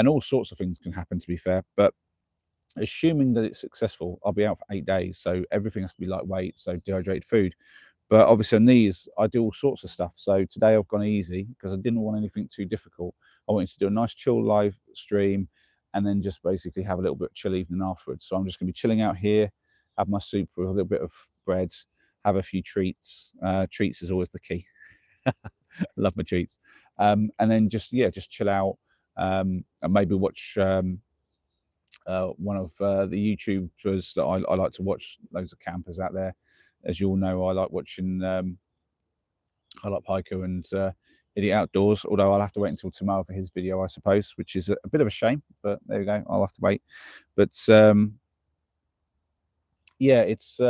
Speaker 1: all sorts of things can happen, to be fair. But assuming that it's successful, I'll be out for 8 days, so everything has to be lightweight, so dehydrated food. But obviously on these, I do all sorts of stuff. So today I've gone easy because I didn't want anything too difficult. I wanted to do a nice chill live stream, and then just basically have a little bit of chill evening afterwards. So I'm just going to be chilling out here, have my soup with a little bit of bread, have a few treats. Treats is always the key. Love my treats. And then just chill out, and maybe watch one of the YouTubers that I like to watch. Loads of campers out there, as you all know. I like watching. I like Pico and Idiot Outdoors. Although I'll have to wait until tomorrow for his video, I suppose, which is a bit of a shame. But there we go. I'll have to wait. But yeah, it's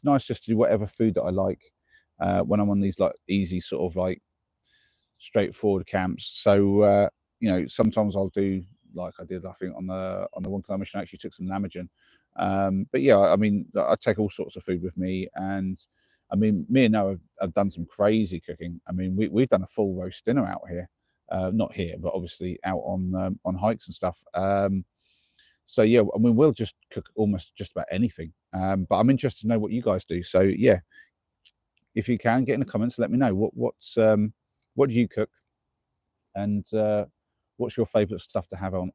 Speaker 1: nice just to do whatever food that I like when I'm on these like easy sort of like straightforward camps. So you know, sometimes I'll do like I did, I think, on the 1 kilometer mission. I actually took some lamagin. But yeah, I mean, I take all sorts of food with me, and I mean, me and Noah have done some crazy cooking. I mean, we've done a full roast dinner out here, not here, but obviously out on hikes and stuff. So yeah, I mean, we'll just cook almost just about anything. But I'm interested to know what you guys do. So yeah, if you can, get in the comments, let me know what do you cook, and what's your favourite stuff to have on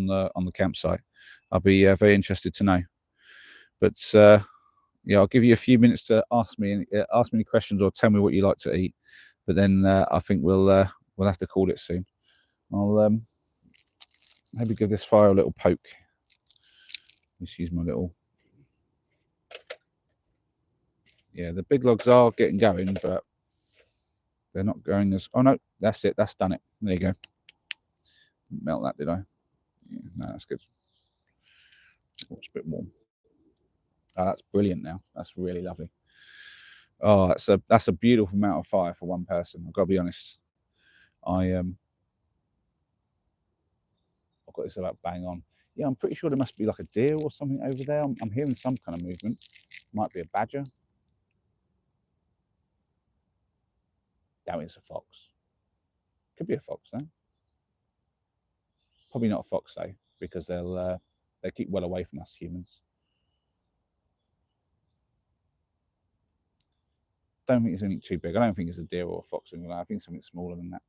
Speaker 1: the campsite. I'll be very interested to know. But yeah, I'll give you a few minutes to ask me any questions or tell me what you like to eat. But then I think we'll have to call it soon. I'll maybe give this fire a little poke. Just use my little. Yeah, the big logs are getting going, but they're not going as. Oh no, that's it. That's done it. There you go. Melt that, did I? Yeah, no, that's good. Oh, it's a bit warm. Oh, that's brilliant now. That's really lovely. Oh, that's a beautiful amount of fire for one person. I've got to be honest. I've got this about bang on. Yeah, I'm pretty sure there must be like a deer or something over there. I'm hearing some kind of movement. Might be a badger. Damn, it's a fox. Could be a fox though. Probably not a fox though, because they keep well away from us humans. Don't think it's anything too big. I don't think it's a deer or a fox. I think something smaller than that.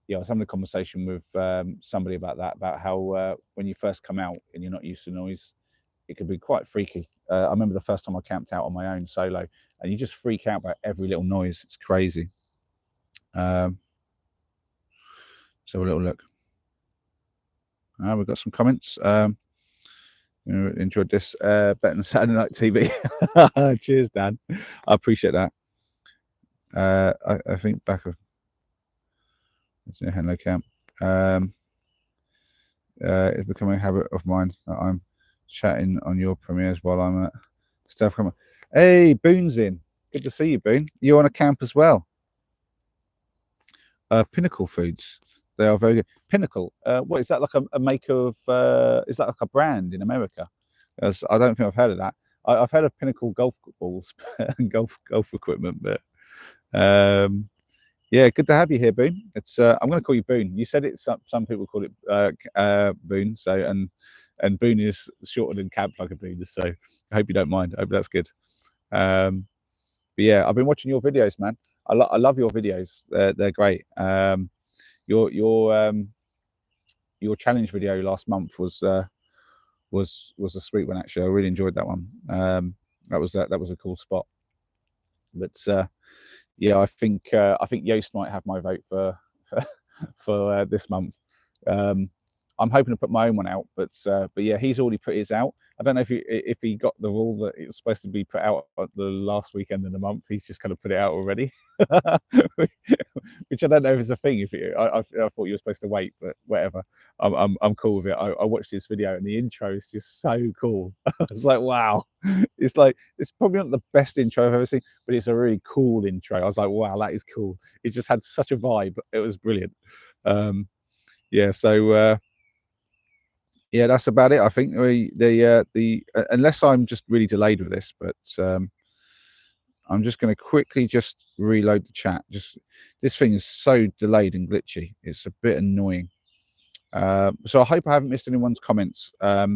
Speaker 1: Yeah, I was having a conversation with somebody about that, about how when you first come out and you're not used to noise, it can be quite freaky. I remember the first time I camped out on my own solo, and you just freak out about every little noise. It's crazy. So a little look. We've got some comments. Enjoyed this better than Saturday Night TV. Cheers, Dan. I appreciate that. I think back of hello camp. It's becoming a habit of mine that I'm chatting on your premieres while I'm at stealthcamp. Hey, Boone's in. Good to see you, Boone. You on a camp as well? Pinnacle Foods. They are very good. Pinnacle. What is that, like a maker of? Is that like a brand in America? I don't think I've heard of that. I've heard of Pinnacle golf balls and golf equipment, but yeah, good to have you here, Boone. It's I'm going to call you Boone. You said it. Some people call it Boone. So and Boone is shorter than Camp Like a Boone. So I hope you don't mind. I hope that's good. But yeah, I've been watching your videos, man. I love your videos. They're great. Your challenge video last month was a sweet one, actually. I really enjoyed that one. That was a cool spot. But yeah, I think Yoast might have my vote for this month. I'm hoping to put my own one out, but yeah, he's already put his out. I don't know if he got the rule that it was supposed to be put out at the last weekend in the month. He's just kind of put it out already, which I don't know if it's a thing. I thought you were supposed to wait, but whatever. I'm cool with it. I watched this video and the intro is just so cool. It's like, wow, it's probably not the best intro I've ever seen, but it's a really cool intro. I was like, wow, that is cool. It just had such a vibe. It was brilliant. Yeah, so yeah, that's about it. I think unless I'm just really delayed with this, but I'm just going to quickly just reload the chat. Just this thing is so delayed and glitchy. It's a bit annoying. So I hope I haven't missed anyone's comments. But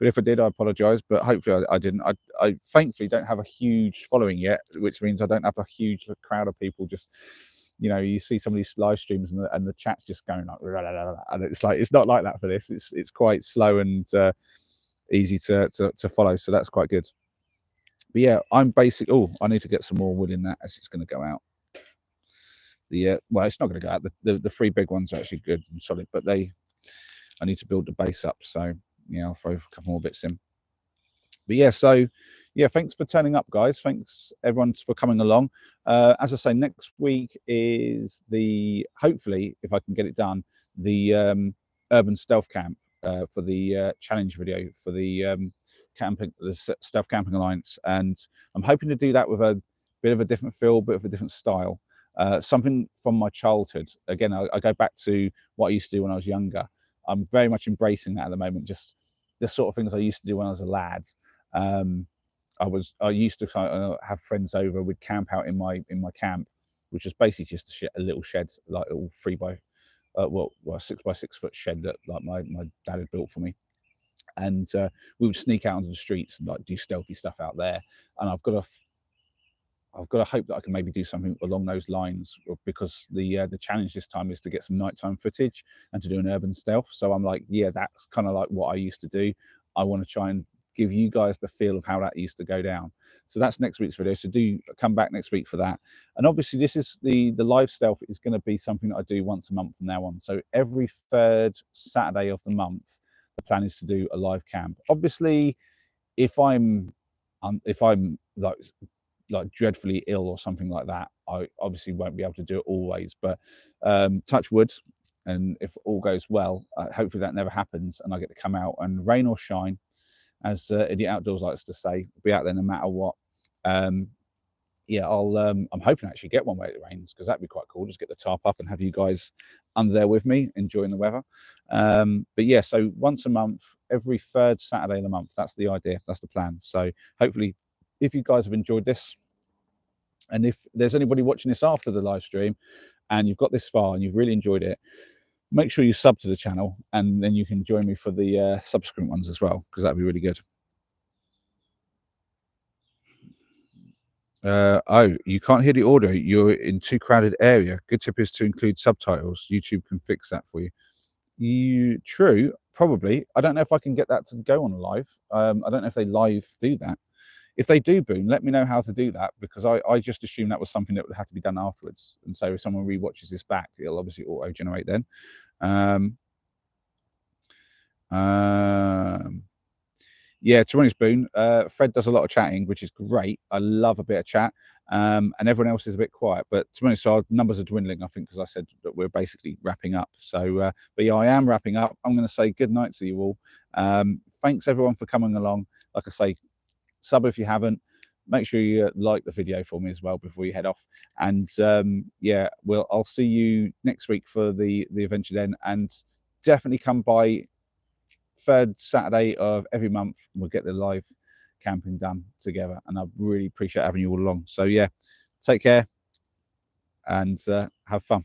Speaker 1: if I did, I apologise. But hopefully I didn't. I thankfully don't have a huge following yet, which means I don't have a huge crowd of people just, you know, you see some of these live streams and the chat's just going like, and it's like, it's not like that for this. It's quite slow and easy to follow, so that's quite good. But yeah, I'm basic. Oh, I need to get some more wood in that as it's going to go out. Well, it's not going to go out. The three big ones are actually good and solid, but I need to build the base up. So yeah, I'll throw a couple more bits in. But yeah, so yeah, thanks for turning up, guys. Thanks everyone for coming along. As I say, next week is hopefully, if I can get it done, the urban stealth camp for the challenge video for the Stealth Camping Alliance, and I'm hoping to do that with a bit of a different feel, bit of a different style, something from my childhood. Again, I go back to what I used to do when I was younger. I'm very much embracing that at the moment. Just the sort of things I used to do when I was a lad. I used to have friends over. We'd camp out in my camp, which was basically just a little shed, like all 6 by 6 foot shed that like my dad had built for me. And we would sneak out onto the streets and like do stealthy stuff out there. And I've got to hope that I can maybe do something along those lines, because the challenge this time is to get some nighttime footage and to do an urban stealth. So I'm like, yeah, that's kind of like what I used to do. I want to try and give you guys the feel of how that used to go down. So that's next week's video. So do come back next week for that. And obviously this is the live stealth is going to be something that I do once a month from now on. So every third Saturday of the month, the plan is to do a live camp. Obviously, if I'm like dreadfully ill or something like that, I obviously won't be able to do it always, but touch wood, and if all goes well, hopefully that never happens and I get to come out and rain or shine, as Idiot Outdoors likes to say, be out there no matter what. Yeah, I'm hoping to actually get one where it rains, because that'd be quite cool. Just get the tarp up and have you guys under there with me enjoying the weather. But yeah, so once a month, every third Saturday of the month, that's the idea, that's the plan. So hopefully, if you guys have enjoyed this, and if there's anybody watching this after the live stream and you've got this far and you've really enjoyed it, make sure you sub to the channel, and then you can join me for the subsequent ones as well, because that'd be really good. Oh, you can't hear the audio. You're in too crowded area. Good tip is to include subtitles. YouTube can fix that for you. True, probably. I don't know if I can get that to go on live. I don't know if they live do that. If they do, Boone, let me know how to do that, because I just assumed that was something that would have to be done afterwards. And so if someone re-watches this back, it'll obviously auto-generate then. Yeah, to be honest, Boone, Fred does a lot of chatting, which is great. I love a bit of chat. And everyone else is a bit quiet. But to be honest, our numbers are dwindling, I think, because I said that we're basically wrapping up. So, but yeah, I am wrapping up. I'm going to say good night to you all. Thanks, everyone, for coming along. Like I say, sub if you haven't. Make sure you like the video for me as well before you head off. And yeah, I'll see you next week for the adventure then. And definitely come by third Saturday of every month. We'll get the live camping done together, and I really appreciate having you all along. So yeah, take care and have fun.